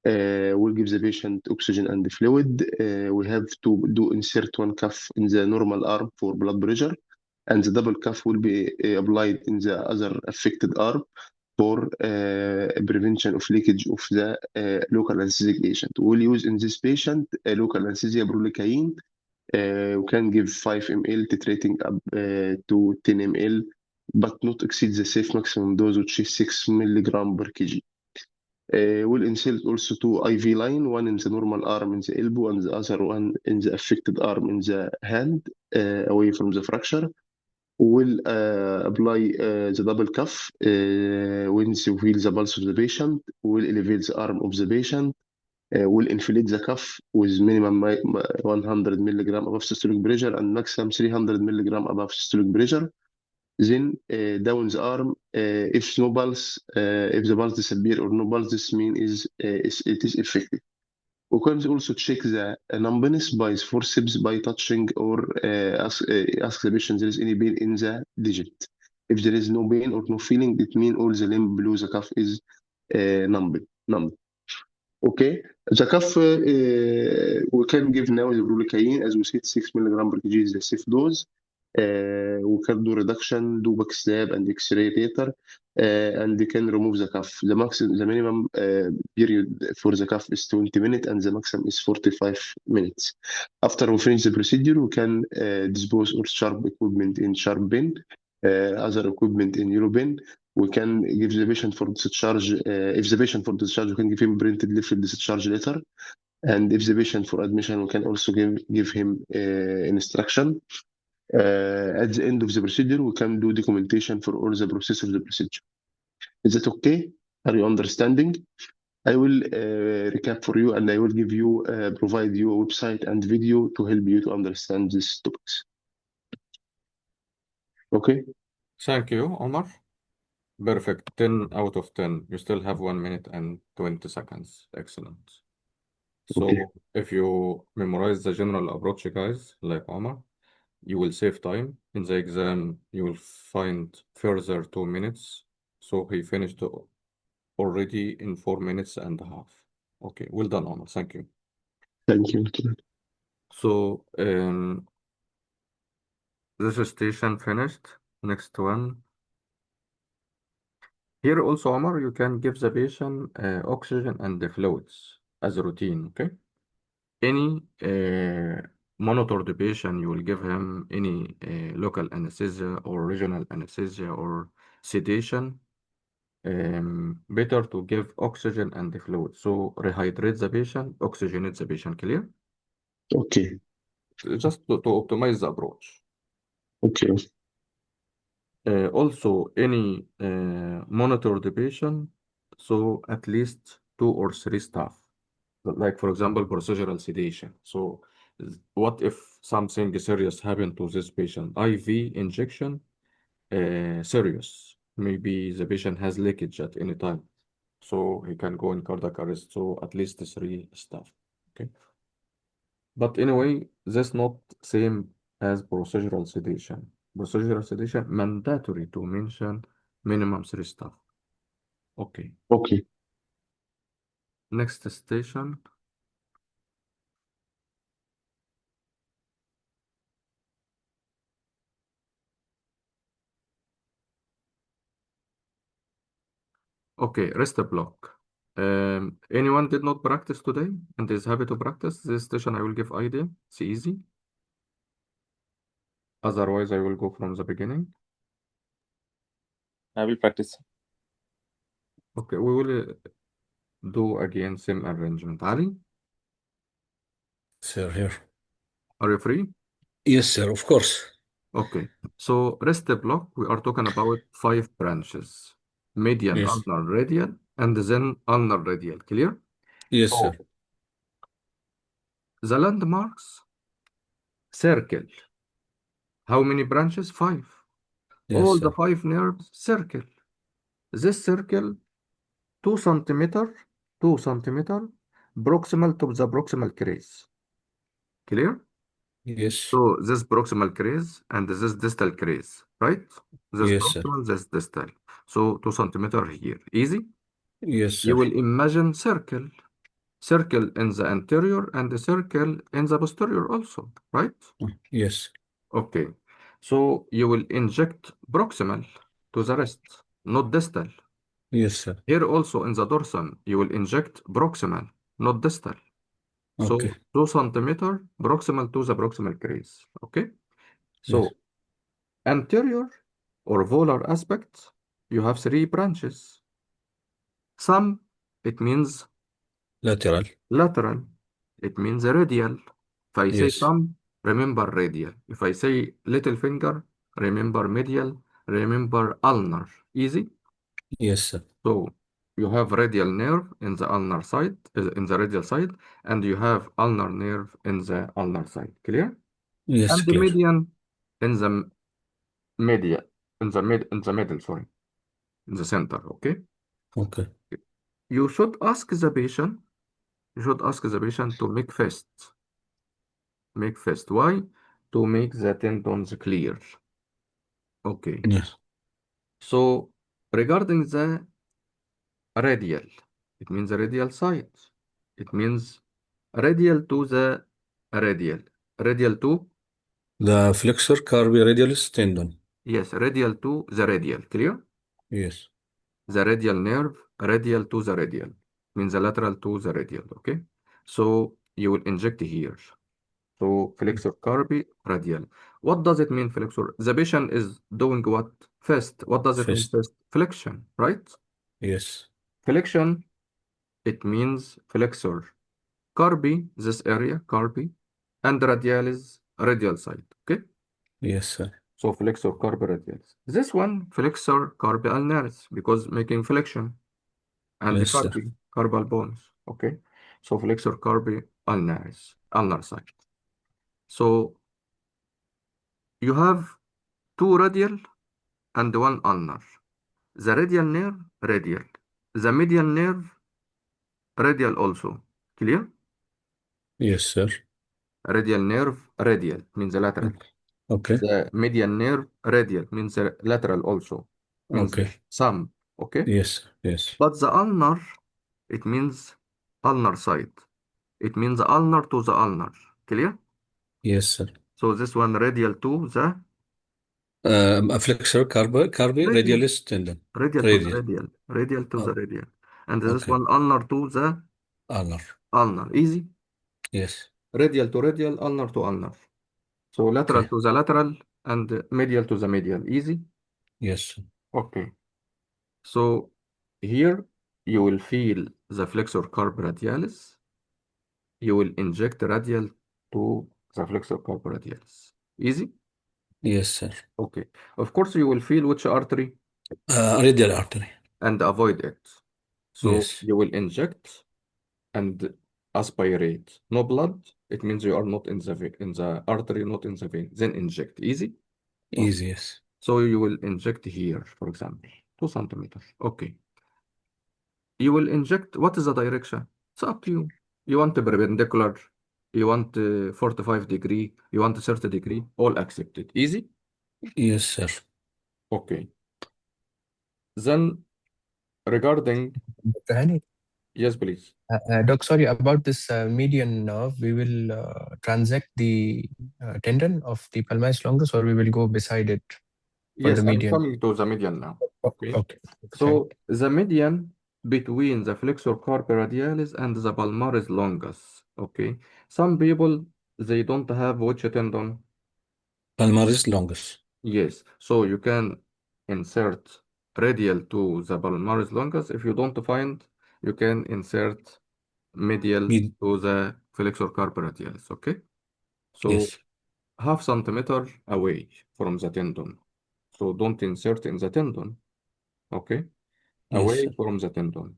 We'll give the patient oxygen and fluid. We have to insert one cuff in the normal arm for blood pressure, and the double cuff will be applied in the other affected arm for prevention of leakage of the local anesthetic agent. We'll use in this patient local anesthesia brolicaine. We can give 5 ml titrating up to 10 ml, but not exceed the safe maximum dose, which is 6 milligram per kg. We'll insert also two IV line, one in the normal arm in the elbow and the other one in the affected arm in the hand, away from the fracture. We'll apply the double cuff once you feel the pulse of the patient. We'll elevate the arm of the patient. We'll inflate the cuff with minimum 100 milligram above systolic pressure and maximum 300 milligram above systolic pressure. Then down the arm, if no pulse, if the pulse disappear or no pulse, this means it is effective. We can also check the numbness by forceps by touching or ask the patient there is any pain in the digit. If there is no pain or no feeling, it means all the limb below the cuff is numb. Okay, the cuff we can give now the brolicaine, as we said, 6 milligram per kg is the safe dose. we can do reduction, do back slab and X-ray later, and they can remove the cuff. The minimum period for the cuff is 20 minutes and the maximum is 45 minutes. After we finish the procedure, we can dispose of sharp equipment in sharp bin, other equipment in yellow bin. We can give the patient for discharge. If the patient for discharge, we can give him printed leaflet discharge letter. And if the patient for admission, we can also give him instruction. At the end of the procedure, we can do documentation for all the process of the procedure. Is that okay? Are you understanding? I will recap for you and I will provide you a website and video to help you to understand these topics. Okay? Thank you, Omar. Perfect. 10 out of 10. You still have 1 minute and 20 seconds. Excellent. So Okay. if you memorize the general approach, guys, like Omar, you will save time. In the exam, you will find further 2 minutes. So he finished already in 4 minutes and a half. Okay, well done, Omar. Thank you. Thank you. So this station finished. Next one. Here also, Omar, you can give the patient oxygen and the fluids as a routine, okay? Any monitor the patient, you will give him any local anesthesia or regional anesthesia or sedation. Better to give oxygen and the fluid. So rehydrate the patient, oxygenate the patient, clear? Okay. Just to optimize the approach. Okay. Also, any monitor the patient, so at least 2 or 3 staff. Like, for example, procedural sedation. So what if something serious happened to this patient? IV injection, serious. Maybe the patient has leakage at any time. So he can go in cardiac arrest. So at least 3 staff. Okay. But anyway, that's not same as procedural sedation. Procedural sedation, mandatory to mention minimum 3 staff. Okay. Okay. Next station. Okay, rest block. Anyone did not practice today and is happy to practice this station? I will give idea. It's easy. Otherwise, I will go from the beginning. I will practice. Okay, we will do again same arrangement. Ali, Sir, here. are you free? Yes, sir, of course. Okay, so rest block, we are talking about 5 branches. Median, Yes. ulnar, radial, and then ulnar radial. Clear? Yes, Oh, sir. the landmarks, circle. How many branches? 5. Yes, All the sir. 5 nerves, circle. This circle 2 centimeter, 2 centimeter, proximal to the proximal crease. Clear? Yes. So this proximal crease and this distal crease, right? This Yes, sir. proximal, this distal. So 2 centimeter here. Easy? Yes, You sir. will imagine circle. Circle in the anterior and the circle in the posterior also, right? Yes. Okay. So you will inject proximal to the wrist, not distal. Yes, sir. Here also in the dorsum, you will inject proximal, not distal. So Okay. 2 centimeter proximal to the proximal crease. Okay. Yes. So anterior or volar aspect, you have 3 branches. Some, it means Lateral. lateral. It means radial. If I say Yes. thumb, remember radial. If I say little finger, remember medial. Remember ulnar. Easy. Yes, sir. So you have radial nerve in the ulnar side, in the radial side, and you have ulnar nerve in the ulnar side. Clear? Yes, And the clear. median in the media, in the middle, sorry, in the center. Okay. Okay. You should ask the patient. You should ask the patient to make fist. Make fist. Why? To make the tendons clear. Okay. Yes. So regarding the radial, it means the radial side. It means radial to the radial. Radial to The flexor carpi radialis tendon. Yes, radial to the radial. Clear? Yes. The radial nerve, radial to the radial, means the lateral to the radial. Okay? So you will inject here. So flexor carpi radial. What does it mean, flexor? The patient is doing what? First. What does it mean Fist. first? Flexion, right? Yes. Flexion, it means flexor. Carpi, this area, carpi, and radialis, radial side. Okay? Yes, sir. So flexor carpi radialis. This one, flexor carpi ulnaris, because making flexion. And the Yes, sir. carpal bones. Okay? So flexor carpi ulnaris, ulnar side. So you have two radial and one ulnar. The radial nerve, radial. The medial nerve, radial also. Clear? Yes, sir. Radial nerve, radial, means the lateral. Okay. The medial nerve, radial, means the lateral also. Means Okay. some. Okay? Yes. Yes. But the ulnar, it means ulnar side. It means ulnar to the ulnar. Clear? Yes, sir. So this one radial to the A flexor carpi radial. radialis tendon. Radial to the Radial. radial. Radial to the Oh, radial. And this okay. one ulnar to the Ulnar. ulnar. Easy. Yes. Radial to radial, ulnar to ulnar. So lateral Okay. to the lateral and medial to the medial. Easy. Yes, sir. Okay. So here you will feel the flexor carpi radialis. You will inject radial to the flexor carpi radialis. Easy. Yes, sir. Okay. Of course, you will feel which artery Radial artery. and avoid it. So Yes. you will inject and aspirate. No blood, it means you are not in the in the artery, not in the vein. Then inject. Easy. Okay. Easy. Yes. So you will inject here, for example, 2 centimeters. Okay. You will inject. What is the direction? It's up to you. You want a perpendicular. You want 45 degree. You want 30 degree. All accepted. Easy. Yes, sir. Okay. Then regarding, Dr. Hani, yes, please. Doc, sorry, about this median nerve, we will transect the tendon of the palmaris longus, or we will go beside it for the Yes, I'm median? coming to the median now. Okay. Okay. So the median between the flexor carpi radialis and the palmaris longus. Okay. Some people they don't have which tendon. Palmaris longus. Yes. So you can insert radial to the palmaris longus. If you don't find, you can insert medial Med to the flexor carpi radialis. Okay. So yes. half centimeter away from the tendon. So don't insert in the tendon. Okay. Yes, Away sir. from the tendon.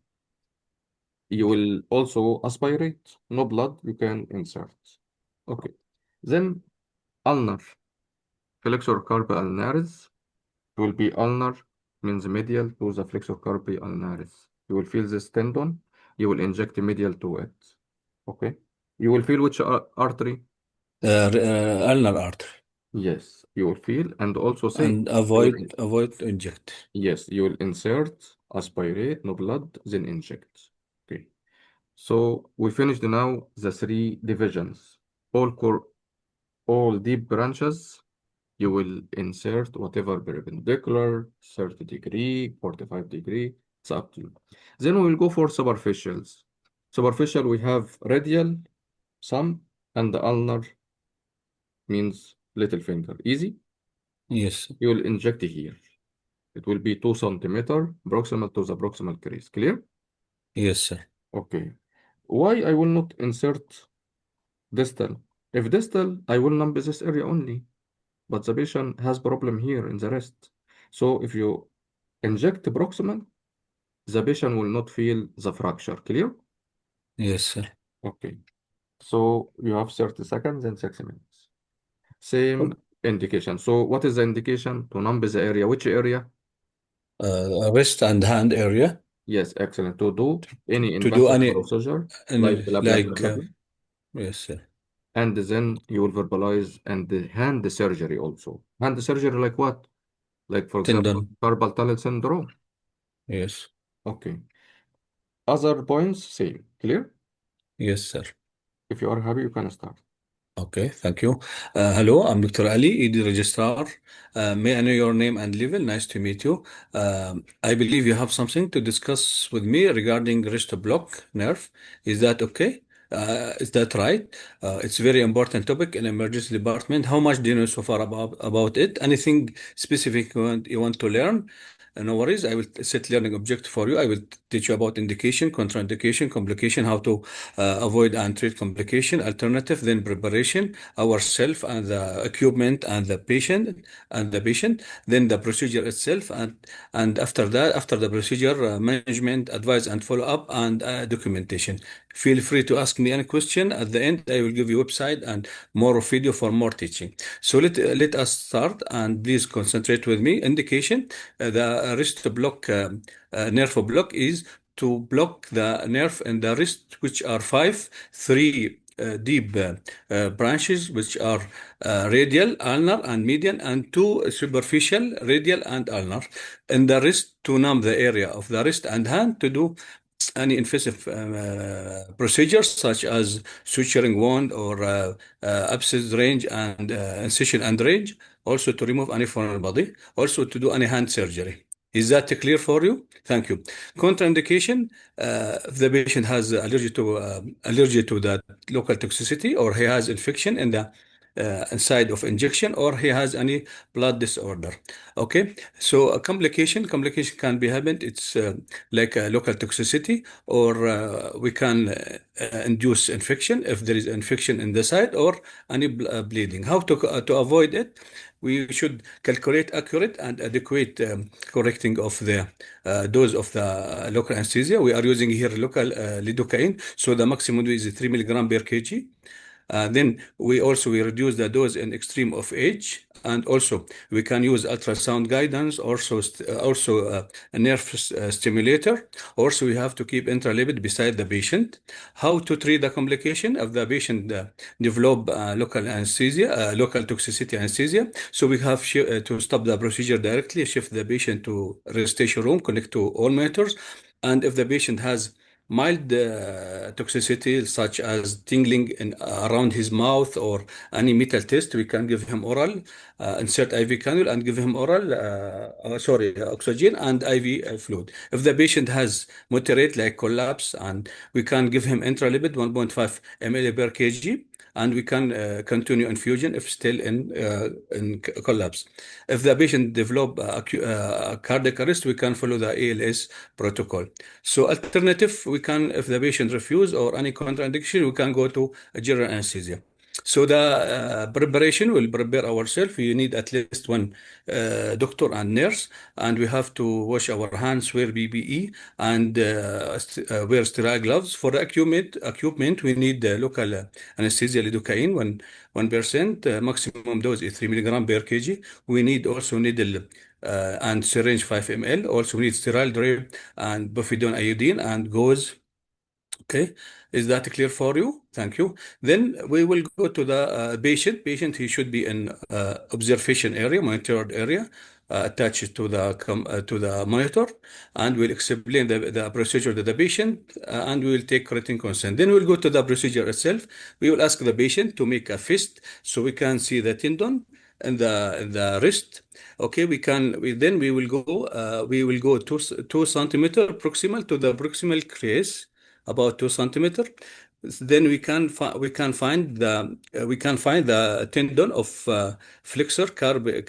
You will also aspirate. No blood, you can insert. Okay. Then ulnar. Flexor carpi ulnaris will be ulnar, means medial to the flexor carpi ulnaris. You will feel this tendon. You will inject medial to it. Okay. You will feel which artery? Ulnar artery. Yes, you will feel and also say And you will avoid inject. yes, you will insert, aspirate, no blood, then inject. Okay. So we finished now the three divisions. All core, all deep branches, you will insert whatever perpendicular, 30 degree, 45 degree, it's up to you. Then we will go for superficials. Superficial, we have radial, some, and the ulnar means little finger. Easy. Yes. You will inject here. It will be 2 centimeter proximal to the proximal crease. Clear? Yes, sir. Okay. Why I will not insert distal? If distal, I will numb this area only, but the patient has problem here in the rest. So if you inject proximal, the patient will not feel the fracture. Clear? Yes, sir. Okay. So you have 30 seconds and 6 minutes. Same indication. So what is the indication? To numb the area. Which area? Wrist and hand area Yes, excellent. To do any to do invasive any procedure like blah blah blah like blah blah. yes, sir. And then you will verbalize and the hand surgery also. Hand surgery like what? Like for example, Tendon. carpal tunnel syndrome. Yes. Okay. Other points, same. Clear? Yes, sir. If you are happy, you can start. Okay, thank you. Hello, I'm Dr. Ali, ED Registrar. May I know your name and level? Nice to meet you. I believe you have something to discuss with me regarding wrist block nerve. Is that okay? Is that right? It's a very important topic in emergency department. How much do you know so far about it? Anything specific you want to learn? No worries. I will set learning objective for you. I will teach you about indication, contraindication, complication, how to avoid and treat complication, alternative, then preparation, ourself and the equipment and the patient, then the procedure itself, and after that, after the procedure, management, advice and follow up, and documentation. Feel free to ask me any question. At the end, I will give you website and more video for more teaching. So let us start, and please concentrate with me. Indication, the wrist block, nerve block is to block the nerve in the wrist, which are three deep branches, which are radial, ulnar, and median, and two superficial, radial and ulnar, in the wrist to numb the area of the wrist and hand to do any invasive procedures such as suturing wound or abscess range and incision and range, also to remove any foreign body, also to do any hand surgery. Is that clear for you? Thank you. Contraindication, if the patient has allergy to that local toxicity, or he has infection in the inside of injection, or he has any blood disorder. Okay, so a complication can be happened. It's like a local toxicity, or we can induce infection if there is infection in the side, or any bleeding. How to avoid it? We should calculate accurate and adequate correcting of the dose of the local anesthesia. We are using here local lidocaine, so the maximum dose is 3 milligram per kg. Then we reduce the dose in extreme of age, and also we can use ultrasound guidance, also a nerve stimulator. Also, we have to keep intralipid beside the patient. How to treat the complication of the patient develop local anesthesia, local toxicity anesthesia. So we have to stop the procedure directly, shift the patient to resuscitation room, connect to all monitors, and if the patient has mild toxicity such as tingling around his mouth or any metal test, we can give him oral, insert IV cannula and give him oral, oxygen and IV fluid. If the patient has moderate like collapse, and we can give him intralipid 1.5 ml per kg, and we can continue infusion if still in collapse. If the patient develop cardiac arrest, we can follow the ALS protocol. So alternative, we can, if the patient refuse or any contraindication, we can go to a general anesthesia. So the preparation, we'll prepare ourselves. You need at least one doctor and nurse, and we have to wash our hands, wear PPE, and wear sterile gloves. For the equipment, we need local anesthesia lidocaine, 1%. Maximum dose is 3 milligram per kg. We need also needle and syringe 5 ml. Also, we need sterile drip and povidone iodine and gauze. Okay, is that clear for you? Thank you. Then we will go to the patient. Patient, he should be in observation area, monitored area, attached to the monitor, and we'll explain the procedure to the patient, and we will take written consent. Then we'll go to the procedure itself. We will ask the patient to make a fist so we can see the tendon and the wrist. Okay, then we will go 2 centimeter proximal to the proximal crease, about 2 centimeter. Then we can find the tendon of flexor carpi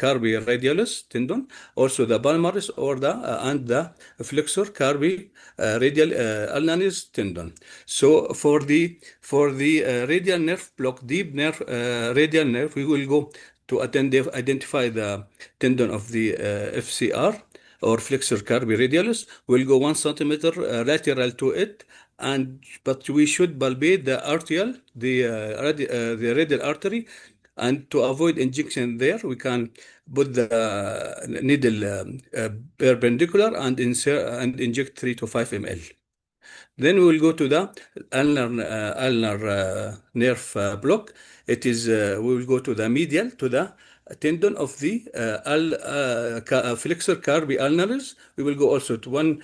radialis tendon, also the palmaris or and the flexor carpi radial ulnaris tendon. So for the radial nerve block, deep nerve radial nerve, we will go to identify the tendon of the FCR or flexor carpi radialis. We'll go 1 centimeter lateral to it, but we should palpate the arterial, the radial artery, and to avoid injection there, we can put the needle perpendicular and inject 3 to 5 ml. Then we will go to the ulnar nerve block. It is we will go to the medial to the tendon of the flexor carpi ulnaris. We will go also to 1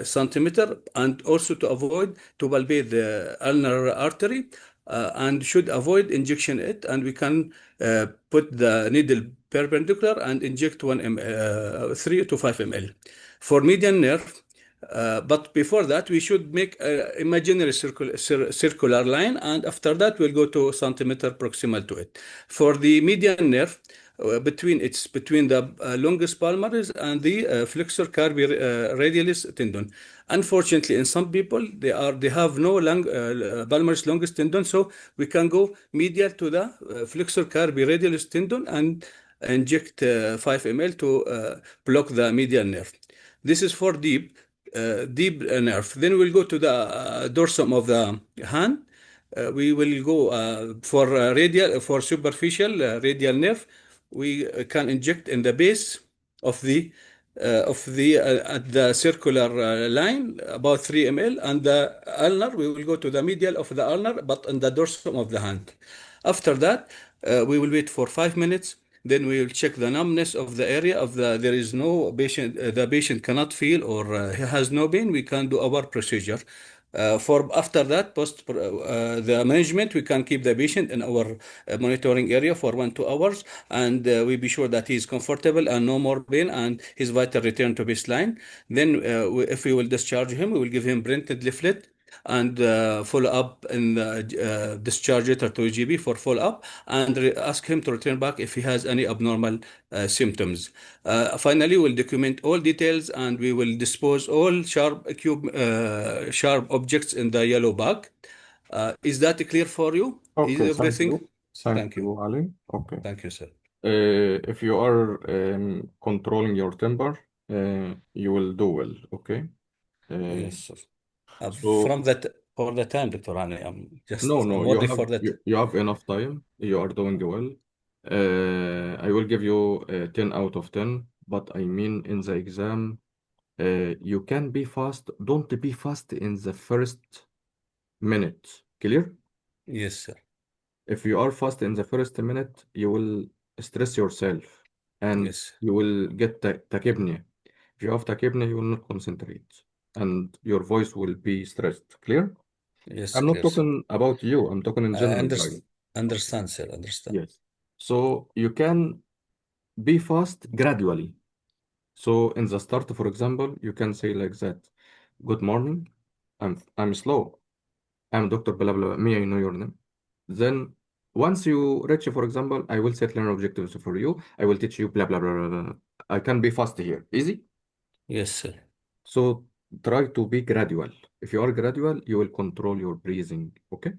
centimeter, and also to avoid to palpate the ulnar artery, and should avoid injection it, and we can put the needle perpendicular and inject 3 to 5 ml. For median nerve, but before that, we should make an imaginary circular line, and after that, we'll go to centimeter proximal to it. For the median nerve, between the longest palmaris and the flexor carpi radialis tendon. Unfortunately, in some people, they have no palmaris longest tendon, so we can go medial to the flexor carpi radialis tendon and inject 5 ml to block the median nerve. This is for deep nerve. Then we'll go to the dorsum of the hand. We will go for superficial radial nerve. We can inject in the base of the at the circular line about 3 ml, and the ulnar we will go to the medial of the ulnar, but in the dorsum of the hand. After that, we will wait for 5 minutes. Then we will check the numbness of the area of the. There is no patient. The patient cannot feel or has no pain. We can do our procedure. For after that, the management, we can keep the patient in our monitoring area for 1-2 hours, and we be sure that he is comfortable and no more pain, and his vital return to baseline. Then, if we will discharge him, we will give him printed leaflet and follow up in the discharge letter to EGB for follow up, and ask him to return back if he has any abnormal symptoms. Finally, we'll document all details, and we will dispose all sharp objects in the yellow bag. Is that clear for you? Okay, Is thank everything? you. Thank Thank you. you, Ali. Okay. Thank you, sir. If you are controlling your temper, you will do well, okay? Yes, sir. So For the time, Dr. Hani, I'm no, you worried have for that. you have enough time. You are doing well. I will give you 10 out of 10, but I mean in the exam, you can be fast. Don't be fast in the first minute. Clear? Yes, sir. If you are fast in the first minute, you will stress yourself and Yes. you will get tachypnea. If you have tachypnea, you will not concentrate and your voice will be stressed. Clear? Yes, I'm not clear, sir. talking about you, I'm talking in general, guys. Understand, sir. Understand. Yes. So you can be fast gradually. So in the start, for example, you can say like that, good morning, I'm slow. I'm Dr. Blah blah. May I know your name? Then once you reach, for example, I will set learning objectives for you. I will teach you blah blah blah blah. Blah. I can be fast here. Easy. Yes, sir. So try to be gradual. If you are gradual, you will control your breathing. Okay.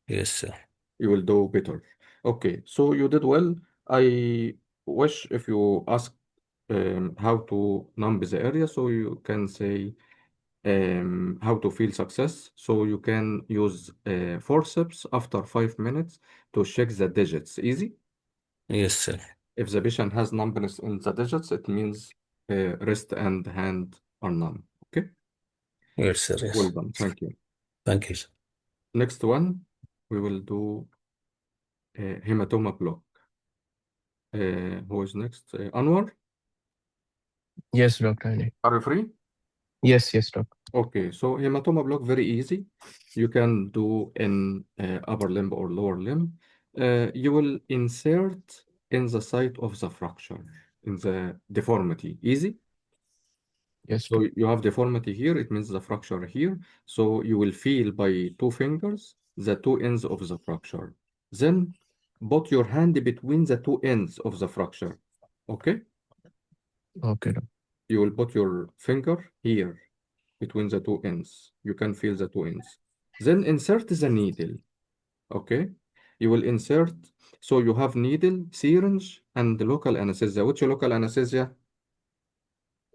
Yes, sir. You will do better. Okay. So you did well. I wish if you ask how to numb the area, so you can say how to feel success. So you can use forceps after 5 minutes to check the digits. Easy. Yes, sir. If the patient has numbness in the digits, it means wrist and hand are numb. Okay. Yes, sir. Yes. Well done. Thank you. Thank you, sir. Next one, we will do hematoma block. Who is next? Anwar, Yes, Dr. Ali. are you free? Yes, Doctor. Okay, so hematoma block, very easy. You can do in upper limb or lower limb. You will insert in the site of the fracture, in the deformity. Easy. Yes, So Doctor. you have deformity here, it means the fracture here. So you will feel by 2 fingers the 2 ends of the fracture. Then put your hand between the 2 ends of the fracture. Okay? Okay, Doctor. You will put your finger here between the 2 ends. You can feel the 2 ends. Then insert the needle. Okay? You will insert, so you have needle, syringe, and local anesthesia. Which local anesthesia?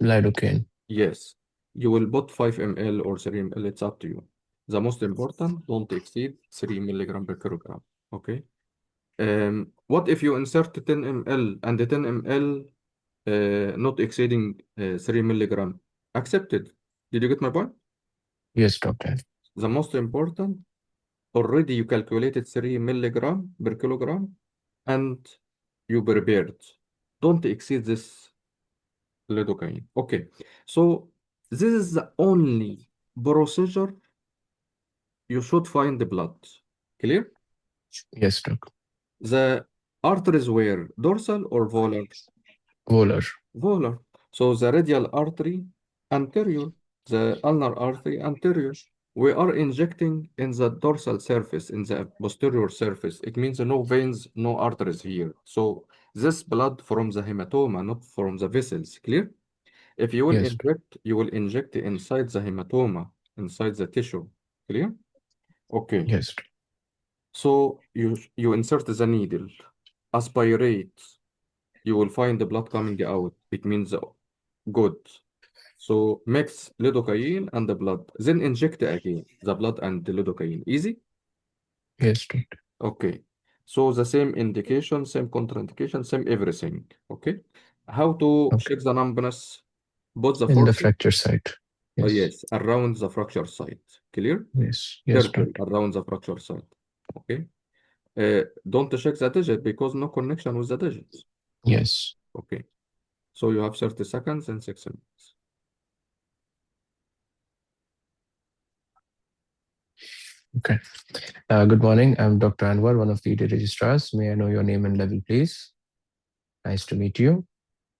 Lidocaine. Yes. You will put 5 ml or 3 ml, it's up to you. The most important, don't exceed 3 milligram per kilogram. Okay? What if you insert 10 ml and the 10 ml not exceeding 3 milligram? Accepted. Did you get my point? Yes, Doctor. The most important, already you calculated 3 milligram per kilogram and you prepared. Don't exceed this lidocaine. Okay, so this is the only procedure you should find the blood. Clear? Yes, doc. The arteries were dorsal or volar? Volar. Volar. So the radial artery anterior, the ulnar artery anterior. We are injecting in the dorsal surface, in the posterior surface. It means no veins, no arteries here. So this blood from the hematoma, not from the vessels. Clear? If you will Yes. inject, you will inject inside the hematoma, inside the tissue. Clear? Okay. Yes. So you insert the needle, aspirate, you will find the blood coming out. It means good. So mix lidocaine and the blood, then inject again the blood and the lidocaine. Easy? Yes, doctor. Okay. So the same indication, same contraindication, same everything. Okay. How to Okay. check the numbness? Both the In the forces. fracture site. Oh, Yes. yes, around the fracture site. Clear? Yes. Yes, Circle doctor. around the fracture site. Okay. Don't check the digit because no connection with the digits. Yes. Okay. So you have 30 seconds and 6 minutes. Okay. Good morning. I'm Dr. Anwar, one of the ED registrars. May I know your name and level, please? Nice to meet you.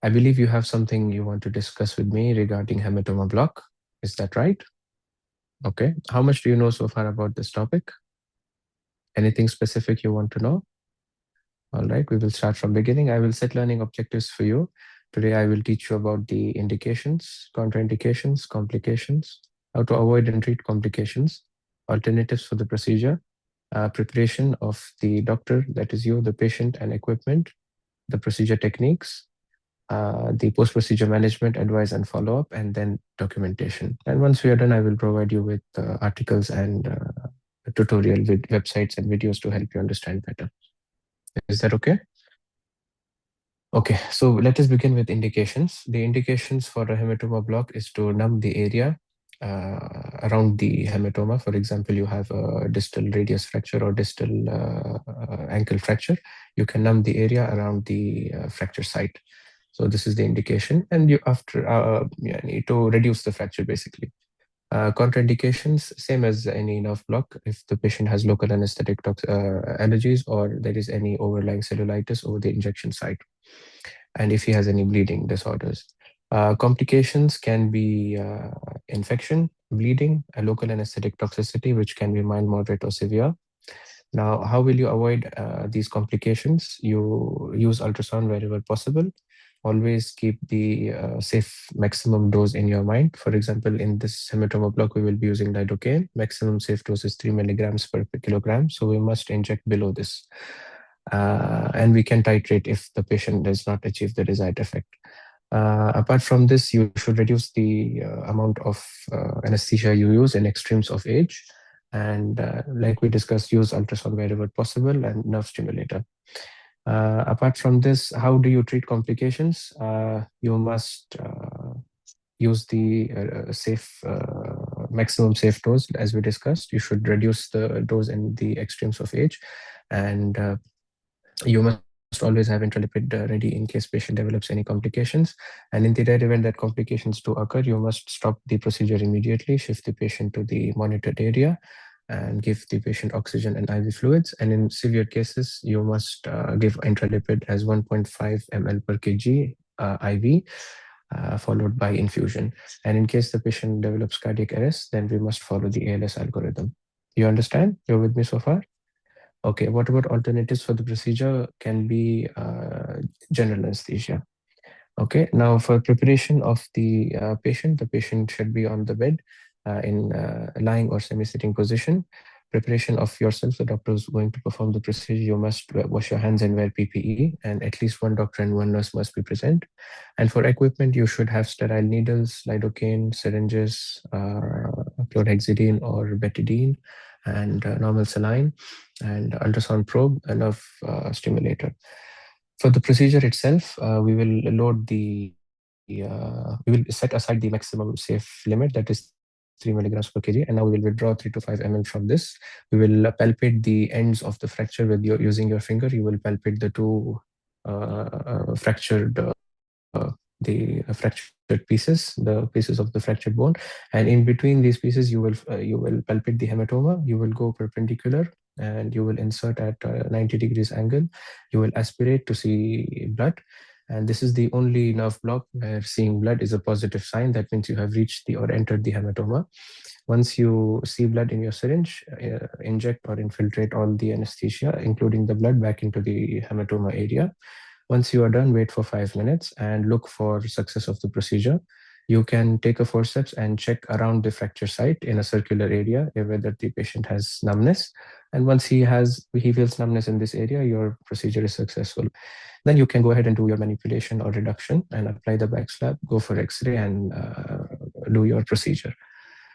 I believe you have something you want to discuss with me regarding hematoma block. Is that right? Okay. How much do you know so far about this topic? Anything specific you want to know? All right, we will start from beginning. I will set learning objectives for you. Today, I will teach you about the indications, contraindications, complications, how to avoid and treat complications, alternatives for the procedure, preparation of the doctor, that is you, the patient, and equipment, the procedure techniques, the post-procedure management, advice and follow-up, and then documentation. And once we are done, I will provide you with articles and tutorial with websites and videos to help you understand better. Is that okay? Okay, so let us begin with indications. The indications for a hematoma block is to numb the area around the hematoma. For example, you have a distal radius fracture or distal ankle fracture. You can numb the area around the fracture site. So this is the indication, and you need to reduce the fracture basically. Contraindications, same as any nerve block. If the patient has local anesthetic allergies or there is any overlying cellulitis over the injection site, and if he has any bleeding disorders. Complications can be infection, bleeding, a local anesthetic toxicity, which can be mild, moderate, or severe. Now, how will you avoid these complications? You use ultrasound wherever possible. Always keep the safe maximum dose in your mind. For example, in this hematoma block, we will be using lidocaine. Maximum safe dose is 3 milligrams per kilogram. So we must inject below this. And we can titrate if the patient does not achieve the desired effect. Apart from this, you should reduce the amount of anesthesia you use in extremes of age. And like we discussed, use ultrasound wherever possible and nerve stimulator. Apart from this, how do you treat complications? You must use the maximum safe dose, as we discussed. You should reduce the dose in the extremes of age, and you must always have intralipid ready in case patient develops any complications. And in the rare event that complications do occur, you must stop the procedure immediately, shift the patient to the monitored area, and give the patient oxygen and IV fluids. And in severe cases, you must give intralipid as 1.5 ml per kg IV, followed by infusion. And in case the patient develops cardiac arrest, then we must follow the ALS algorithm. You understand? You're with me so far? Okay, what about alternatives for the procedure? Can be general anesthesia. Okay, now for preparation of the patient should be on the bed in lying or semi-sitting position. Preparation of yourself, the doctor is going to perform the procedure. You must wash your hands and wear PPE, and at least one doctor and one nurse must be present. And for equipment, you should have sterile needles, lidocaine, syringes, chlorhexidine or betadine, and normal saline, and ultrasound probe, and nerve stimulator. For the procedure itself, we will set aside the maximum safe limit, that is 3 milligrams per kg, and now we will withdraw 3 to 5 ml from this. We will palpate the ends of the fracture with using your finger. You will palpate the two fractured pieces, the pieces of the fractured bone, and in between these pieces, you will palpate the hematoma. You will go perpendicular and you will insert at 90 degrees angle. You will aspirate to see blood. And this is the only nerve block where seeing blood is a positive sign. That means you have reached the or entered the hematoma. Once you see blood in your syringe, inject or infiltrate all the anesthesia, including the blood, back into the hematoma area. Once you are done, wait for 5 minutes and look for success of the procedure. You can take a forceps and check around the fracture site in a circular area whether the patient has numbness. And once he feels numbness in this area, your procedure is successful. Then you can go ahead and do your manipulation or reduction and apply the back slab, go for X-ray and do your procedure.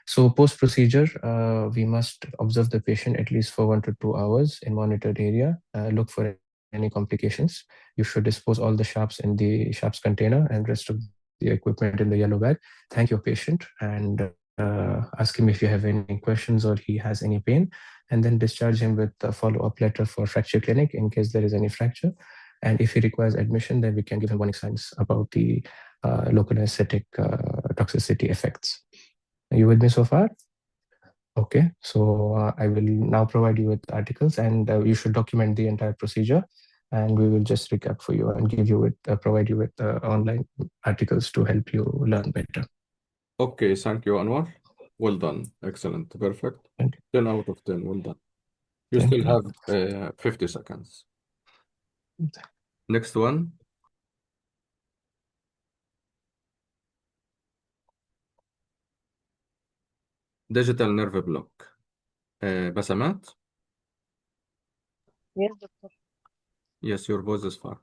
So post-procedure, we must observe the patient at least for 1 to 2 hours in monitored area, look for any complications. You should dispose all the sharps in the sharps container and rest of the equipment in the yellow bag. Thank your patient and ask him if you have any questions or he has any pain, and then discharge him with a follow-up letter for fracture clinic in case there is any fracture. And if he requires admission, then we can give him warning signs about the local anesthetic toxicity effects. Are you with me so far? Okay, so I will now provide you with articles, and you should document the entire procedure, and we will just recap for you and give you with provide you with online articles to help you learn better. Okay, thank you, Anwar. Well done. Excellent. Perfect. Thank you. 10 out of 10. Well done. You Thank still you. have 50 seconds. Next one. Digital nerve block. Basamat? Yes, doctor. Yes, your voice is far.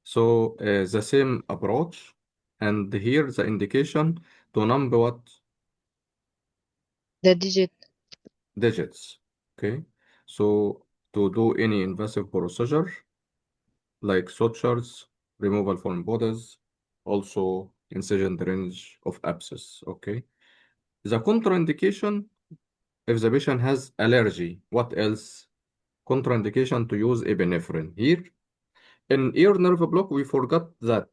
So the same approach, and here the indication to number what? The Digits. Okay. So to do any invasive procedure like sutures, removal foreign bodies, also incision drainage of abscess. Okay. The contraindication if the patient has allergy. What else? Contraindication to use epinephrine. Here in ear nerve block, we forgot that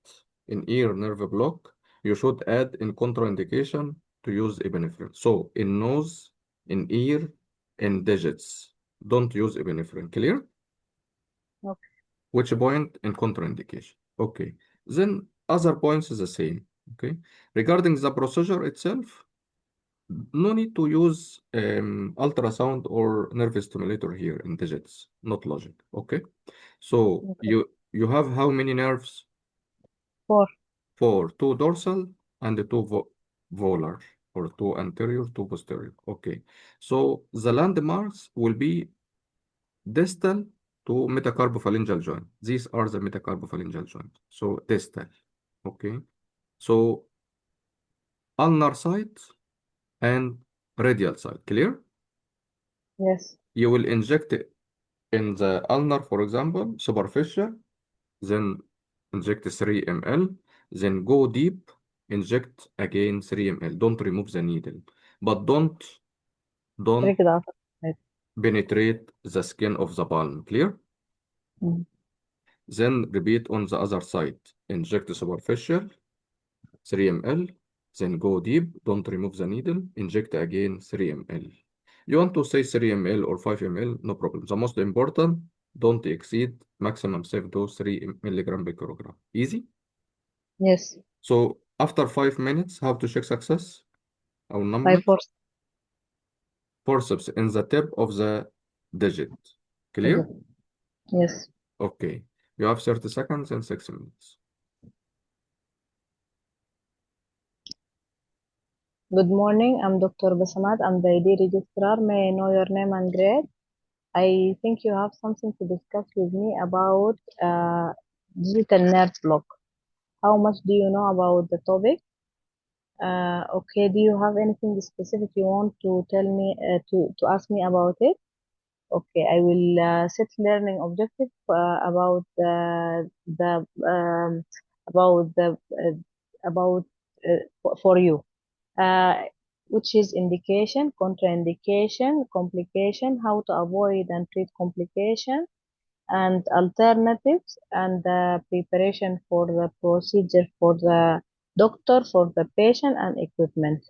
in ear nerve block, you should add in contraindication to use epinephrine. So in nose, in ear, in digits, don't use epinephrine. Clear? Okay. Which point in contraindication? Okay. Then other points is the same. Okay. Regarding the procedure itself, no need to use ultrasound or nerve stimulator here in digits, not logic. Okay. So Okay. you have how many nerves? 4. 4, 2 dorsal and 2 volar, or 2 anterior, 2 posterior. Okay. So the landmarks will be distal to metacarpophalangeal joint. These are the metacarpophalangeal joint. So distal. Okay. So ulnar side and radial side. Clear? Yes. You will inject it in the ulnar, for example, superficial, then inject 3 ml, then go deep, inject again 3 ml. Don't remove the needle, but don't Take it out. penetrate the skin of the palm. Clear? Mm. Then repeat on the other side. Inject superficial, 3 ml, then go deep, don't remove the needle, inject again 3 ml. You want to say 3 ml or 5 ml, no problem. The most important, don't exceed maximum safe dose 3 milligram per kilogram. Easy? Yes. So after 5 minutes, how to check success? Our By numbness? force. Forceps in the tip of the digit. Clear? Yes. Okay. You have 30 seconds and 6 minutes. Good morning. I'm Dr. Basamat. I'm the ID registrar. May I know your name and grade? I think you have something to discuss with me about digital nerve block. How much do you know about the topic? Okay, do you have anything specific you want to tell me, to ask me about it? Okay, I will set learning objective about the about the about for you, which is indication, contraindication, complication, how to avoid and treat complication, and alternatives, and the preparation for the procedure for the doctor, for the patient, and equipment.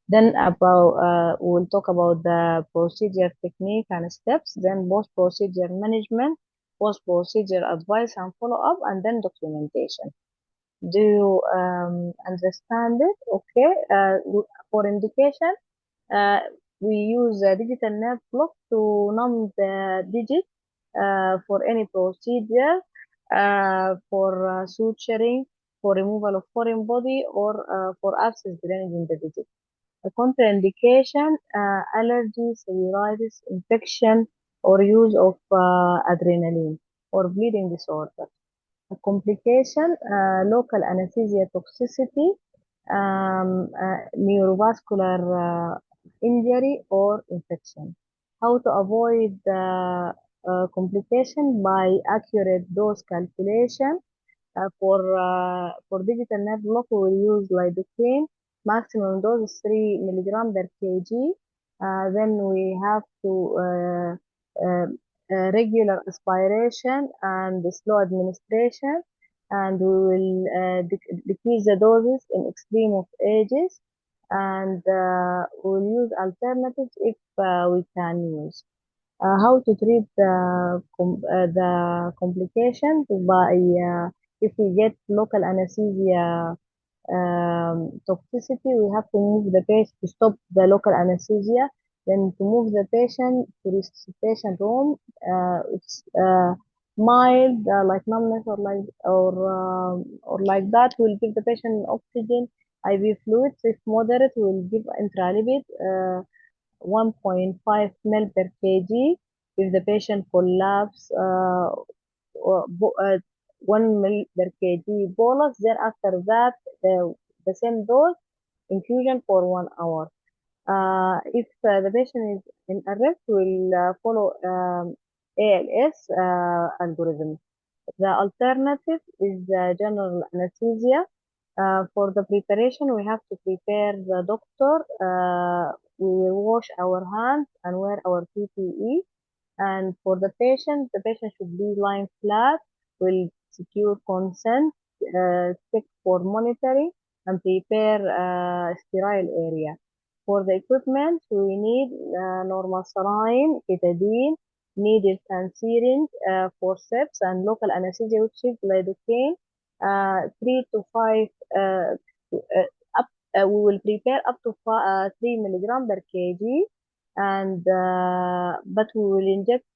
Then we'll talk about the procedure technique and steps, then post-procedure management, post-procedure advice and follow-up, and then documentation. Do you understand it? Okay. For indication, we use a digital nerve block to numb the digit for any procedure, for suturing, for removal of foreign body, or for abscess drainage in the digit. A contraindication, allergy, cellulitis, infection, or use of adrenaline or bleeding disorder. A complication, local anesthesia toxicity, neurovascular injury or infection. How to avoid complication by accurate dose calculation. For digital nerve block, we will use lidocaine. Maximum dose is 3 milligram per kg. Then we have to regular aspiration and slow administration, and we will decrease the doses in extreme of ages, and we will use alternatives if we can use. How to treat the complications by if we get local anesthesia toxicity, we have to move the patient to stop the local anesthesia, then to move the patient to resuscitation room. It's mild, like numbness or like that. We'll give the patient oxygen, IV fluids. If moderate, we'll give intralipid. 1.5 ml per kg. If the patient collapse, 1 ml per kg bolus. Then after that, the same dose infusion for 1 hour. If the patient is in arrest, we'll follow ALS algorithm. The alternative is general anesthesia. For the preparation, we have to prepare the doctor. We will wash our hands and wear our PPE. And for the patient should be lying flat. We'll secure consent, check for monitoring, and prepare sterile area. For the equipment, we need normal saline, betadine, needles and syringe, forceps, and local anesthesia, which is lidocaine. 3 to 5 up. We will prepare up to 3 milligram per kg, and but we will inject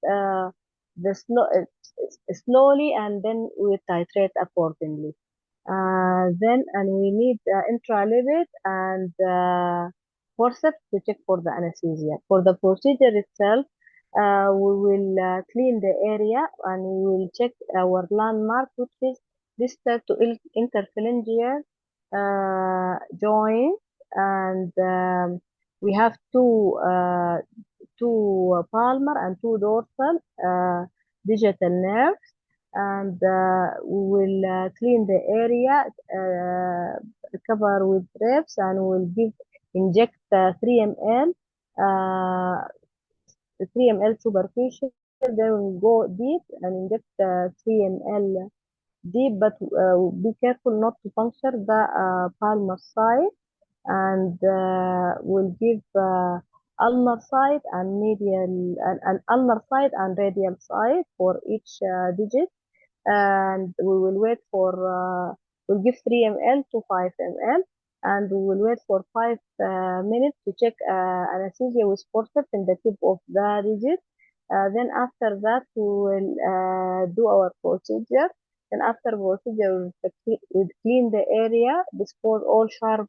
slowly, and then we titrate accordingly. And we need intralipid and forceps to check for the anesthesia. For the procedure itself, we will clean the area and we will check our landmark, which is distal to interphalangeal joint, and we have two palmar and two dorsal digital nerves, and we will clean the area, cover with drapes, and we will inject 3 ml 3 ml superficial, then we'll go deep and inject 3 ml deep, but be careful not to puncture the palmar side, and we'll give ulnar side and medial and ulnar side and radial side for each digit, and we will wait for we'll give 3 ml to 5 ml, and we will wait for 5 minutes to check anesthesia with forceps in the tip of the digit. Then after that, we will do our procedure. Then after procedure, we'll clean the area, dispose all sharp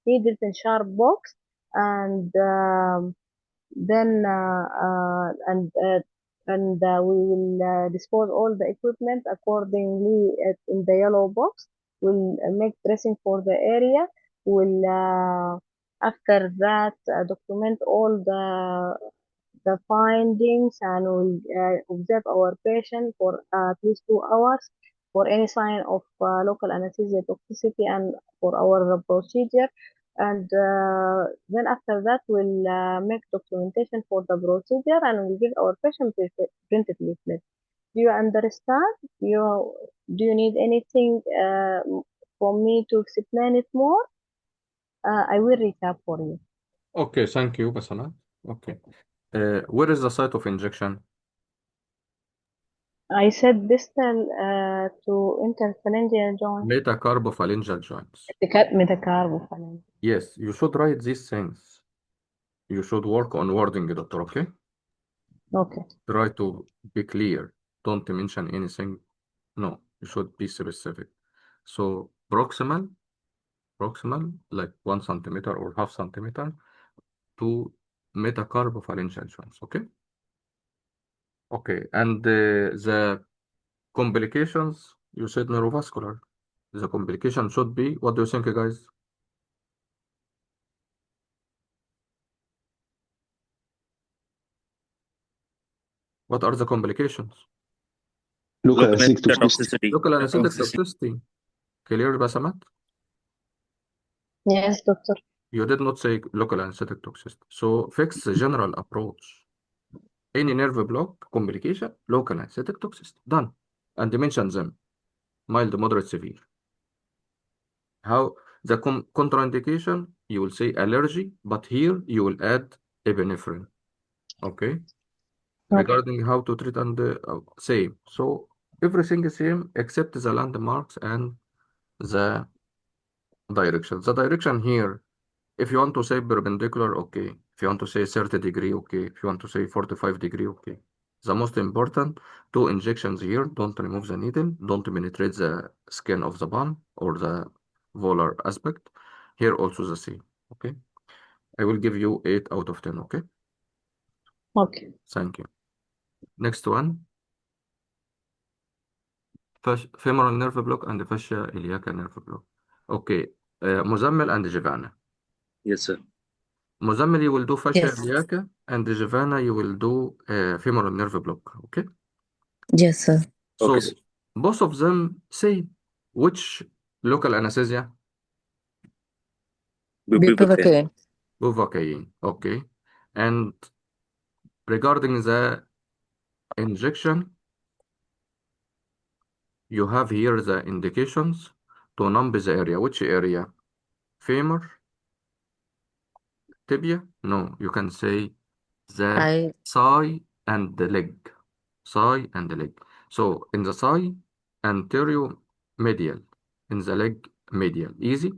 needles in sharp box, and then we will dispose all the equipment accordingly in the yellow box. We'll make dressing for the area. We'll after that document all the findings, and we'll observe our patient for at least 2 hours for any sign of local anesthesia toxicity and for our procedure. And then after that, we'll make documentation for the procedure, and we'll give our patient printed leaflet. Do you understand? Do you need anything for me to explain it more? I will recap for you. Okay, thank you, Basanat. Okay. Where is the site of injection? I said distal to interphalangeal joint. Metacarpophalangeal joints. Metacarpophalangeal. Yes, you should write these things. You should work on wording, doctor, okay? Okay. Try to be clear. Don't mention anything. No, you should be specific. So proximal, like 1 centimeter or half centimeter to metacarpophalangeal joints, okay? Okay, and the complications, you said neurovascular. The complication should be, what do you think, guys? What are the complications? Local Local anesthetic toxicity. toxicity. Local anesthetic toxicity. Clear, Basamat? Yes, doctor. You did not say local anesthetic toxicity. So fix the general approach. Any nerve block, complication, local anesthetic toxicity. Done. And mention them. Mild, moderate, severe. How the contraindication, you will say allergy, but here you will add epinephrine. Okay? Regarding how to treat and same. So everything is same except the landmarks and the direction. The direction here, if you want to say perpendicular, okay. If you want to say 30 degree, okay. If you want to say 45 degree, okay. The most important, two injections here. Don't remove the needle. Don't penetrate the skin of the palm or the volar aspect. Here also the same, okay. I will give you 8 out of 10, okay. Okay. Thank you. Next one. Femoral nerve block and fascia iliaca nerve block. Okay. Muzammil and Giovanna. Yes, sir. Muzammil, you will do fascia Yes. iliaca, and Giovanna, you will do femoral nerve block. Okay. Yes, sir. So Okay, sir. both of them say which local anesthesia? Bupivacaine. Bupivacaine. Bupivacaine. Okay. And regarding the injection, you have here the indications to numb the area. Which area? Femur? Tibia? No, you can say the I thigh and the leg. Thigh and the leg. So in the thigh, anterior medial. In the leg, medial. Easy.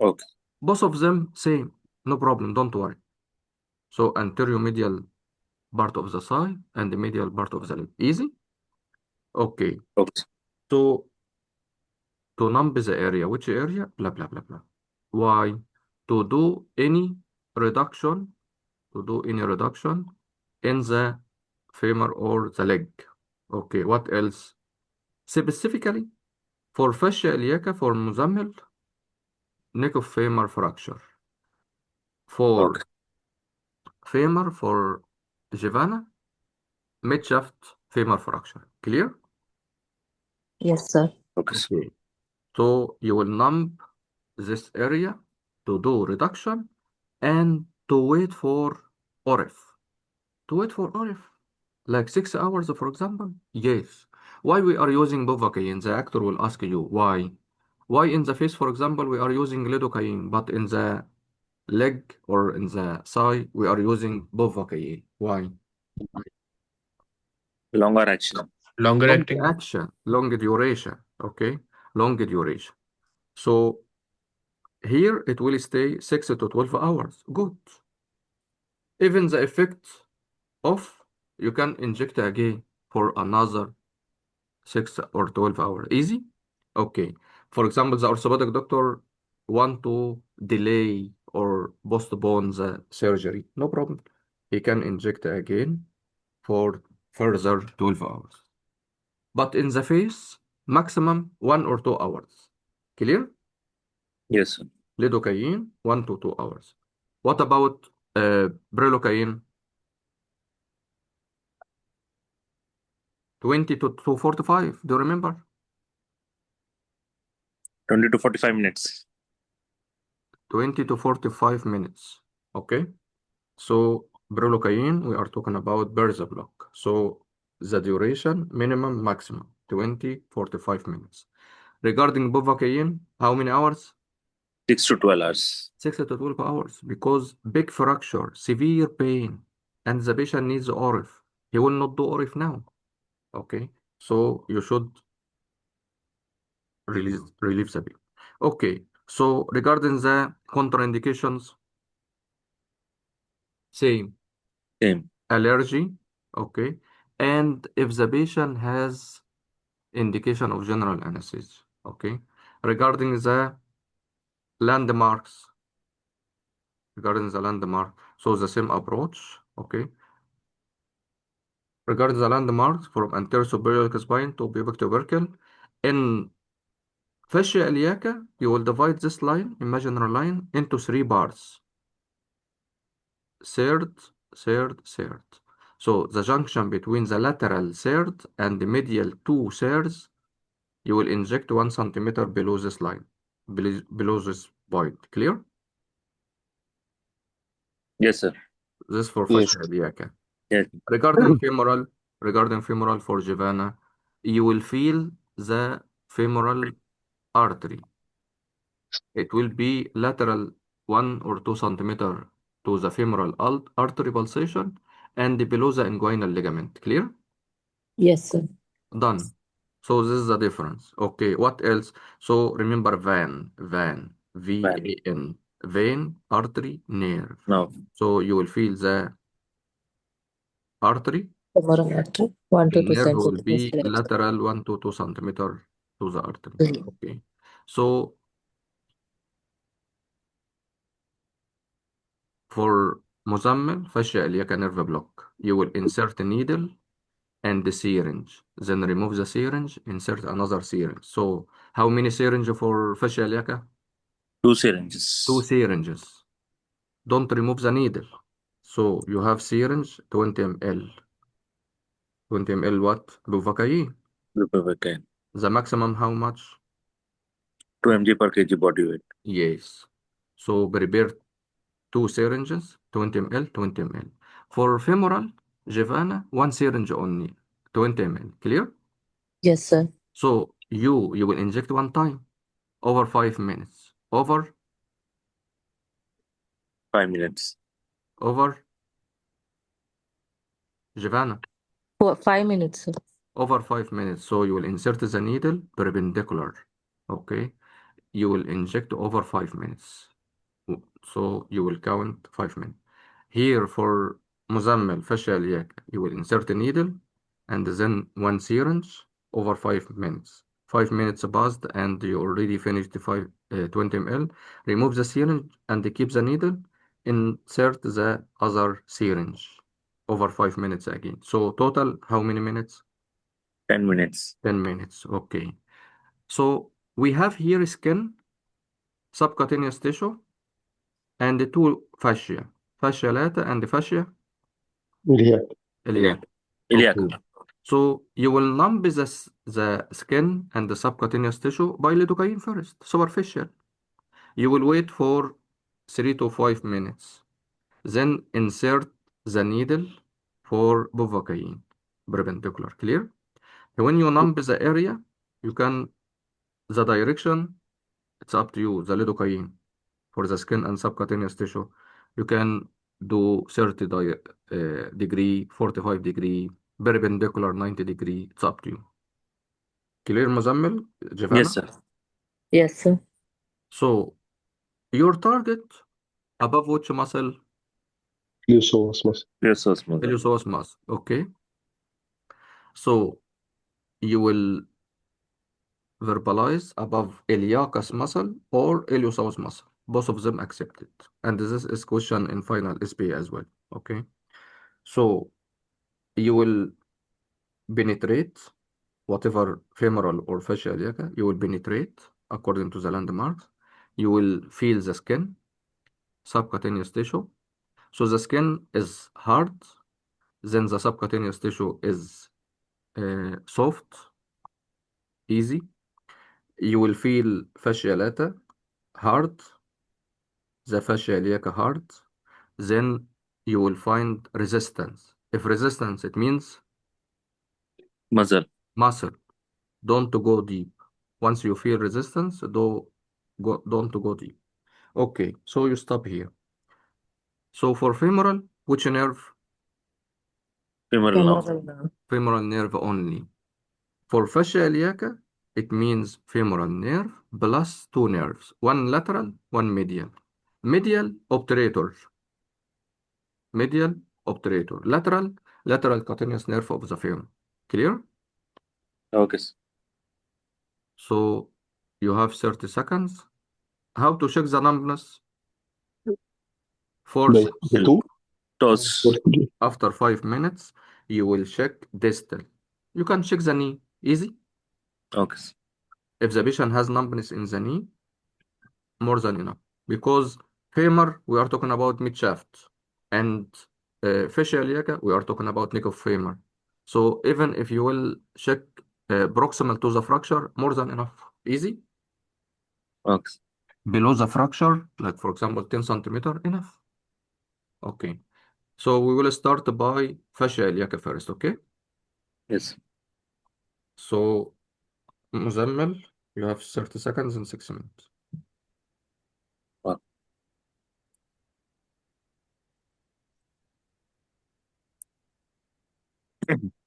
Okay. Both of them same. No problem. Don't worry. So anterior medial part of the thigh and the medial part of the leg. Easy. Okay. Okay. So to numb the area, which area? Blah blah blah blah. Why? To do any reduction. To do any reduction in the femur or the leg. Okay, what else? Specifically for fascia iliaca for Muzammil, neck of femur fracture. For Okay. femur for Giovanna, midshaft femur fracture. Clear? yes, sir. Okay, sir. Okay. So you will numb this area to do reduction and to wait for ORIF. To wait for ORIF. Like 6 hours, for example? Yes. Why we are using Buvacaine? The actor will ask you why. Why in the face, for example, we are using lidocaine, but in the leg or in the thigh, we are using Buvacaine. Why? Longer action. Longer Long acting. action, long duration. Okay, long duration. So here it will stay 6 to 12 hours. Good. Even the effect of you can inject again for another 6 or 12 hours. Easy? Okay. For example, the orthopedic doctor want to delay or postpone the surgery. No problem. He can inject again for further 12 hours. But in the face, maximum 1 or 2 hours. Clear? Yes, sir. Lidocaine, 1 to 2 hours. What about Brilocaine? 20 to 45. Do you remember? 20 to 45 minutes. 20 to 45 minutes. Okay. So Brilocaine, we are talking about Berza block. So the duration, minimum, maximum, 20, 45 minutes. Regarding Buvacaine, how many hours? 6 to 12 hours. 6 to 12 hours because big fracture, severe pain, and the patient needs ORIF. He will not do ORIF now. Okay, so you should relieve the pain. Okay, so regarding the contraindications, same. Same. Allergy, okay, and if the patient has indication of general anesthesia, okay. Regarding the landmarks, so the same approach, okay. Regarding the landmarks from anterior superior spine to pubic tubercle, in fascia iliaca, you will divide this line, imaginary line, into 3 parts. Third, third, third. So the junction between the lateral third and the medial 2/3, you will inject 1 centimeter below this line, below this point. Clear? Yes, sir. This for Yes. fascia iliaca. Yes. Regarding femoral for Jivana, you will feel the femoral artery. It will be lateral 1 or 2 centimeter to the femoral artery pulsation and below the inguinal ligament. Clear? Yes, sir. Done. So this is the difference. Okay, what else? So remember vein, V-A-N, vein, artery, nerve. No. So you will feel the artery. Femoral artery, 1 The to 2 nerve will centimeters. be lateral 1 to 2 centimeter to the artery. Mm. Okay. So for Muzammil, fascia iliaca nerve block, you will insert a needle and the syringe. Then remove the syringe, insert another syringe. So how many syringes for fascia iliaca? 2 syringes. 2 syringes. Don't remove the needle. So you have syringe 20 ml. 20 ml what? Buvacaine. Bupivacaine. The maximum how much? 2 mg per kg body weight. Yes. So prepare 2 syringes, 20 ml, 20 ml. For femoral, Jevana, 1 syringe only, 20 ml. Clear? Yes, sir. So you will inject 1 time over 5 minutes. Over 5 minutes. Jevana, For 5 minutes, sir. over 5 minutes. So you will insert the needle perpendicular. Okay. You will inject over 5 minutes. So you will count 5 minutes. Here for Muzammil fascia iliaca, you will insert a needle and then 1 syringe over 5 minutes. 5 minutes passed and you already finished the 20 ml. Remove the syringe and keep the needle. Insert the other syringe over 5 minutes again. So total, how many minutes? 10 minutes. 10 minutes. Okay. So we have here skin, subcutaneous tissue, and the 2 fascia lata and fascia Yeah. iliaca. Iliaca. Okay. So you will numb the skin and the subcutaneous tissue by lidocaine first, superficial. You will wait for 3 to 5 minutes. Then insert the needle for buvacaine, perpendicular. Clear? When you numb the area, you can, the direction, it's up to you, the lidocaine for the skin and subcutaneous tissue. You can do 30 degree, 45 degree, perpendicular 90 degree. It's up to you. Clear, Muzammil, Yes, Jivana? sir. Yes, sir. So your target above which muscle? Iliopsoas muscle. Yes, sir. Smooth. Iliopsoas muscle. Okay. So you will verbalize above iliacus muscle or iliopsoas muscle. Both of them accepted. And this is question in final SP as well. Okay. So you will penetrate whatever femoral or fascia iliaca, you will penetrate according to the landmarks. You will feel the skin, subcutaneous tissue. So the skin is hard, then the subcutaneous tissue is soft, easy. You will feel fascia lata hard, the fascia iliaca hard. Then you will find resistance. If resistance, it means Muscle. muscle. Don't go deep. Once you feel resistance, don't go deep. Okay, so you stop here. So for femoral, which nerve? Femoral nerve. Femoral nerve. Femoral nerve only. For fascia iliaca, it means femoral nerve plus two nerves, one lateral, one medial. Medial obturator. Medial obturator. Lateral cutaneous nerve of the femur. Clear? Okay. So you have 30 seconds. How to check the numbness? by Forceps. the two. Toes. After 5 minutes, you will check distal. You can check the knee. Easy. Okay. If the patient has numbness in the knee, more than enough. Because femur, we are talking about mid shaft. And fascia iliaca, we are talking about neck of femur. So even if you will check proximal to the fracture, more than enough. Easy. Okay. Below the fracture, like for example 10 centimeter, enough. Okay. So we will start by fascia iliaca first, okay? Yes. So Muzammil, you have 30 seconds and 6 minutes.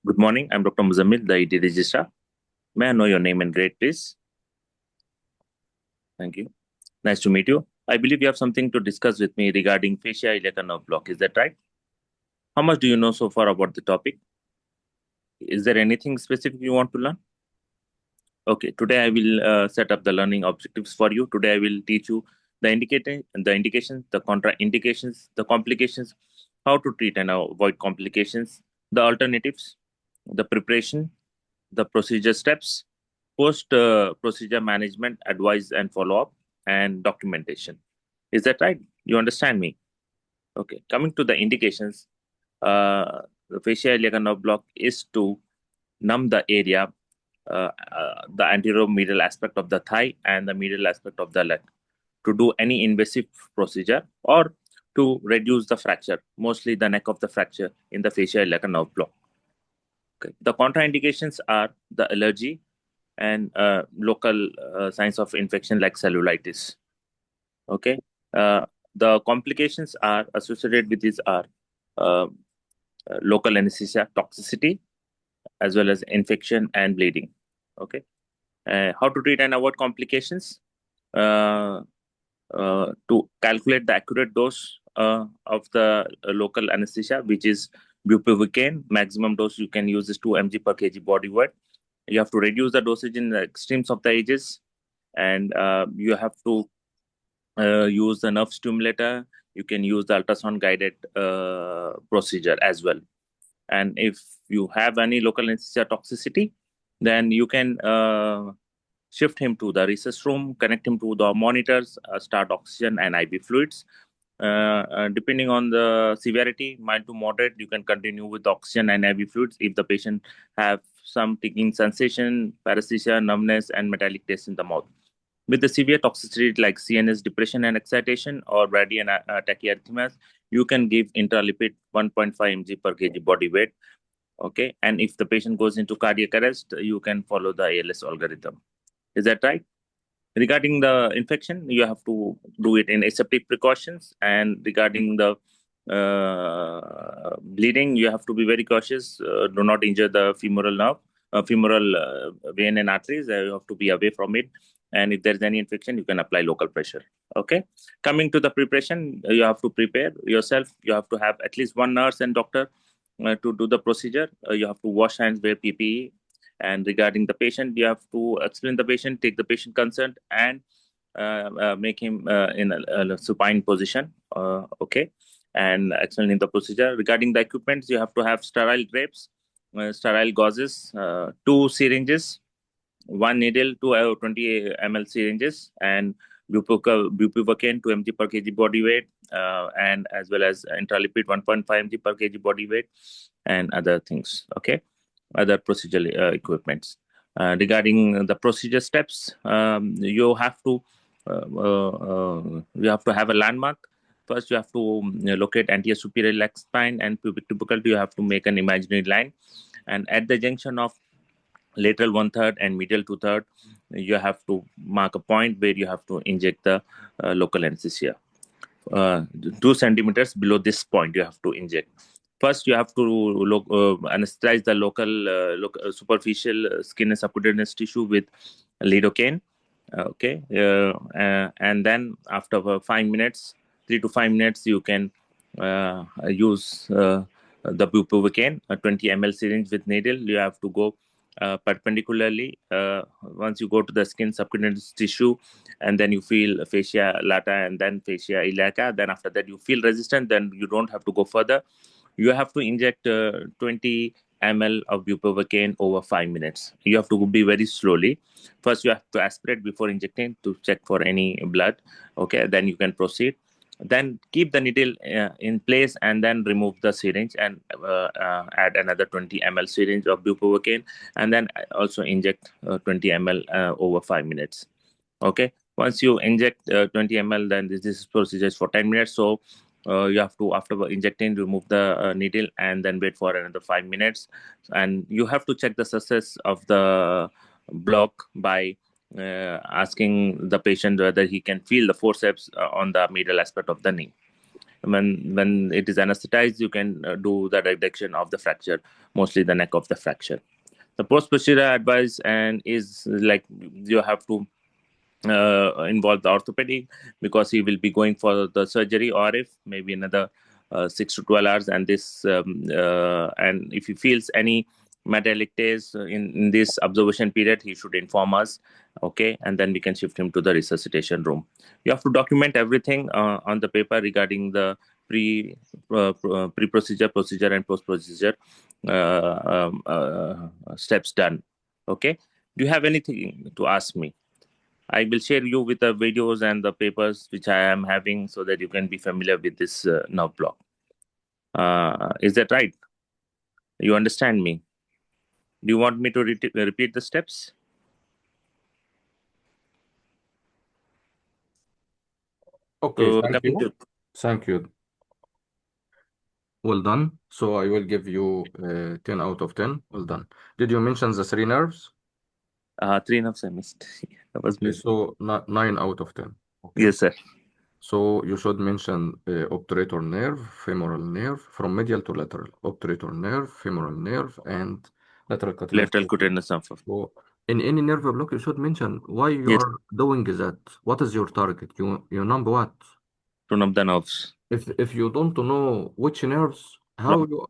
Good morning. I'm Dr. Muzammil, the ED registrar. May I know your name and grade, please? Thank you. Nice to meet you. I believe you have something to discuss with me regarding fascia iliaca nerve block. Is that right? How much do you know so far about the topic? Is there anything specific you want to learn? Okay, today I will set up the learning objectives for you. Today I will teach you the indications, the contraindications, the complications, how to treat and avoid complications, the alternatives, the preparation, the procedure steps, post procedure management, advice and follow-up, and documentation. Is that right? You understand me? Okay, coming to the indications, the fascia iliaca nerve block is to numb the area, the anterior medial aspect of the thigh and the medial aspect of the leg, to do any invasive procedure or to reduce the fracture, mostly the neck of the fracture in the fascia iliaca nerve block. Okay. The contraindications are the allergy and local signs of infection like cellulitis. Okay. The complications are associated with these are local anesthesia toxicity as well as infection and bleeding. Okay. How to treat and avoid complications? To calculate the accurate dose of the local anesthesia, which is bupivacaine. Maximum dose you can use is 2 mg per kg body weight. You have to reduce the dosage in the extremes of the ages, and you have to use the nerve stimulator. You can use the ultrasound guided procedure as well. And if you have any local anesthesia toxicity, then you can shift him to the resus room, connect him to the monitors, start oxygen and IV fluids. Depending on the severity, mild to moderate, you can continue with oxygen and IV fluids if the patient have some ticking sensation, paresthesia, numbness, and metallic taste in the mouth. With the severe toxicity like CNS depression and excitation or brady and tachyarrhythmias, you can give intralipid 1.5 mg per kg body weight. Okay, and if the patient goes into cardiac arrest, you can follow the ALS algorithm. Is that right? Regarding the infection, you have to do it in aseptic precautions, and regarding the bleeding, you have to be very cautious. Do not injure the femoral nerve, femoral vein and arteries. You have to be away from it. And if there's any infection, you can apply local pressure. Okay. Coming to the preparation, you have to prepare yourself. You have to have at least one nurse and doctor to do the procedure. You have to wash hands, wear PPE. And regarding the patient, you have to explain the patient, take the patient consent, and make him in a supine position. Okay. And explaining the procedure. Regarding the equipment, you have to have sterile drapes, sterile gauzes, 2 syringes, 1 needle, 2 20 ml syringes, and bupivacaine 2 mg per kg body weight, and as well as intralipid 1.5 mg per kg body weight, and other things. Okay, other procedural equipments. Regarding the procedure steps, you have to have a landmark. First, you have to locate anterior superior iliac spine and pubic tubercle. You have to make an imaginary line, and at the junction of lateral 1/3 and medial 2/3, you have to mark a point where you have to inject the local anesthesia. 2 centimeters below this point you have to inject. First, you have to anesthetize the local superficial skin and subcutaneous tissue with lidocaine. Okay, and then after 5 minutes, 3 to 5 minutes, you can use the bupivacaine, a 20 ml syringe with needle. You have to go perpendicularly. Once you go to the skin subcutaneous tissue, and then you feel fascia lata and then fascia iliaca, then after that you feel resistant, then you don't have to go further. You have to inject 20 ml of bupivacaine over 5 minutes. You have to be very slowly. First, you have to aspirate before injecting to check for any blood. Okay, then you can proceed. Then keep the needle in place and then remove the syringe and add another 20 ml syringe of bupivacaine, and then also inject 20 ml over 5 minutes. Okay, once you inject 20 ml, then this is procedures for 10 minutes. So you have to, after injecting, remove the needle and then wait for another 5 minutes. And you have to check the success of the block by asking the patient whether he can feel the forceps on the medial aspect of the knee. When it is anesthetized, you can do the reduction of the fracture, mostly the neck of the fracture. The post-procedure advice and is like you have to involve the orthopedic, because he will be going for the surgery, or if maybe another 6 to 12 hours, and this and if he feels any metallic taste in this observation period, he should inform us. Okay, and then we can shift him to the resuscitation room. You have to document everything on the paper regarding the pre-procedure, procedure, and post-procedure steps done. Okay, do you have anything to ask me? I will share you with the videos and the papers which I am having, so that you can be familiar with this nerve block. Is that right? You understand me? Do you want me to repeat the steps? Okay, So thank coming you. to Thank you. Well done. So I will give you 10 out of 10. Well done. Did you mention the 3 nerves? 3 nerves I missed. That was Okay, missed. so 9 out of 10. Okay. Yes, sir. So you should mention obturator nerve, femoral nerve, from medial to lateral. Obturator nerve, femoral nerve, and lateral cutaneous Lateral nerve. cutaneous nerve. So in any nerve block, you should mention why you Yes, are doing that. What is your target? You number what? to numb the nerves. If you don't know which nerves, No.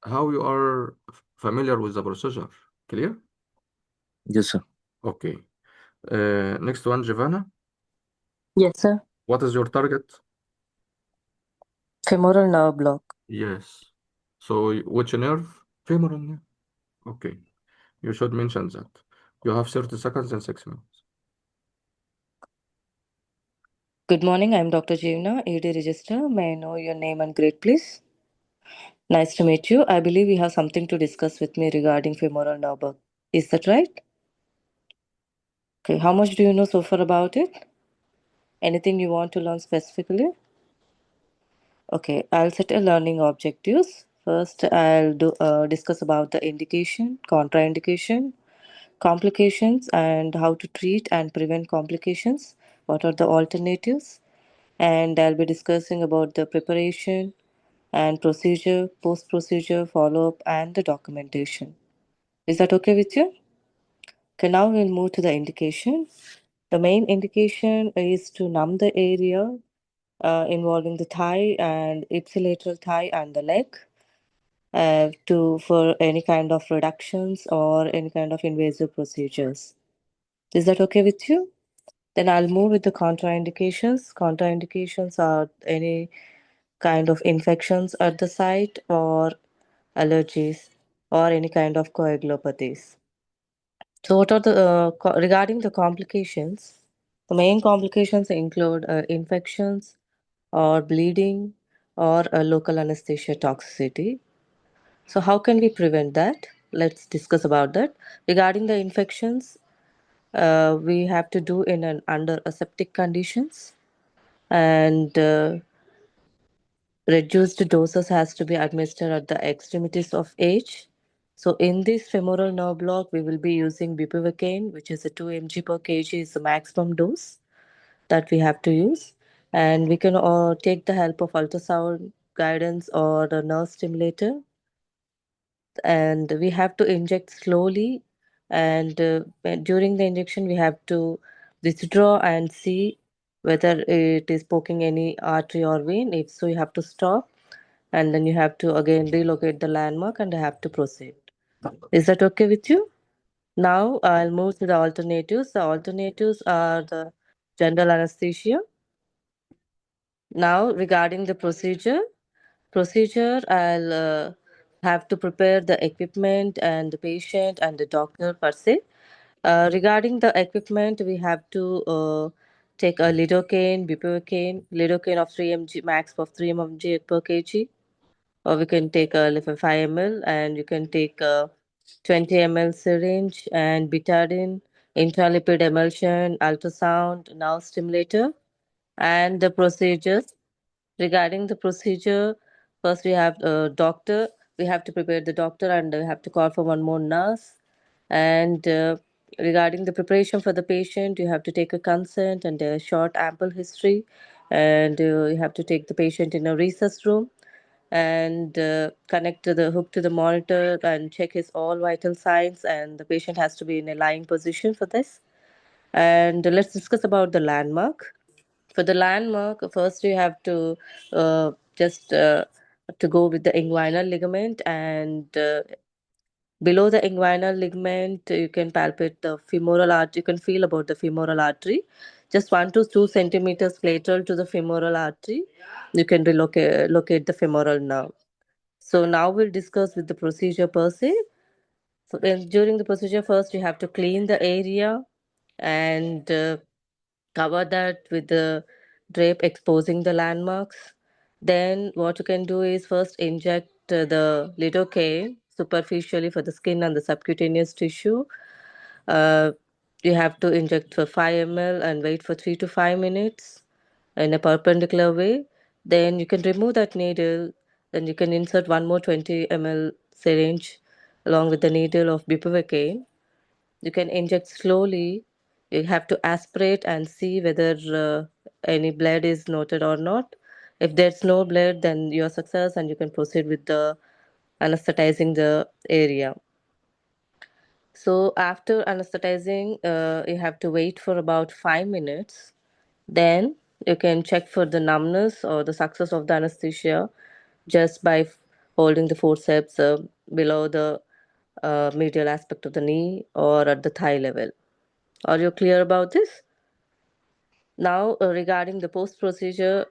how you are familiar with the procedure? Clear? Yes, sir. Okay. Next one, Giovanna. Yes, sir. What is your target? Femoral nerve block. Yes. So which nerve? Femoral nerve. Okay. You should mention that. You have 30 seconds and 6 minutes. Good morning. I'm Dr. Jeevna, ED Register. May I know your name and grade, please? Nice to meet you. I believe you have something to discuss with me regarding femoral nerve block. Is that right? Okay. How much do you know so far about it? Anything you want to learn specifically? Okay. I'll set a learning objectives. First, I'll discuss about the indication, contraindication, complications, and how to treat and prevent complications. What are the alternatives? And I'll be discussing about the preparation and procedure, post-procedure, follow-up, and the documentation. Is that okay with you? Okay, now we'll move to the indication. The main indication is to numb the area involving the thigh and ipsilateral thigh and the leg for any kind of reductions or any kind of invasive procedures. Is that okay with you? Then I'll move with the contraindications. Contraindications are any kind of infections at the site or allergies or any kind of coagulopathies. So what are the regarding the complications? The main complications include infections or bleeding or local anesthesia toxicity. So how can we prevent that? Let's discuss about that. Regarding the infections, we have to do in an under aseptic conditions, and reduced doses has to be administered at the extremities of each. So in this femoral nerve block, we will be using bupivacaine, which is a 2 mg per kg is the maximum dose that we have to use. And we can take the help of ultrasound guidance or a nerve stimulator. And we have to inject slowly. And during the injection, we have to withdraw and see whether it is poking any artery or vein. If so, you have to stop. And then you have to again relocate the landmark and have to proceed. Is that okay with you? Now I'll move to the alternatives. The alternatives are the general anesthesia. Now regarding the procedure I'll have to prepare the equipment and the patient and the doctor per se. Regarding the equipment, we have to take a lidocaine of 3 mg, max of 3 mg per kg, or we can take a 5 ml, and you can take a 20 ml syringe and betadine, intralipid emulsion, ultrasound, nerve stimulator, and the procedures. Regarding the procedure, first we have a doctor. We have to prepare the doctor, and we have to call for one more nurse. And regarding the preparation for the patient, you have to take a consent and a short ample history, and you have to take the patient in a recess room and connect to the hook to the monitor and check his all vital signs, and the patient has to be in a lying position for this. And let's discuss about the landmark. For the landmark, first you have to just to go with the inguinal ligament, and below the inguinal ligament you can palpate the femoral artery. You can feel about the femoral artery just 1 to 2 centimeters lateral to the femoral artery. You can locate the femoral nerve. So now we'll discuss with the procedure per se. So then during the procedure, first you have to clean the area and cover that with the drape exposing the landmarks. Then what you can do is first inject the lidocaine superficially for the skin and the subcutaneous tissue. Uh, you have to inject for 5 ml and wait for 3 to 5 minutes in a perpendicular way. Then you can remove that needle. Then you can insert one more 20 ml syringe along with the needle of bupivacaine. You can inject slowly. You have to aspirate and see whether any blood is noted or not. If there's no blood, then you're success and you can proceed with the anesthetizing the area. So after anesthetizing, you have to wait for about 5 minutes. Then you can check for the numbness or the success of the anesthesia just by holding the forceps below the medial aspect of the knee or at the thigh level. Are you clear about this? Now, regarding the post procedure,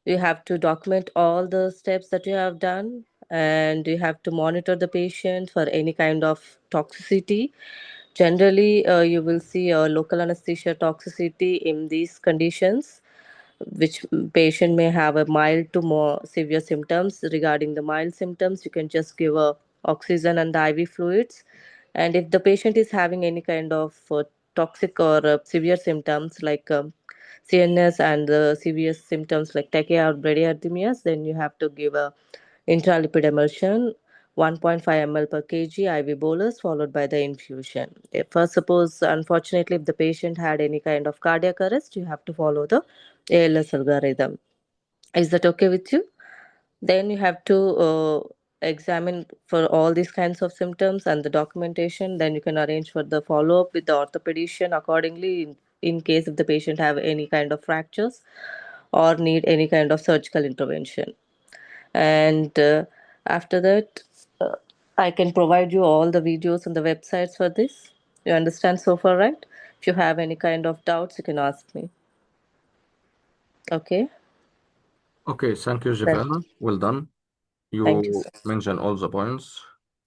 you have to document all the steps that you have done, and you have to monitor the patient for any kind of toxicity. Generally, you will see a local anesthesia toxicity in these conditions, which patient may have a mild to more severe symptoms. Regarding the mild symptoms, you can just give a oxygen and the IV fluids. And if the patient is having any kind of toxic or severe symptoms like CNS and severe symptoms like tachya or bradyarrhythmias, then you have to give a intralipid emulsion 1.5 ml per kg IV bolus followed by the infusion. First, suppose unfortunately if the patient had any kind of cardiac arrest, you have to follow the ALS algorithm. Is that okay with you? Then you have to examine for all these kinds of symptoms and the documentation. Then you can arrange for the follow-up with the orthopedician accordingly in case if the patient have any kind of fractures or need any kind of surgical intervention. And after that, uh, I can provide you all the videos and the websites for this. You understand so far, right? If you have any kind of doubts, you can ask me. Okay. Okay, thank you, Thank Giovanna. Well done. thank you, You sir. mentioned all the points,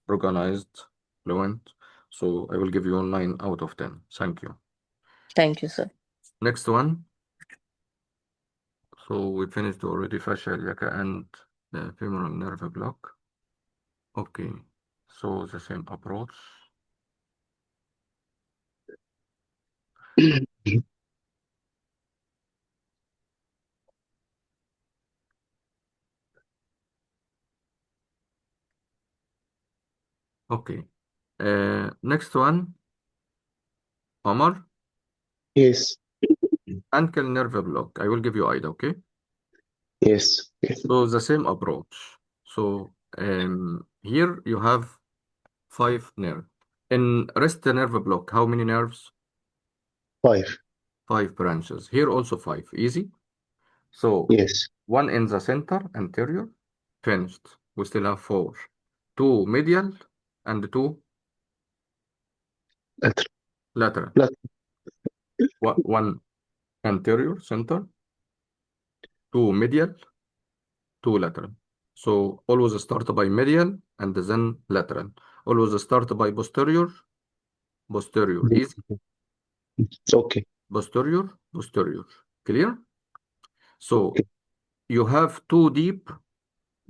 organized, fluent. So I will give you 9 out of 10. Thank you. Thank you, sir. Next one. So we finished already fascial yaka and the femoral nerve block. Okay, so the same approach. Okay. Next one, Omar. Yes. Ankle nerve block. I will give you IDA, okay? Yes. Yes. So the same approach. So here you have 5 nerves. In wrist nerve block, how many nerves? 5. 5 branches. Here also 5. Easy. So Yes. one in the center, anterior, finished. We still have 4. 2 medial and 2 Lateral. lateral. Lateral. One anterior, center, 2 medial, 2 lateral. So always start by medial and then lateral. Always start by posterior, posterior. Easy. Okay. Posterior, posterior. Clear? So Okay. you have 2 deep,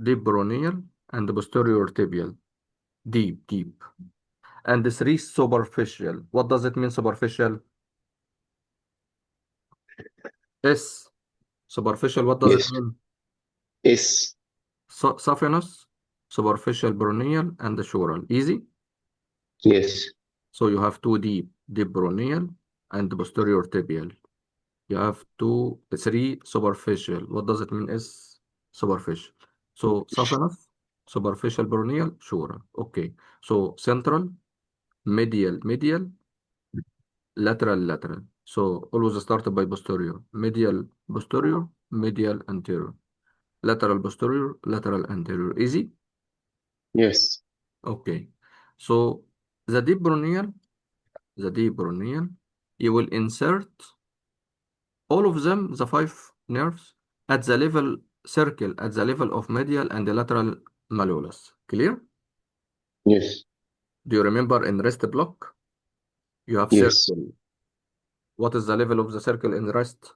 deep peroneal and posterior tibial. Deep, deep. And 3 superficial. What does it mean, superficial? S. Superficial, what does it Yes. mean? S. Saphenous, superficial peroneal, and the sural. Easy? Yes. So you have 2 deep, deep peroneal and posterior tibial. You have 3 superficial. What does it mean is superficial? So saphenous, superficial peroneal, sural. Okay. So central, medial, medial, lateral, lateral. So always start by posterior. Medial, posterior, medial, anterior. Lateral, posterior, lateral, anterior. Easy? Yes. Okay. So the deep peroneal, the deep peroneal, you will insert all of them, the 5 nerves, at the level circle, at the level of medial and the lateral malleolus. Clear? Yes. Do you remember in rest block? You have Yes. circle. What is the level of the circle in rest?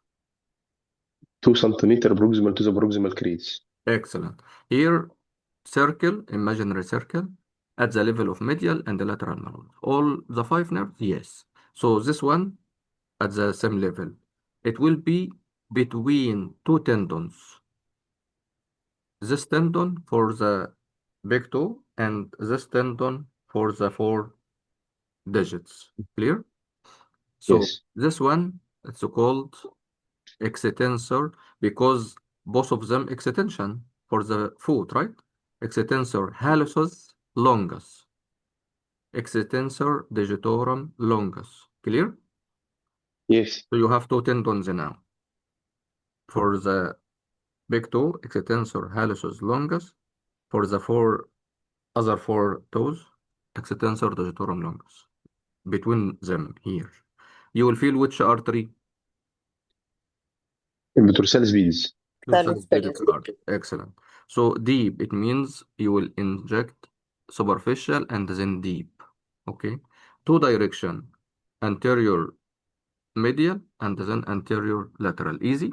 2 centimeter proximal to the proximal crease. Excellent. Here, circle, imaginary circle, at the level of medial and the lateral malleolus. All the 5 nerves? Yes. So this one at the same level. It will be between 2 tendons. This tendon for the big toe and this tendon for the 4 digits. Clear? So Yes. this one, it's called extensor because both of them extension for the foot, right? Extensor hallucis longus. Extensor digitorum longus. Clear? Yes. So you have 2 tendons now. For the big toe, extensor hallucis longus. For the other 4 toes, extensor digitorum longus. Between them here. You will feel which artery? Dorsal beads. Dorsal Salus pedic pedis. artery. Excellent. So deep, it means you will inject superficial and then deep. Okay. 2 direction, anterior medial and then anterior lateral. Easy.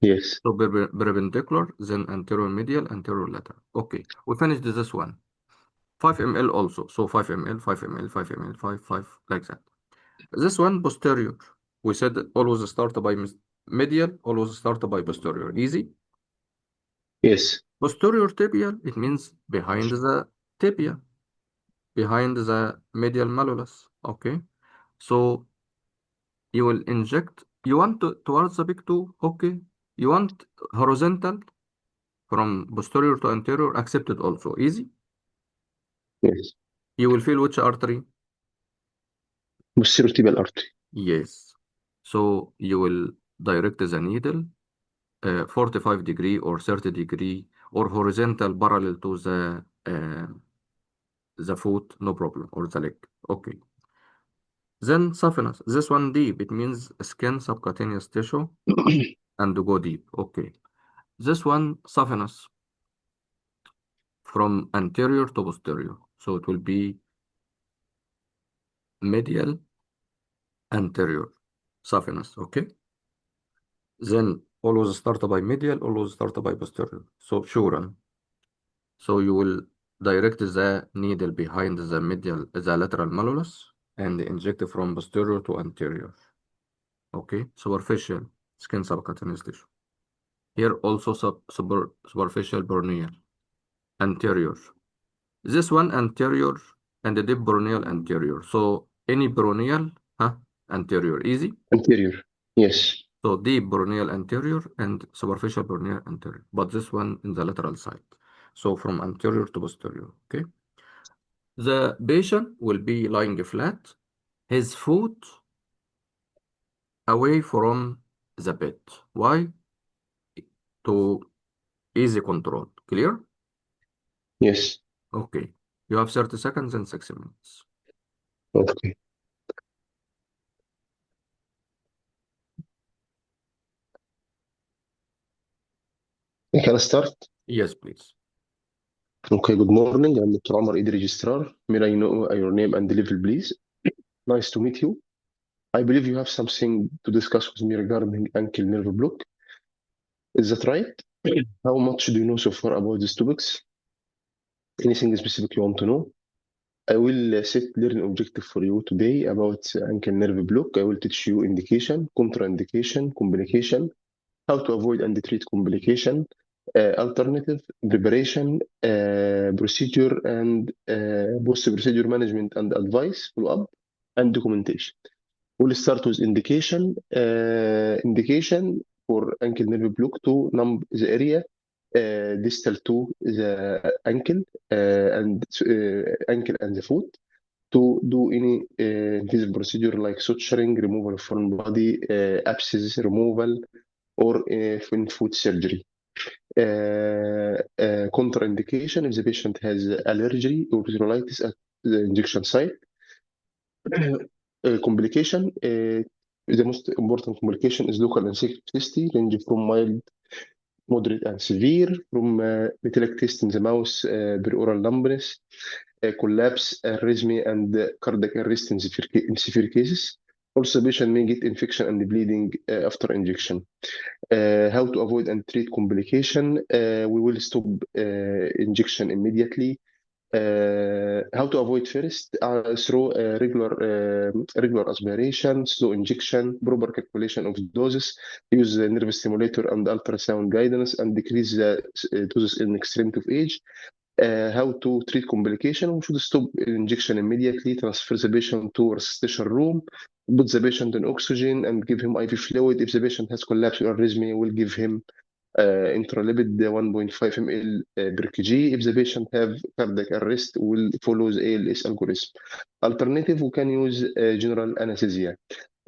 Yes. So perpendicular, then anterior medial, anterior lateral. Okay. We finished this one. 5 ml also. So 5 ml, 5 ml, 5 ml, 5, 5, like that. This one posterior. We said always start by medial, always start by posterior. Easy. Yes. Posterior tibial, it means behind the tibia, behind the medial malleolus. Okay. So you will inject, you want towards the big toe. Okay. You want horizontal from posterior to anterior, accepted also. Easy. Yes. You will feel which artery? Posterior tibial artery. Yes. So you will direct the needle 45 degree or 30 degree or horizontal parallel to the foot, no problem, or the leg. Okay. Then saphenous. This one deep. It means skin, subcutaneous tissue, and go deep. Okay. This one saphenous from anterior to posterior. So it will be medial, anterior, saphenous. Okay. Then always start by medial, always start by posterior. So sure. So you will direct the needle behind the medial, the lateral malleolus, and inject from posterior to anterior. Okay, superficial skin subcutaneous tissue. Here also superficial peroneal, anterior, This one anterior and the deep peroneal anterior. So any peroneal, anterior, easy. Anterior. Yes. So deep peroneal anterior and superficial peroneal anterior, but this one in the lateral side. So from anterior to posterior, okay? The patient will be lying flat, his foot away from the bed. Why? To easy control. Clear? Yes. Okay. You have 30 seconds and 60 minutes. Okay. Can I start? Yes, please. Okay, good morning. I'm Dr. Omar, ED Registrar. May I know your name and level, please? Nice to meet you. I believe you have something to discuss with me regarding ankle nerve block. Is that right? How much do you know so far about these topics? Anything specific you want to know? I will set learning objective for you today about ankle nerve block. I will teach you indication, contraindication, complication, how to avoid and treat complication, alternative, preparation, procedure, and post-procedure management and advice, follow-up, and documentation. We'll start with indication. Indication for ankle nerve block to numb the area distal to the ankle ankle and the foot to do any invasive procedure like suturing, removal of foreign body, abscess removal, or in foot surgery. Contraindication if the patient has allergy or rhinitis at the injection site. Complication, the most important complication is local encephalopathy, range from mild, moderate, and severe, from metallic taste in the mouth, perioral numbness, collapse, arrhythmia, and cardiac arrest in severe cases. Also, the patient may get infection and bleeding after injection. How to avoid and treat complication? We will stop injection immediately. How to avoid first through regular aspiration, slow injection, proper calculation of doses, use the nerve stimulator and ultrasound guidance, and decrease the doses in extremity of age. How to treat complication? We should stop injection immediately, transfer the patient to resuscitation room, put the patient in oxygen, and give him IV fluid. If the patient has collapse or arrhythmia, we'll give him intralipid 1.5 ml per kg. If the patient have cardiac arrest, we'll follow the ALS algorithm. Alternative, we can use general anesthesia.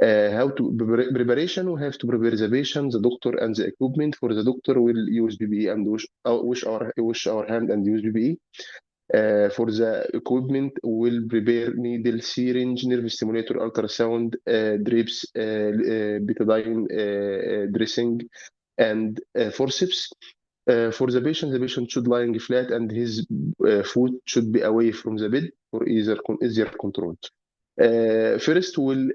How to preparation? We have to prepare the patient, the doctor, and the equipment. For the doctor, we'll use PPE and wash our hand and use PPE. For the equipment, we'll prepare needle, syringe, nerve stimulator, ultrasound, drips, betadine dressing, and forceps. For the patient should lying flat and his foot should be away from the bed for easier control. First, we'll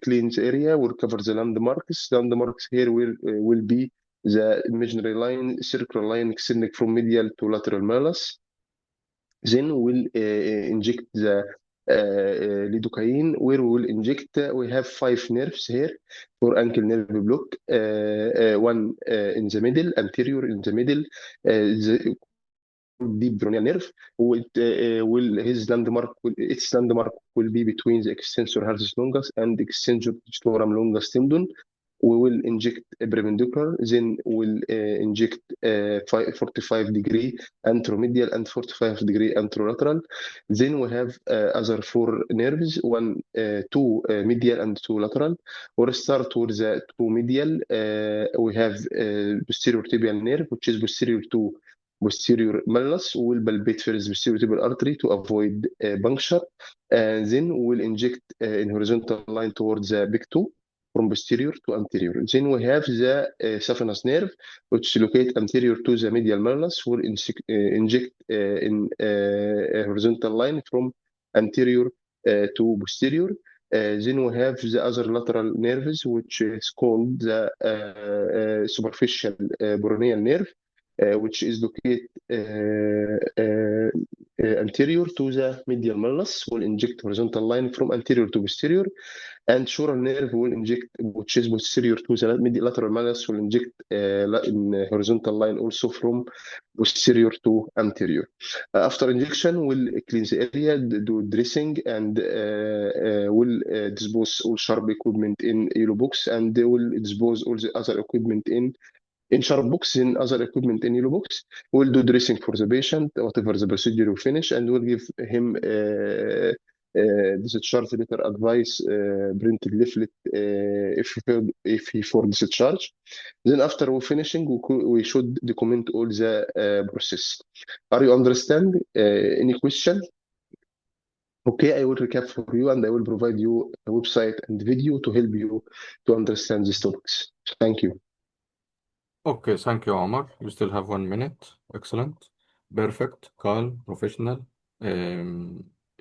clean the area. We'll cover the landmarks. Landmarks here will be the imaginary line, circular line extending from medial to lateral malleus. Then we'll inject the lidocaine, where we will inject. We have 5 nerves here for ankle nerve block. One in the middle, anterior in the middle, the deep peroneal nerve. Its landmark will be between the extensor hallucis longus and extensor digitorum longus tendon. We will inject a perpendicular, then we'll inject 45-degree anteromedial and 45-degree anterolateral. Then we have other 4 nerves, 2 medial and 2 lateral. We'll start with the 2 medial. We have posterior tibial nerve, which is posterior to posterior malleus. We will palpate first posterior tibial artery to avoid puncture. And then we will inject in horizontal line towards the big toe, from posterior to anterior. Then we have the saphenous nerve, which locate anterior to the medial malleus. We'll inject in a horizontal line from anterior to posterior. Then we have the other lateral nerves, which is called the superficial peroneal nerve, which is located anterior to the medial malleus. We'll inject horizontal line from anterior to posterior. and sural nerve will inject, which is posterior to the lateral malleus, will inject in horizontal line also from posterior to anterior. After injection, will clean the area, do dressing, and will dispose all sharp equipment in yellow box, and they will dispose all the other equipment in sharp box, in other equipment in yellow box. We'll do dressing for the patient, whatever the procedure will finish, and we'll give him discharge letter advice, printed leaflet if he for discharge. Then after we finishing, we should document all the process. Are you understand? Any question? Okay, I will recap for you, and I will provide you a website and video to help you to understand these topics. Thank you. Okay, thank you, Omar. You still have 1 minute. Excellent. Perfect. Calm, professional.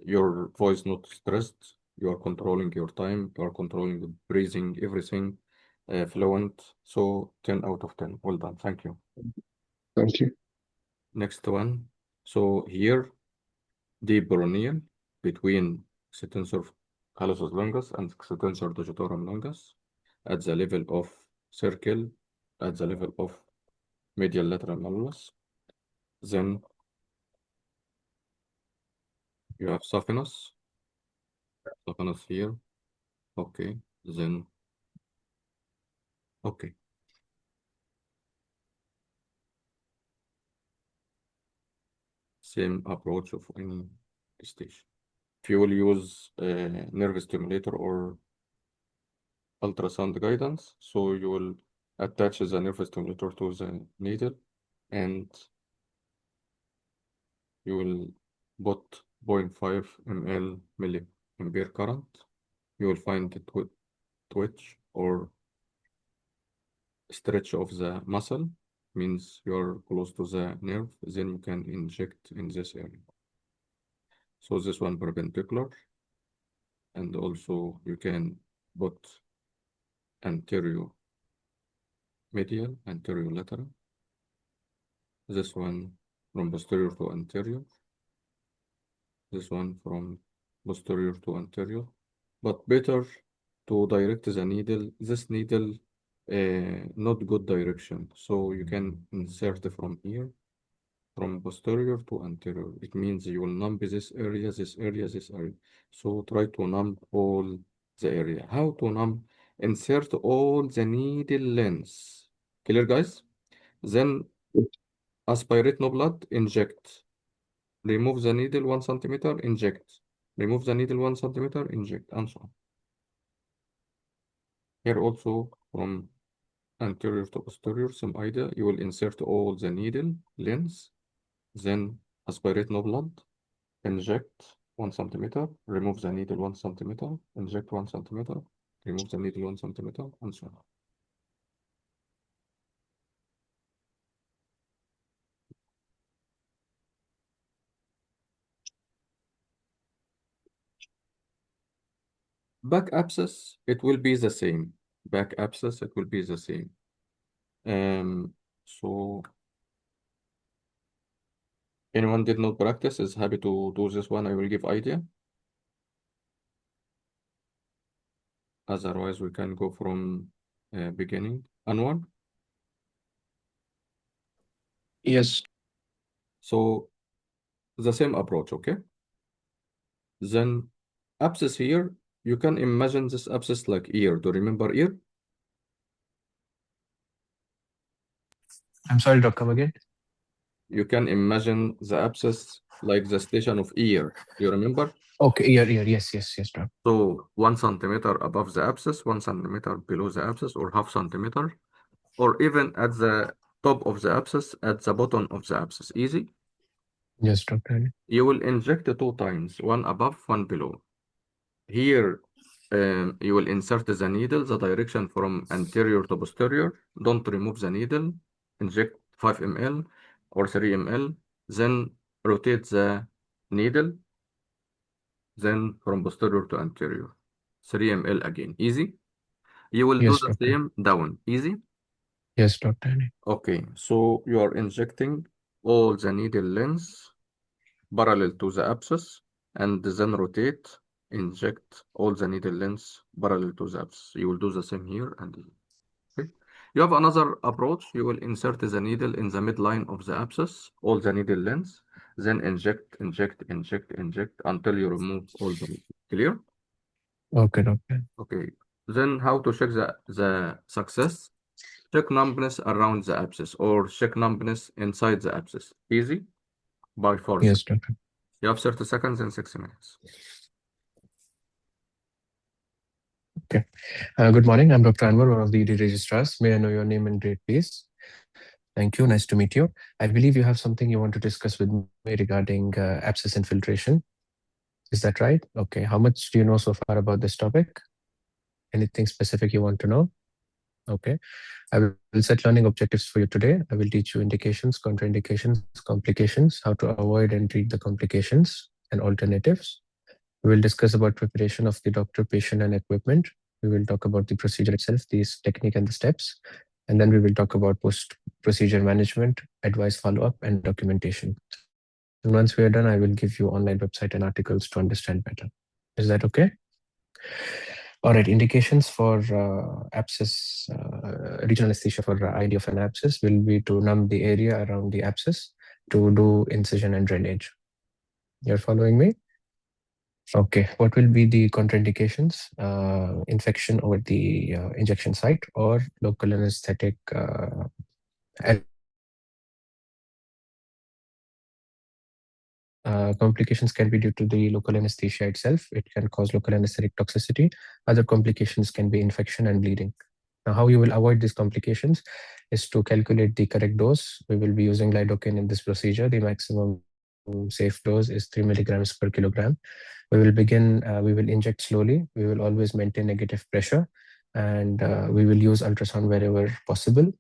Your voice not stressed. You are controlling your time. You are controlling the breathing, everything. Fluent. So 10 out of 10. Well done. Thank you. Thank you. Next one. So here, deep peroneal between extensor hallucis longus and extensor digitorum longus at the level of circle, at the level of medial lateral malleus. Then you have saphenous here. Okay. Then, okay. Same approach of any stage. If you will use a nerve stimulator or ultrasound guidance, so you will attach the nerve stimulator to the needle and you will put 0.5 ml milliampere current. You will find the twitch or stretch of the muscle, means you're close to the nerve, then you can inject in this area. So this one perpendicular, and also you can put anterior medial, anterior lateral. This one from posterior to anterior. This one from posterior to anterior. But better to direct the needle. This needle, not good direction. So you can insert from here, from posterior to anterior. It means you will numb this area, this area, this area. So try to numb all the area. How to numb? Insert all the needle lengths. Clear, guys? Then aspirate no blood, inject. Remove the needle 1 centimeter, inject. Remove the needle 1 centimeter, inject, and so on. Here also from anterior to posterior, same idea. You will insert all the needle lengths, then aspirate no blood, inject 1 centimeter, remove the needle 1 centimeter, inject 1 centimeter, remove the needle 1 centimeter, and so on. Back abscess, it will be the same. Back abscess, it will be the same. So anyone did not practice is happy to do this one. I will give idea. Otherwise, we can go from beginning. Anwar? Yes. So the same approach, okay? Then abscess here, you can imagine this abscess like ear. Do you remember ear? I'm sorry, Doc, come again? You can imagine the abscess like the station of ear. You remember? Okay, yes, Doc. So 1 centimeter above the abscess, 1 centimeter below the abscess, or half centimeter, or even at the top of the abscess, at the bottom of the abscess. Easy? Yes, Doctor. You will inject 2 times, 1 above, 1 below. Here, you will insert the needle, the direction from anterior to posterior. Don't remove the needle. Inject 5 ml or 3 ml. Then rotate the needle. Then from posterior to anterior. 3 ml again. Easy? You will do Yes, the Doctor. same down. Easy? Yes, Doctor. Okay, so you are injecting all the needle lengths parallel to the abscess and then rotate inject all the needle lengths parallel to the abscess. You will do the same here and here. Okay. You have another approach. You will insert the needle in the midline of the abscess, all the needle lengths, then inject, inject, inject, inject until you remove all the needle. Clear? Okay, doctor. Okay. Then how to check the success? Check numbness around the abscess or check numbness inside the abscess. Easy? By force. Yes, doctor. You have 30 seconds and 60 minutes. Okay. Good morning. I'm Dr. Anwar, one of the ED registrars. May I know your name and grade, please? Thank you. Nice to meet you. I believe you have something you want to discuss with me regarding abscess infiltration. Is that right? Okay. How much do you know so far about this topic? Anything specific you want to know? Okay. I will set learning objectives for you today. I will teach you indications, contraindications, complications, how to avoid and treat the complications, and alternatives. We will discuss about preparation of the doctor, patient, and equipment. We will talk about the procedure itself, the technique and the steps. And then we will talk about post-procedure management, advice follow-up, and documentation. And once we are done, I will give you online website and articles to understand better. Is that okay? All right, indications for abscess, regional anesthesia for IND of an abscess will be to numb the area around the abscess, to do incision and drainage. You're following me? Okay, what will be the contraindications? Infection over the injection site or local anesthetic complications can be due to the local anesthesia itself. It can cause local anesthetic toxicity. Other complications can be infection and bleeding. Now, how you will avoid these complications is to calculate the correct dose. We will be using lidocaine in this procedure. The maximum safe dose is 3 milligrams per kilogram. We will begin, we will inject slowly. We will always maintain negative pressure, and we will use ultrasound wherever possible.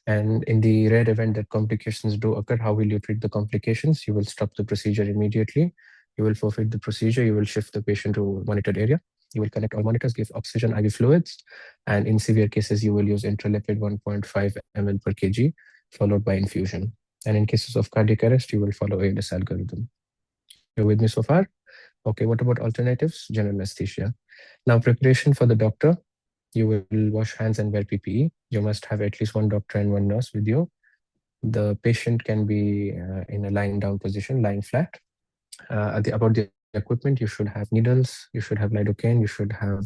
And in the rare event that complications do occur, how will you treat the complications? You will stop the procedure immediately. You will forfeit the procedure. You will shift the patient to monitored area. You will connect all monitors, give oxygen IV fluids, and in severe cases, you will use intralipid 1.5 ml per kg, followed by infusion. And in cases of cardiac arrest, you will follow ALS algorithm. You're with me so far? Okay, what about alternatives? General anesthesia. Now, preparation for the doctor. You will wash hands and wear PPE. You must have at least one doctor and one nurse with you. The patient can be in a lying down position, lying flat. About the equipment, you should have needles, you should have lidocaine, you should have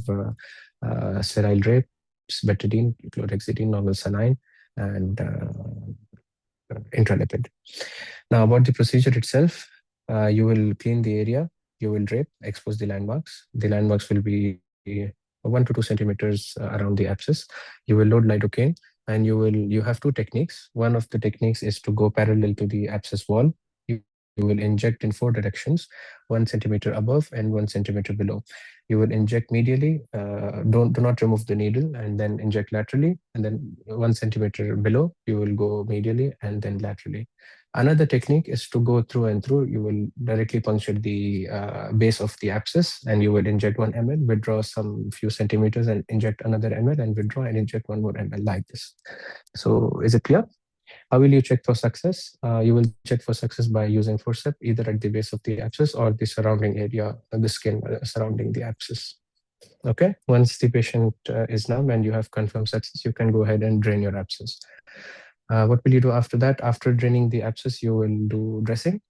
sterile drapes, betadine, chlorhexidine, normal saline, and intralipid. Now, about the procedure itself, you will clean the area, you will drape, expose the landmarks. The landmarks will be 1 to 2 centimeters around the abscess. You will load lidocaine, and you have two techniques. One of the techniques is to go parallel to the abscess wall. You will inject in 4 directions, 1 centimeter above and 1 centimeter below. You will inject medially, do not remove the needle, and then inject laterally, and then 1 centimeter below, you will go medially and then laterally. Another technique is to go through and through. You will directly puncture the base of the abscess, and you will inject 1 ml, withdraw some few centimeters and inject another ml, and withdraw and inject 1 more ml, like this. So is it clear? How will you check for success? You will check for success by using forceps, either at the base of the abscess or the surrounding area, the skin surrounding the abscess. Okay, once the patient is numb and you have confirmed success, you can go ahead and drain your abscess. What will you do after that? After draining the abscess, you will do dressing.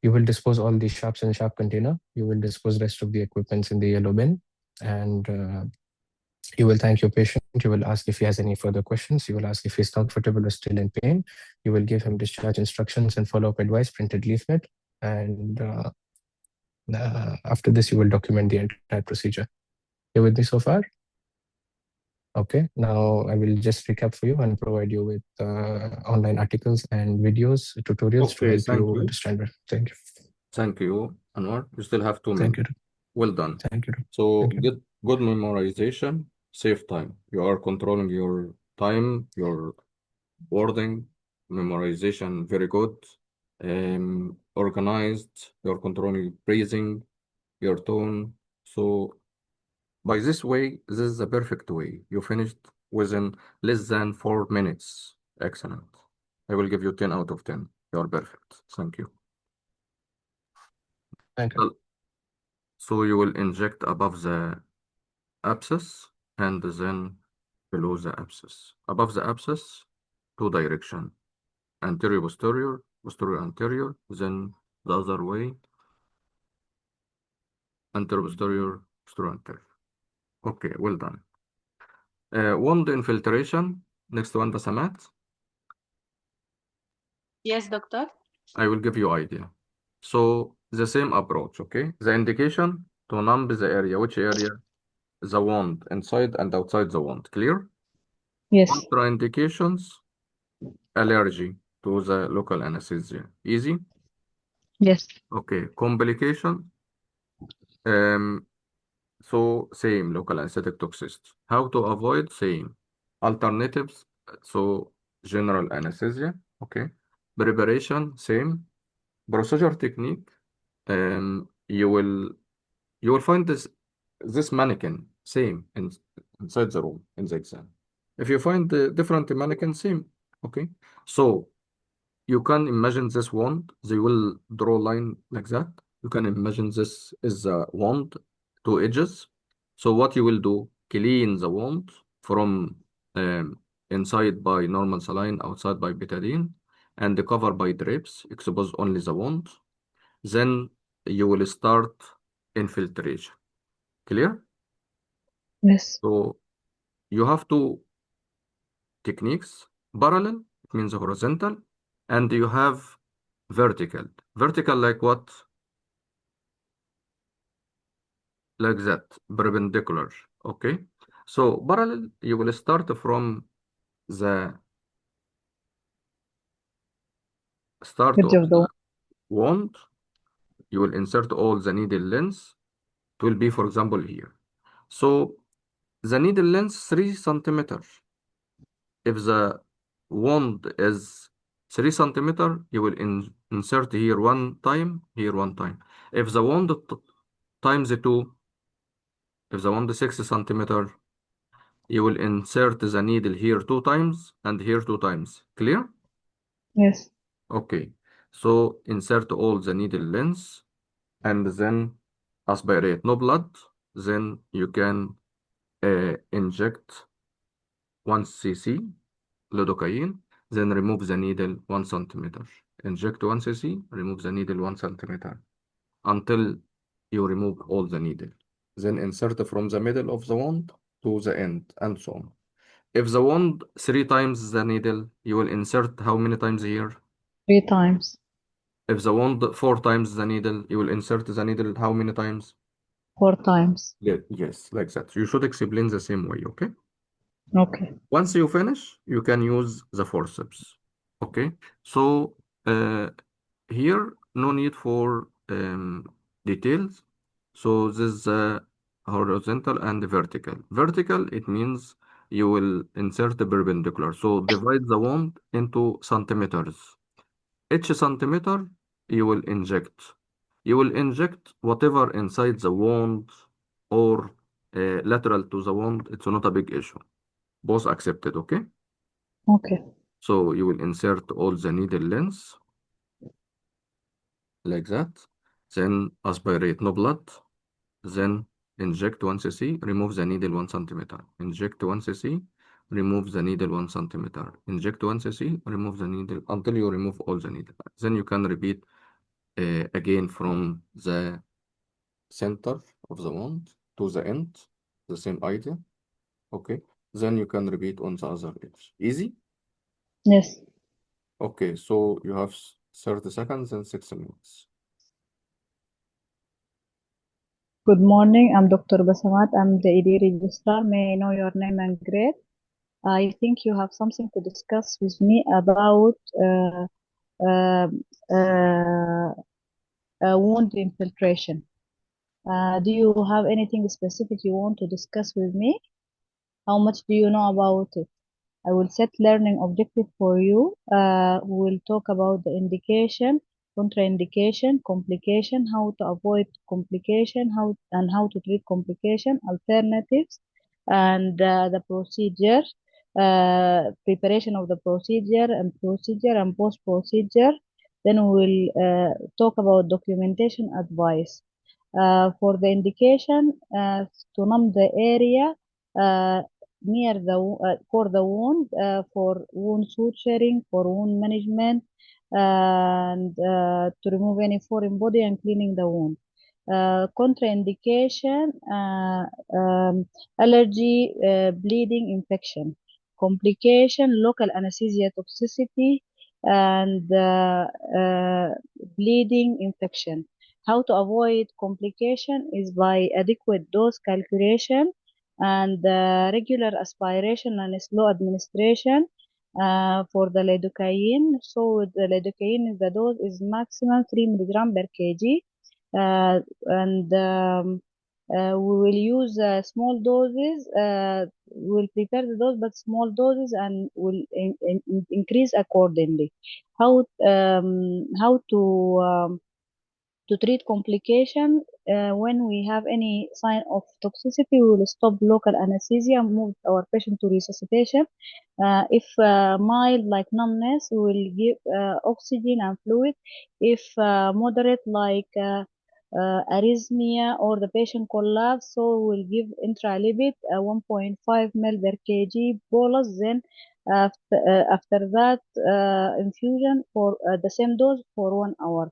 You will dispose all the sharps in sharp container. You will dispose rest of the equipments in the yellow bin, and you will thank your patient. You will ask if he has any further questions. You will ask if he's comfortable or still in pain. You will give him discharge instructions and follow-up advice, printed leaflet. And after this, you will document the entire procedure. You with me so far? Okay, now I will just recap for you and provide you with online articles and videos, tutorials to Okay, help thank you you. understand better. Thank you. Thank you, Anwar. You still have 2 Thank minutes. you. Well done. Thank you. So Thank you. get good memorization, save time. You are controlling your time, your wording, memorization, very good. Organized, you're controlling breathing, your tone. So by this way, this is the perfect way. You finished within less than 4 minutes. Excellent. I will give you 10 out of 10. You're perfect. Thank you. Thank you. Well, So you will inject above the abscess and then below the abscess. Above the abscess, two direction, anterior, posterior, posterior, anterior, then the other way, anterior, posterior, posterior, anterior. Okay, well done. Wound infiltration, next one, Basamat. Yes, doctor. I will give you idea. So the same approach, okay? The indication to numb the area. Which area? The wound, inside and outside the wound. Clear? Yes. Contraindications, allergy to the local anesthesia. Easy? Yes. Okay. Complication, um, so same local anesthetic toxicity. How to avoid? Same. Alternatives, so general anesthesia. Okay. Preparation, same. Procedure technique, you will find this mannequin same inside the room in the exam. If you find the different mannequin, same. Okay. So you can imagine this wand. They will draw line like that. You can imagine this is a wand, two edges. So what you will do, clean the wand from inside by normal saline, outside by betadine, and cover by drapes, expose only the wand. Then you will start infiltration. Clear? Yes. So you have two techniques, parallel, it means horizontal, and you have vertical. Vertical like what? Like that, perpendicular. Okay. So parallel, you will start from the start Edge of of the the wand. You will insert all the needle length. It will be, for example, here. So the needle length 3 centimeters. If the wand is 3 centimeter, you will insert here one time, here one time. If the wand times 2, if the wand is 6 centimeter, you will insert the needle here 2 times and here 2 times. Clear? Yes. Okay. So insert all the needle lengths and then aspirate. No blood. Then you can inject 1 cc lidocaine, then remove the needle 1 centimeter. Inject 1 cc, remove the needle 1 centimeter until you remove all the needle. Then insert from the middle of the wand to the end and so on. If the wand 3 times the needle, you will insert how many times here? 3 times. If the wand 4 times the needle, you will insert the needle how many times? 4 times. Yes, like that. You should explain the same way, okay? Okay. Once you finish, you can use the forceps. Okay, so here no need for details. So this is horizontal and vertical. Vertical, it means you will insert the perpendicular. So divide the wand into centimeters. Each centimeter you will inject. You will inject whatever inside the wand or lateral to the wand. It's not a big issue. Both accepted, okay? Okay. So you will insert all the needle lengths like that. Then aspirate, no blood. Then inject 1 cc, remove the needle 1 centimeter. Inject 1 cc, remove the needle 1 centimeter. Inject 1 cc, remove the needle until you remove all the needle. Then you can repeat again from the center of the wound to the end, the same idea. Okay. Then you can repeat on the other edge. Easy? Yes. Okay, so you have 30 seconds and 6 minutes. Good morning. I'm Dr. Basamat. I'm the ED registrar. May I know your name and grade? I think you have something to discuss with me about uh, uh, wound infiltration. Do you have anything specific you want to discuss with me? How much do you know about it? I will set learning objective for you. We will talk about the indication, contraindication, complication, how to avoid complication, how to treat complication, alternatives, and the procedure, preparation of the procedure and post procedure. Then we will talk about documentation advice. For the indication, to numb the area near the for the wound, for wound suturing, for wound management, and to remove any foreign body and cleaning the wound. Contraindication, allergy, bleeding, infection. Complication, local anesthesia toxicity, and bleeding, infection. How to avoid complication is by adequate dose calculation and regular aspiration and slow administration for the lidocaine. So the lidocaine, the dose is maximum 3 milligram per kg, and we will use small doses. We'll prepare the dose, but small doses, and will increase accordingly. How to treat complication when we have any sign of toxicity, we will stop local anesthesia, move our patient to resuscitation. If mild like numbness, we will give oxygen and fluid. If moderate like arrhythmia or the patient collapse, so we will give intralipid 1.5 ml per kg bolus. Then after that infusion for the same dose for 1 hour.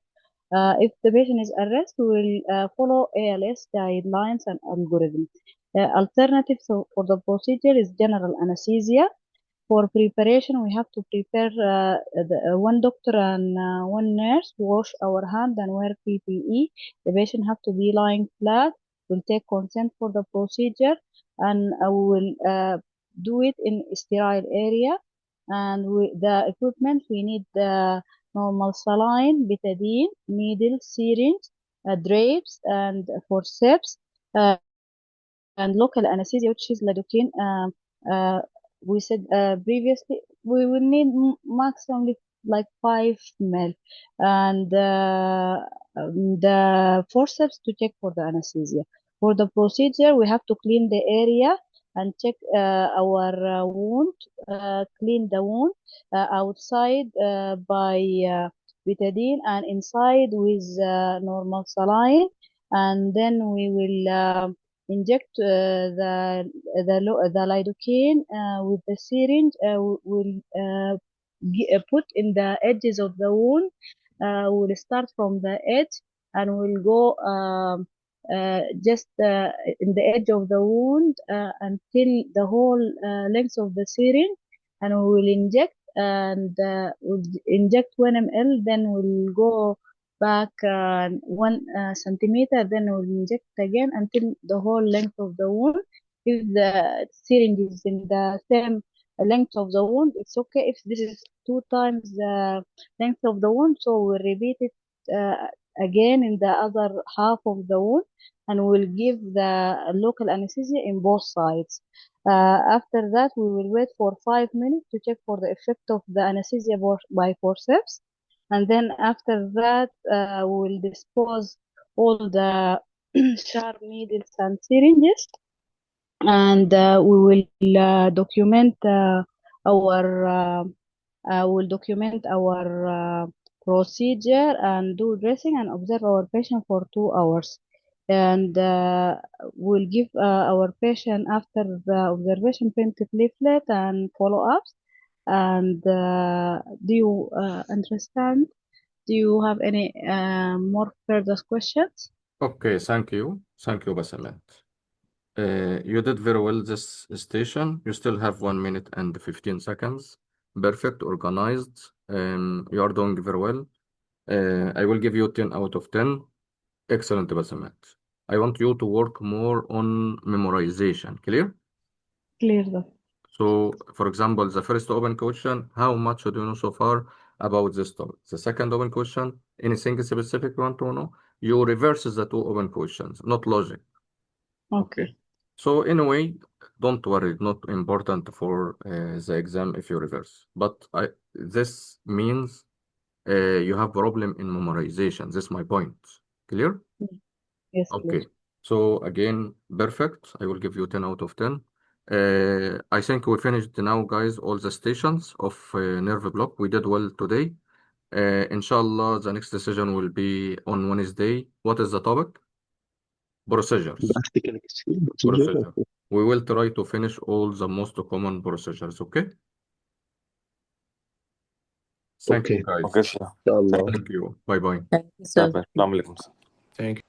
If the patient is at rest, we will follow ALS guidelines and algorithm. Alternative for the procedure is general anesthesia. For preparation, we have to prepare one doctor and one nurse wash our hand and wear PPE. The patient have to be lying flat. We'll take consent for the procedure, and we will do it in sterile area. And the equipment, we need the normal saline, betadine, needle, syringe, drapes, and forceps. And local anesthesia, which is lidocaine. We said previously we will need maximum like 5 ml, and the forceps to check for the anesthesia. For the procedure, we have to clean the area and check our wound, clean the wound outside by betadine, and inside with normal saline. And then we will inject the lidocaine with the syringe. Will put in the edges of the wound. We'll start from the edge, and we'll go just in the edge of the wound until the whole length of the syringe, and we will inject, and we'll inject 1 ml. Then we'll go back 1 centimeter, then we'll inject again until the whole length of the wound. If the syringe is in the same length of the wound, it's okay. If this is 2 times the length of the wound, so we'll repeat it again in the other half of the wound, and we'll give the local anesthesia in both sides. After that, we will wait for 5 minutes to check for the effect of the anesthesia by forceps. And then after that, we will dispose all the sharp needles and syringes, and we will document our procedure and do dressing and observe our patient for 2 hours. And we'll give our patient after the observation printed leaflet and follow-ups. And do you understand? Do you have any more further questions? Okay, thank you. Thank you, Basamat. You did very well this station. You still have 1 minute and 15 seconds. Perfect, organized. You are doing very well. I will give you 10 out of 10. Excellent, Basamat. I want you to work more on memorization. Clear? Clear that. So, for example, the first open question, how much do you know so far about this topic? The second open question, anything specific you want to know? You reverse the 2 open questions, not logic. Okay. So anyway, don't worry, not important for the exam if you reverse. But this means you have problem in memorization. This is my point. Clear? Yes, Okay. clear. So again, perfect. I will give you 10 out of 10. I think we finished now, guys, all the stations of nerve block. We did well today. Inshallah, the next decision will be on Wednesday. What is the topic? procedures. Practical skill procedure. Procedure. We will try to finish all the most common procedures, okay? Thank you, Okay. guys. Okay, sir. Inshallah. Thank you. Bye-bye. Thank you, sir. Assalamualaikum, sir. Thank you.